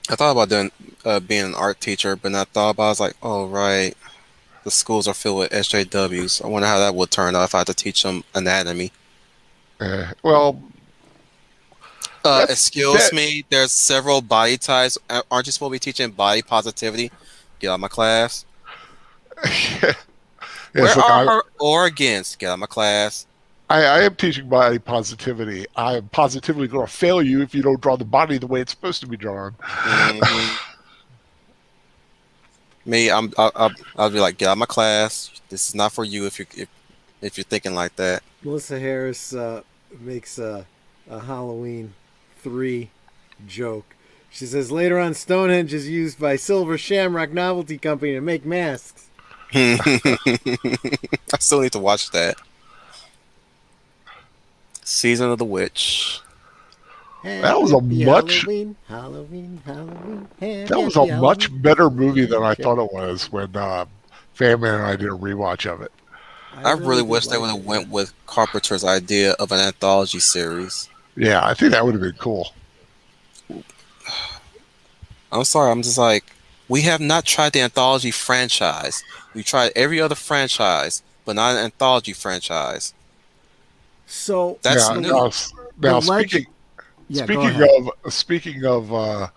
I thought about doing being an art teacher, but then I thought about it, I was like, oh right, the schools are filled with SJWs. I wonder how that would turn out if I had to teach them anatomy. Well, excuse me, there's several body types. Aren't you supposed to be teaching body positivity? Get out of my class. yes, Where look, are her organs? Get out of my class. I am teaching body positivity. I am positively going to fail you if you don't draw the body the way it's supposed to be drawn. Mm-hmm. Me, I'll be like, get out of my class. This is not for you if you're thinking like that. Melissa Harris makes a Halloween 3 joke. She says later on, Stonehenge is used by Silver Shamrock Novelty Company to make masks. I still need to watch that. Season of the Witch. That was a much Halloween. that was a much better movie than I thought it was when Family and I did a rewatch of it. I really wish they would have went with Carpenter's idea of an anthology series. Yeah, I think that would have been cool. I'm sorry, I'm just like, we have not tried the anthology franchise. We tried every other franchise, but not an anthology franchise. So that's new. Now speaking of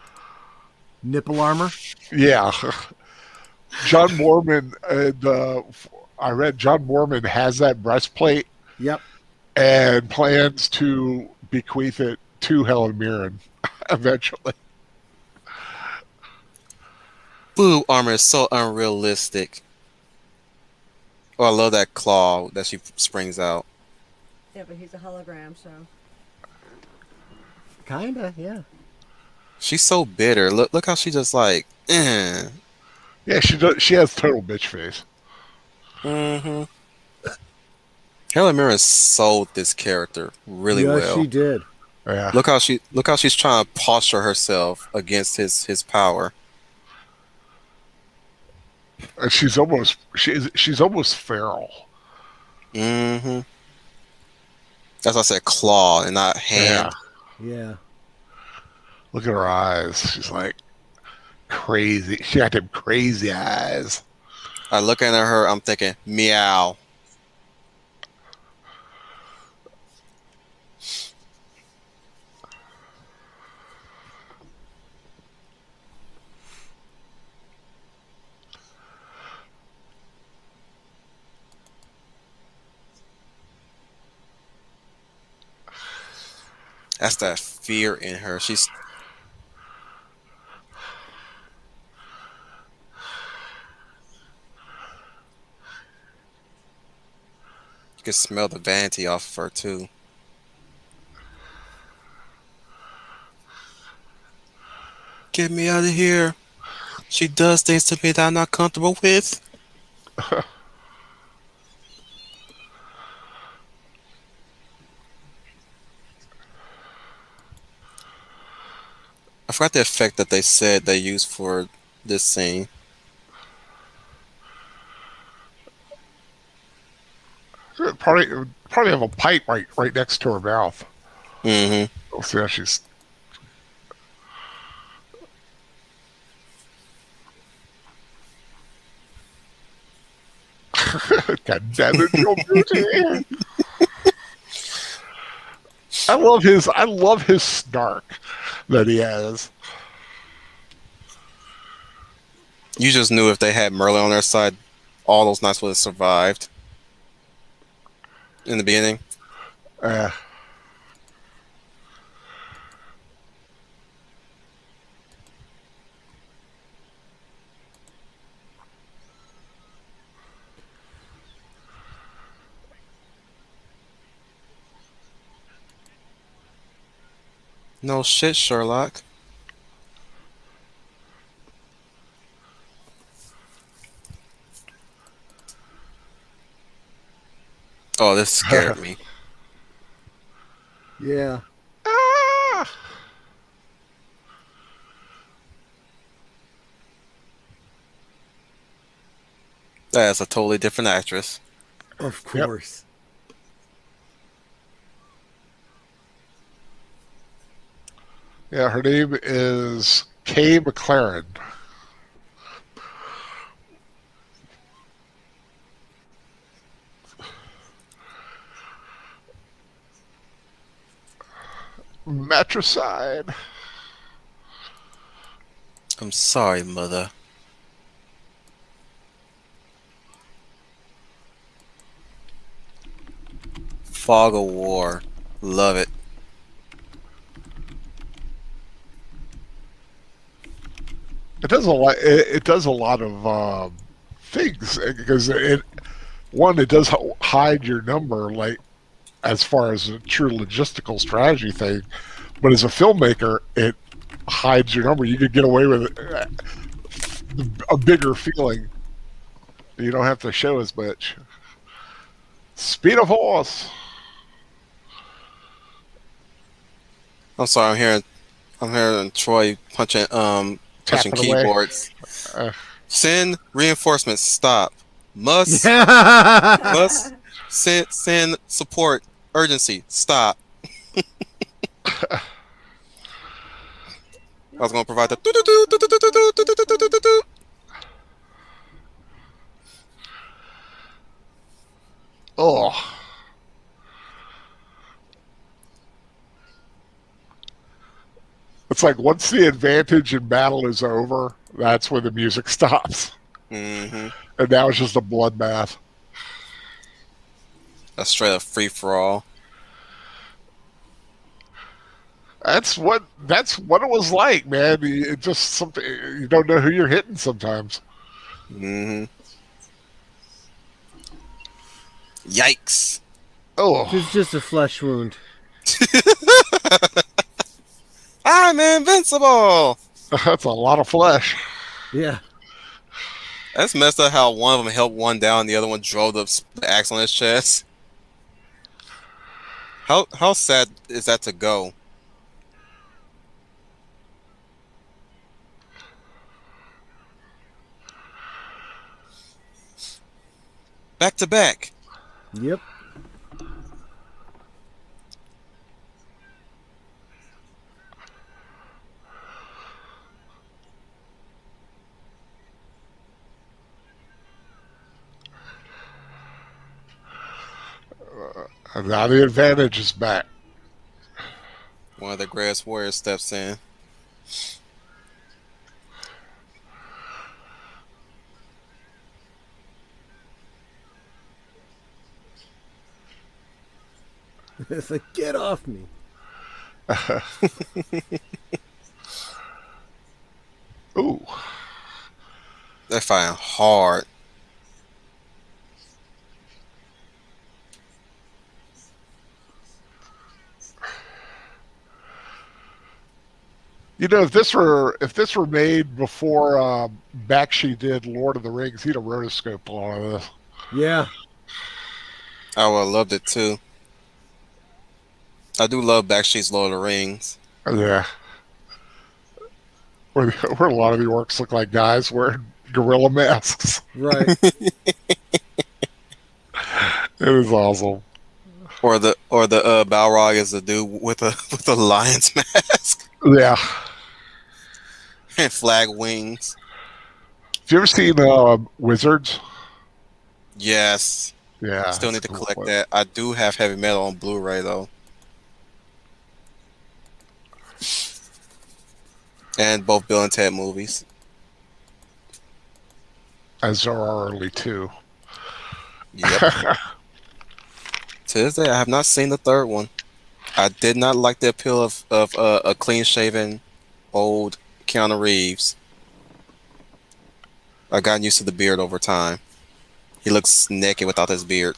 nipple armor. Yeah, John Mormon. I read John Mormon has that breastplate. Yep. And plans to bequeath it to Helen Mirren eventually. Boo armor is so unrealistic. Oh, I love that claw that she springs out. Yeah, but he's a hologram, so. Kinda, yeah. She's so bitter. Look how she just like, eh. Yeah, she does. She has total bitch face. Mm-hmm. Helen Mirren sold this character really well. Yes, she did. Yeah. Look how she's trying to posture herself against his power. And she's almost feral. Mm-hmm. That's why I said claw and not hand. Yeah. Look at her eyes. She's like crazy. She got them crazy eyes. I look at her, I'm thinking, meow. That's that fear in her. She's you can smell the vanity off of her too. Get me out of here. She does things to me that I'm not comfortable with. I forgot the effect that they said they used for this scene. Probably have a pipe right next to her mouth. Mm-hmm. We'll see how she's. God damn it, your beauty. I love his snark that he has. You just knew if they had Merlin on their side, all those knights would have survived. In the beginning. No shit, Sherlock. Oh, this scared me. Yeah. Ah! That's a totally different actress. Of Yep. course. Yeah, her name is Kay McLaren. Matricide. I'm sorry, mother. Fog of War. Love it. It does a lot. It does a lot of things because it does hide your number, like as far as a true logistical strategy thing. But as a filmmaker, it hides your number. You could get away with a bigger feeling. You don't have to show as much. Speed of horse. I'm sorry. I'm hearing Troy punching Tapping away. keyboards. Send reinforcements. Stop. Must send support. Urgency. Stop. I was going to provide the. Oh. It's like once the advantage in battle is over, that's when the music stops. Mm-hmm. And now it's just a bloodbath. A straight up free for all. That's what it was like, man. It just something you don't know who you're hitting sometimes. Mm-hmm. Yikes. Oh. It's just a flesh wound. I'm invincible. That's a lot of flesh. Yeah. That's messed up how one of them held one down and the other one drove the axe on his chest. How sad is that to go? Back to back. Yep. And now the advantage is back. One of the greatest warriors steps in. It's like, get off me. Ooh. They're fighting hard. You know, if this were made before Bakshi did Lord of the Rings, he'd have rotoscoped a lot of this. Yeah. I would have loved it too. I do love Bakshi's Lord of the Rings. Yeah. Where a lot of the orcs look like guys wearing gorilla masks. Right. It was awesome. Or the Balrog is the dude with a lion's mask Yeah. and flag wings. Have you ever seen Wizards? Yes. Yeah. Still need to cool collect one. that. I do have Heavy Metal on Blu-ray though. And both Bill and Ted movies. As there are only two. Yep. To this day, I have not seen the third one. I did not like the appeal of a clean-shaven, old Keanu Reeves. I got used to the beard over time. He looks naked without his beard.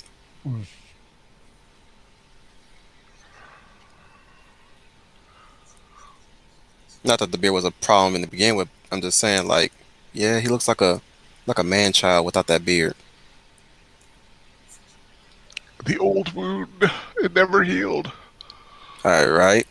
Not that the beard was a problem in the beginning with. I'm just saying, like, yeah, he looks like a man child without that beard. The old wound, it never healed. All right, right.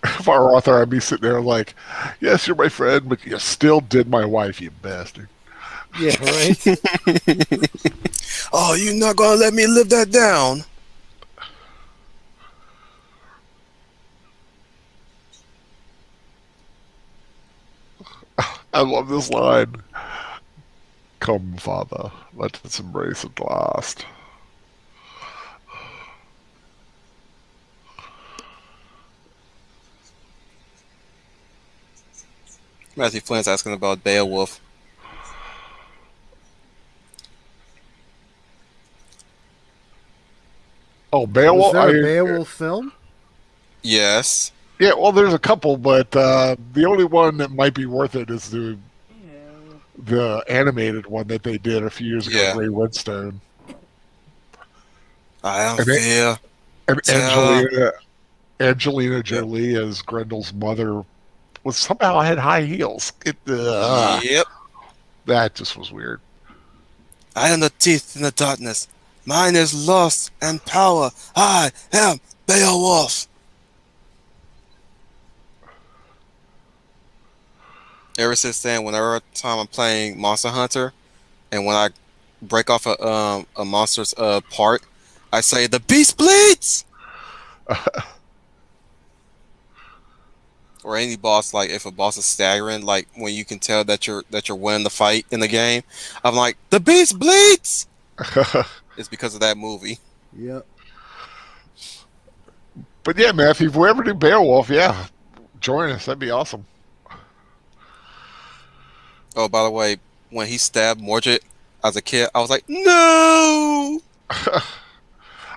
If I were Arthur, I'd be sitting there like, yes, you're my friend, but you still did my wife, you bastard. Yeah, right. Oh, you're not gonna let me live that down? I love this line. Come, father, let us embrace at last. Matthew Flynn's asking about Beowulf. Oh, Beowulf? Was there a Beowulf film? Yes. Yeah, well, there's a couple, but the only one that might be worth it is Ew. the animated one that they did a few years ago, Yeah. Ray Winstone. I don't And it- feel. And Yeah. Angelina Jolie as Grendel's mother was somehow had high heels. Yep. That just was weird. I am the teeth in the darkness. Mine is lust and power. I am Beowulf. Ever since then, whenever time I'm playing Monster Hunter, and when I break off a monster's part, I say the beast bleeds. Or any boss, like if a boss is staggering, like when you can tell that you're winning the fight in the game, I'm like the beast bleeds. It's because of that movie. Yep. But yeah, man, if you ever do Beowulf, yeah, join us. That'd be awesome. Oh, by the way, when he stabbed Mordred as a kid, I was like, no.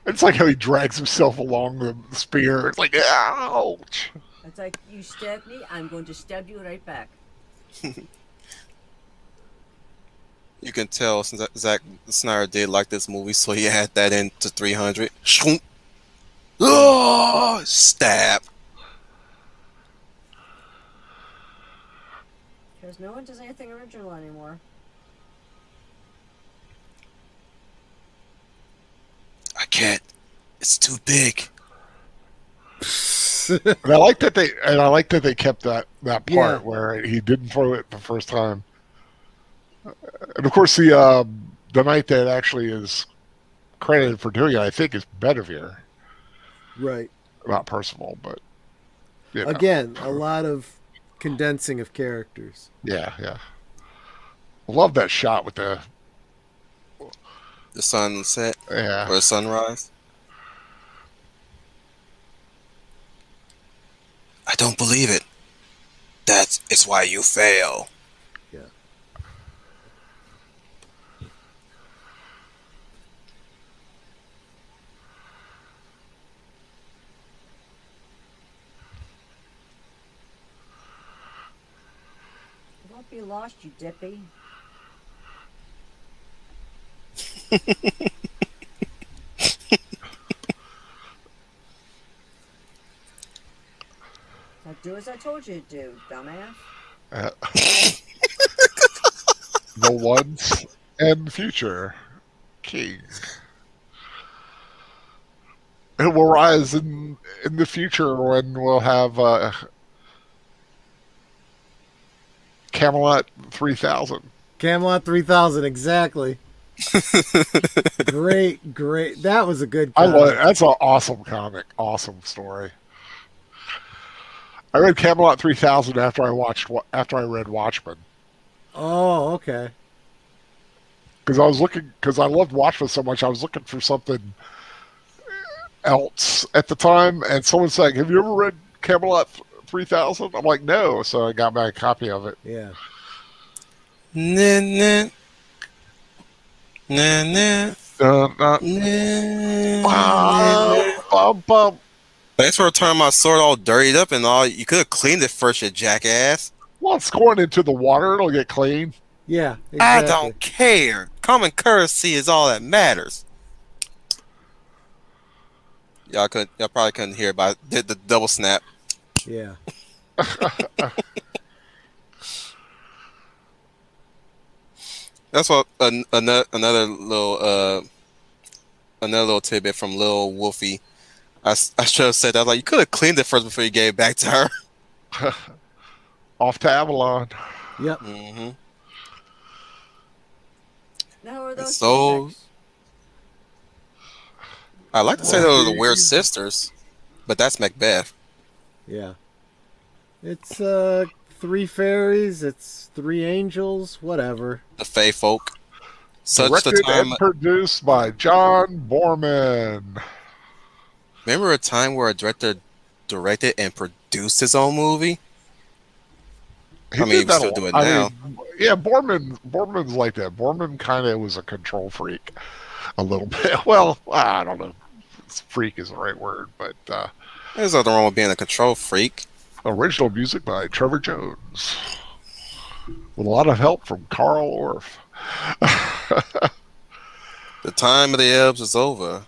It's like how he drags himself along the spear. It's like, ouch. It's like, you stabbed me, I'm going to stab you right back. You can tell since Zack Snyder did like this movie, so he had that into 300. Shroom. Oh, stab. Because no one does anything original anymore. I can't. It's too big. And I like that they kept that part Yeah. where he didn't throw it the first time. And of course, the knight that actually is credited for doing it, I think, is Bedivere, Right. not Percival. But you know. Again, a lot of condensing of characters. Yeah. I love that shot with the sunset or yeah. the sunrise. I don't believe it. That is why you fail. Yeah. Don't be lost, you dippy. Now do as I told you to do, dumbass. The once and future king. It will rise in the future when we'll have Camelot 3000. Camelot 3000, exactly. Great. That was a good I comic. love it. That's an awesome comic. Awesome story. I read Camelot 3000 after I read Watchmen. Oh, okay. Because I loved Watchmen so much, I was looking for something else at the time, and someone saying, "Have you ever read Camelot 3000?" I'm like, "No," so I got my copy of it. Yeah. Nah, nah, nah, Uh, nah, bum, bum, bum. Thanks for turning my sword all dirtied up and all. You could have cleaned it first, you jackass. Well, it's going into the water. It'll get clean. Yeah, exactly. I don't care. Common courtesy is all that matters. Y'all probably couldn't hear, but I did the double snap. Yeah. That's what another little tidbit from Lil Wolfie. I should have said that. Like, you could have cleaned it first before you gave it back to her. Off to Avalon. Yep. Mm-hmm. Now are those So- insects? I like to say they were the Weird Sisters, but that's Macbeth. Yeah. It's 3 fairies, it's 3 angels, whatever. The Fae folk. Such Directed the time. and produced by John Borman. Remember a time where a director directed and produced his own movie? He I mean, did he that still a do lot. it now. Yeah, Borman's like that. Borman kind of was a control freak, a little bit. Well, I don't know. Freak is the right word, but There's nothing wrong with being a control freak. original music by Trevor Jones, with a lot of help from Carl Orth. The time of the elves is over.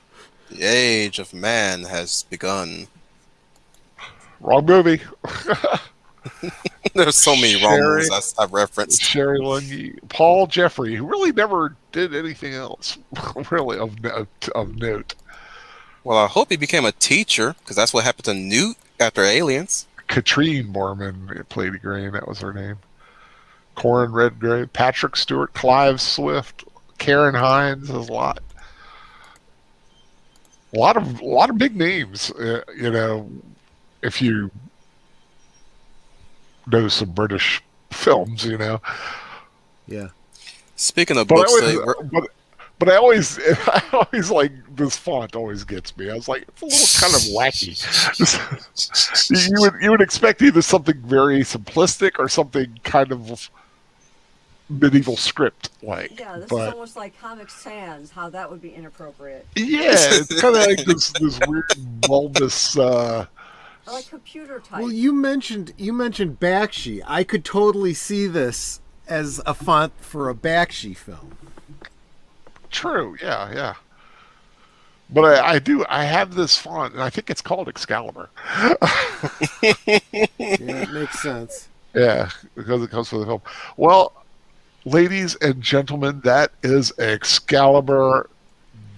The age of man has begun. Wrong movie. There's so many wrong Sherry- movies I've referenced. Sherry Lungy, Paul Jeffrey, who really never did anything else, really of note. Well, I hope he became a teacher, because that's what happened to Newt after Aliens. Katrine Borman played Grain. That was her name. Corin Redgrave, Patrick Stewart, Clive Swift, Karen Hines. There's a lot of big names. If you know some British films, Yeah. Speaking of But books, I always like this font. Always gets me. I was like, it's a little kind of wacky. you would expect either something very simplistic or something kind of medieval script like. Yeah, this is but almost like Comic Sans, how that would be inappropriate. yeah, it's kind of like this weird bulbous. Or like computer type. Well, you mentioned Bakshi. I could totally see this as a font for a Bakshi film. True. Yeah. But I have this font, and I think it's called Excalibur. Yeah, it makes sense. Yeah, because it comes from the film. Well, ladies and gentlemen, that is Excalibur.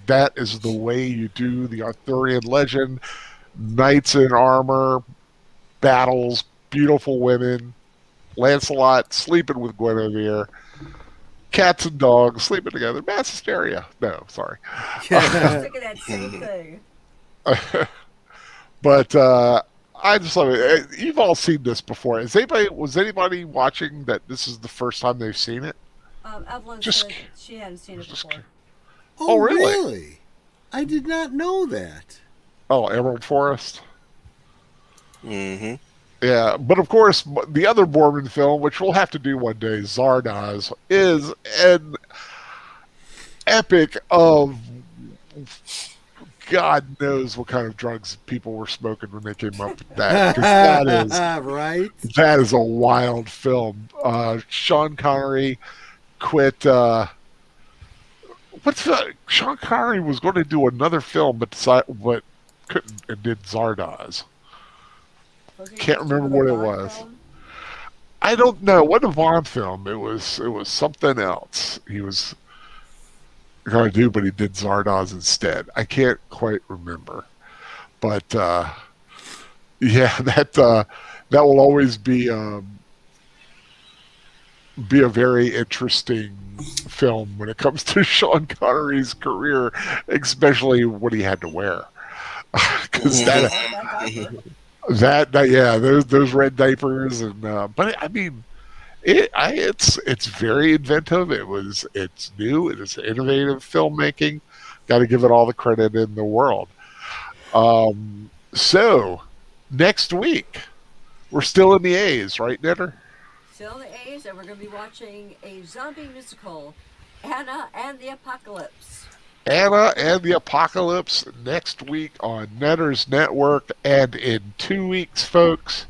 That is the way you do the Arthurian legend. Knights in armor, battles, beautiful women, Lancelot sleeping with Guinevere, cats and dogs sleeping together, mass hysteria. No, sorry. I was thinking that same thing. But I just love it. You've all seen this before. Was anybody watching that this is the first time they've seen it? Evelyn Just- said she hadn't seen it just- before. Oh, really? really? I did not know that. Oh, Emerald Forest? mm-hmm. Yeah, but of course, the other Borman film, which we'll have to do one day, Zardoz, is an epic of God knows what kind of drugs people were smoking when they came up with that. 'Cause Right? that is a wild film. Sean Connery quit. Sean Connery was going to do another film, but couldn't, and did Zardoz. Was he Can't just remember doing what a it Bond was. film? I don't know. It wasn't a Bond film. It was something else. He was going to do, but he did Zardoz instead. I can't quite remember, but yeah, that will always be a very interesting film when it comes to Sean Connery's career, especially what he had to wear, because That diaper. those red diapers and but I mean it's very inventive. It's new. It is innovative filmmaking. Got to give it all the credit in the world. So next week we're still in the A's, right, Knitter? Still in the A's, and we're going to be watching a zombie musical, Anna and the Apocalypse. Anna and the Apocalypse next week on Netters Network. And in 2 weeks, folks,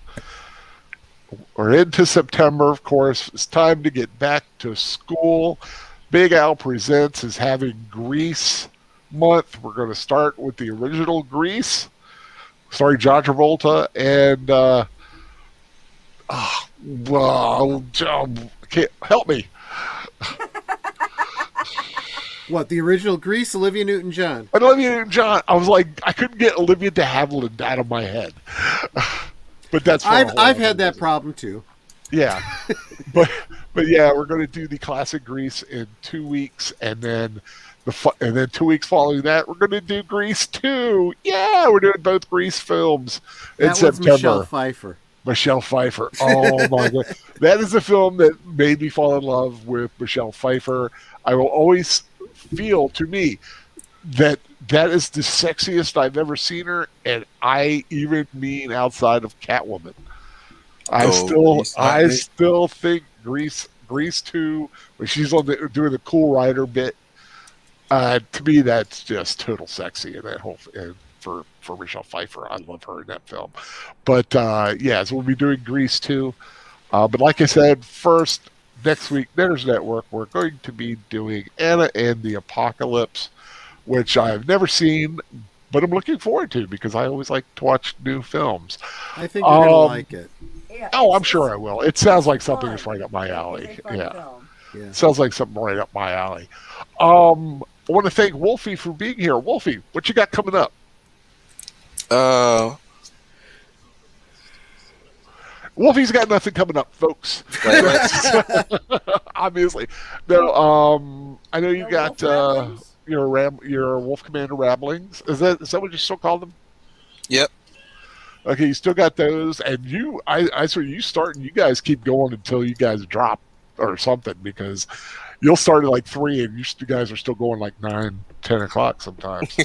we're into September, of course. It's time to get back to school. Big Al Presents is having Grease month. We're going to start with the original Grease, starring John Travolta. And, help me. What, the original Grease, Olivia Newton-John? Olivia Newton-John. I was like, I couldn't get Olivia de Havilland out of my head. But that's I've had that problem too. Yeah, but yeah, we're going to do the classic Grease in 2 weeks, and then 2 weeks following that, we're going to do Grease 2. Yeah, we're doing both Grease films in That was September. Michelle Pfeiffer. Michelle Pfeiffer. Oh my god, that is the film that made me fall in love with Michelle Pfeiffer. I will always feel, to me, that is the sexiest I've ever seen her, and I even mean outside of Catwoman. I still think Grease 2, when she's doing the Cool Rider bit, to me that's just total sexy in that whole. And for Michelle Pfeiffer, I love her in that film. But yeah, so we'll be doing Grease 2. But like I said, first next week, Netters Network, we're going to be doing Anna and the Apocalypse, which I've never seen, but I'm looking forward to because I always like to watch new films. I think you're gonna like it. Yeah, I'm sure I will. It sounds like something that's right up my alley. Yeah. Sounds like something right up my alley. I want to thank Wolfie for being here. Wolfie, what you got coming up? Wolfie's got nothing coming up, folks. Obviously. No, I know you got your Wolf Commander Ramblings. Is that what you still call them? Yep. Okay, you still got those, and I swear you start and you guys keep going until you guys drop or something, because you'll start at like 3 and you guys are still going like 9, 10 o'clock sometimes.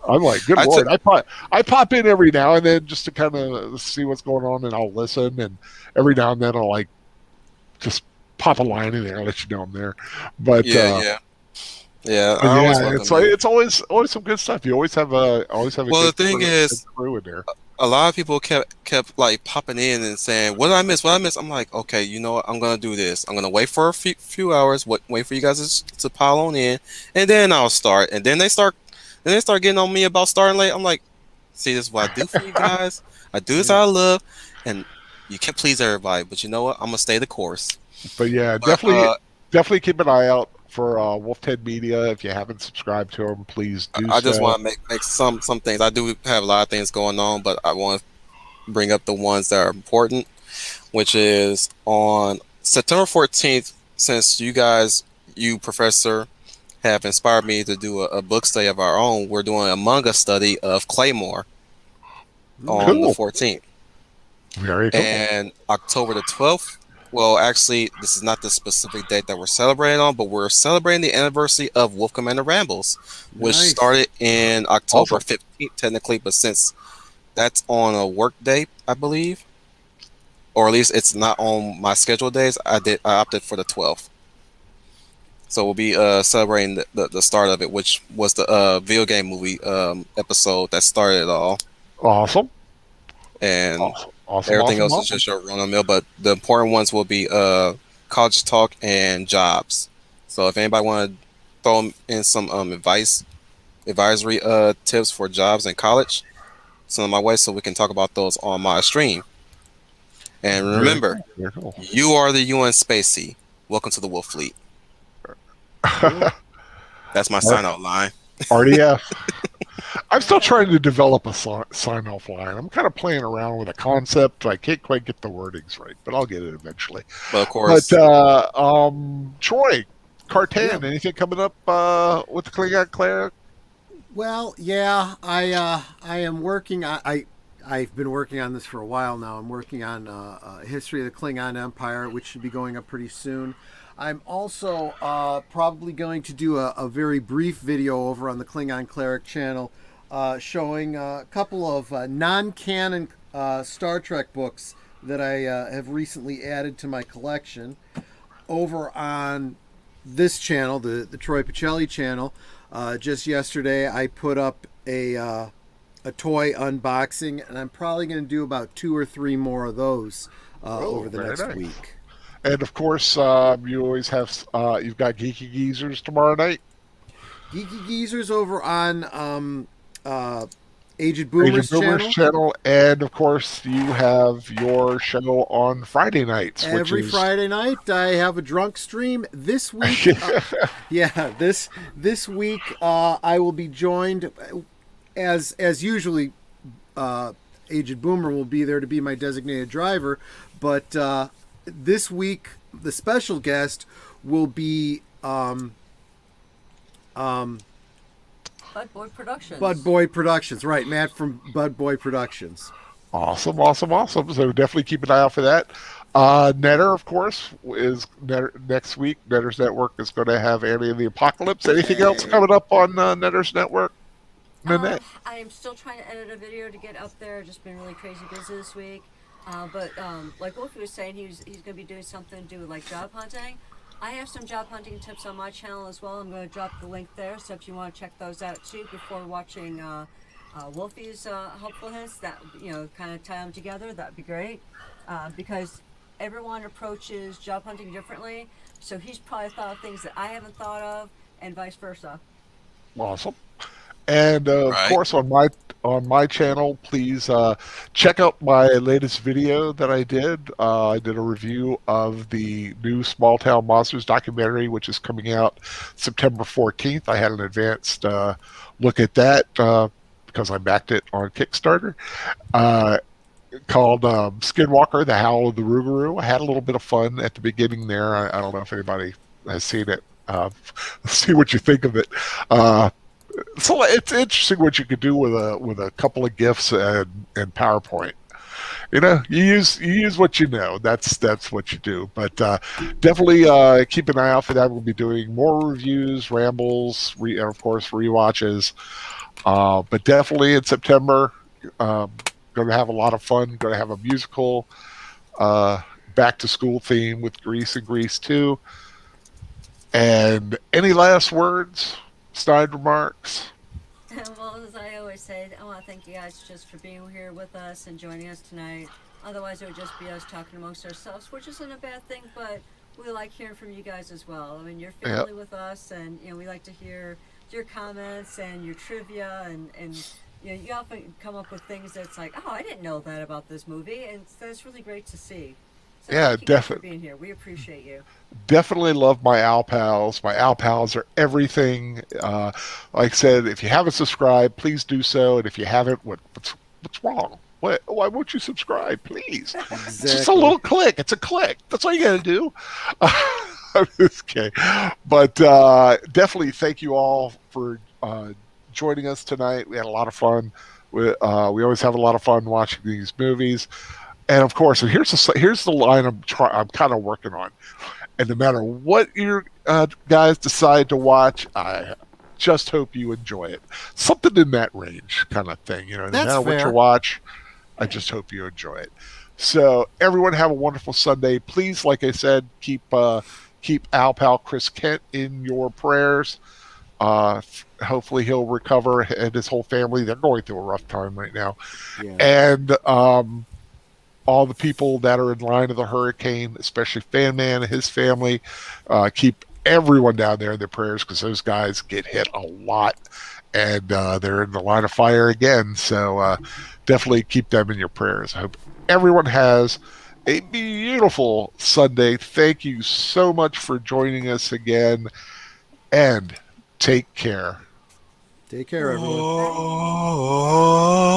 I'm like, good Lord. I pop in every now and then just to kind of see what's going on, and I'll listen, and every now and then I'll like just pop a line in there and let you know I'm there. But yeah. It's always some good stuff. You always have a well, the thing is, crew in there. A lot of people kept like popping in and saying, "What did I miss? What did I miss?" I'm like, okay, you know what? I'm gonna do this. I'm gonna wait for a few hours, wait for you guys to pile on in, and then I'll start. And then they start getting on me about starting late. I'm like, see, this is what I do for you guys. I do this out of love, and you can't please everybody. But you know what? I'm gonna stay the course. But yeah, definitely keep an eye out for Wolfhead Media. If you haven't subscribed to them, please do. I just want to make some things. I do have a lot of things going on, but I want to bring up the ones that are important, which is on September 14th. Since you Professor, have inspired me to do a book study of our own, we're doing a manga study of Claymore on the 14th. Very cool. And October the 12th. Well, actually, this is not the specific date that we're celebrating on, but we're celebrating the anniversary of Wolf Commander Rambles, which started in October 15th, technically, but since that's on a work day, I believe, or at least it's not on my scheduled days, I opted for the 12th. So we'll be celebrating the start of it, which was the video game movie episode that started it all. Awesome. And everything else is just your run-of-the-mill, but the important ones will be college talk and jobs. So if anybody want to throw in some advisory tips for jobs in college, send them my way so we can talk about those on my stream. And remember, you are the UN Spacey. Welcome to the Wolf Fleet. That's my sign-out line. RDF. I'm still trying to develop a sign-off line. I'm kind of playing around with a concept. I can't quite get the wordings right, but I'll get it eventually. Well, of course. But Troy, Cartan, anything coming up with the Klingon Cleric? Well, yeah, I am working. I've been working on this for a while now. I'm working on a history of the Klingon Empire, which should be going up pretty soon. I'm also probably going to do a very brief video over on the Klingon Cleric channel showing a couple of non-canon Star Trek books that I have recently added to my collection over on this channel, the Troy Pacelli channel. Just yesterday, I put up a toy unboxing, and I'm probably going to do about 2 or 3 more of those over the next week. And of course, you always have you've got Geeky Geezers tomorrow night. Geeky Geezers over on Aged Boomer's channel, and of course you have your show on Friday nights. Every Friday night, I have a drunk stream. This week, this week I will be joined, as usually. Aged Boomer will be there to be my designated driver, but this week the special guest will be Bud Boy Productions. Bud Boy Productions, right? Matt from Bud Boy Productions. Awesome. So definitely keep an eye out for that. Netter, of course, is next week. Netter's Network is going to have Annie and the Apocalypse. Anything else coming up on Netter's Network? I am still trying to edit a video to get up there. Just been really crazy busy this week. But like Wolfie was saying, he's going to be doing something to do with like job hunting. I have some job hunting tips on my channel as well. I'm going to drop the link there, so if you want to check those out too before watching Wolfie's helpful hints, that kind of tie them together. That'd be great because everyone approaches job hunting differently. So he's probably thought of things that I haven't thought of, and vice versa. Awesome. And of course, on my channel, please check out my latest video that I did. I did a review of the new Small Town Monsters documentary, which is coming out September 14th. I had an advanced look at that because I backed it on Kickstarter. Called Skinwalker, The Howl of the Rougarou. I had a little bit of fun at the beginning there. I don't know if anybody has seen it. See what you think of it. So it's interesting what you could do with a couple of GIFs and PowerPoint. You use what you know. That's what you do. But definitely keep an eye out for that. We'll be doing more reviews, rambles, and of course rewatches. But definitely in September, going to have a lot of fun. Going to have a musical back to school theme with Grease and Grease 2. And any last words? Snide remarks? Well, as I always say, I want to thank you guys just for being here with us and joining us tonight. Otherwise, it would just be us talking amongst ourselves, which isn't a bad thing, but we like hearing from you guys as well. I mean, you're family with us, and we like to hear your comments and your trivia, and you often come up with things that's like, oh, I didn't know that about this movie, and that's really great to see. So thank you guys for being here. We appreciate you. Definitely love my Owl Pals. My Owl Pals are everything. Like I said, if you haven't subscribed, please do so. And if you haven't, what's wrong? Why won't you subscribe, please? Exactly. It's just a little click. It's a click. That's all you got to do. I'm just kidding. But definitely thank you all for joining us tonight. We had a lot of fun. We always have a lot of fun watching these movies. And of course, and here's the line I'm kind of working on. And no matter what you guys decide to watch, I just hope you enjoy it. Something in that range, kind of thing. No matter what you watch, I just hope you enjoy it. So everyone have a wonderful Sunday. Please, like I said, keep Owl Pal Chris Kent in your prayers. Hopefully he'll recover, and his whole family. They're going through a rough time right now. Yeah. And all the people that are in line of the hurricane, especially Fan Man and his family, keep everyone down there in their prayers because those guys get hit a lot, and they're in the line of fire again. So definitely keep them in your prayers. I hope everyone has a beautiful Sunday. Thank you so much for joining us again, and take care. Take care, everyone.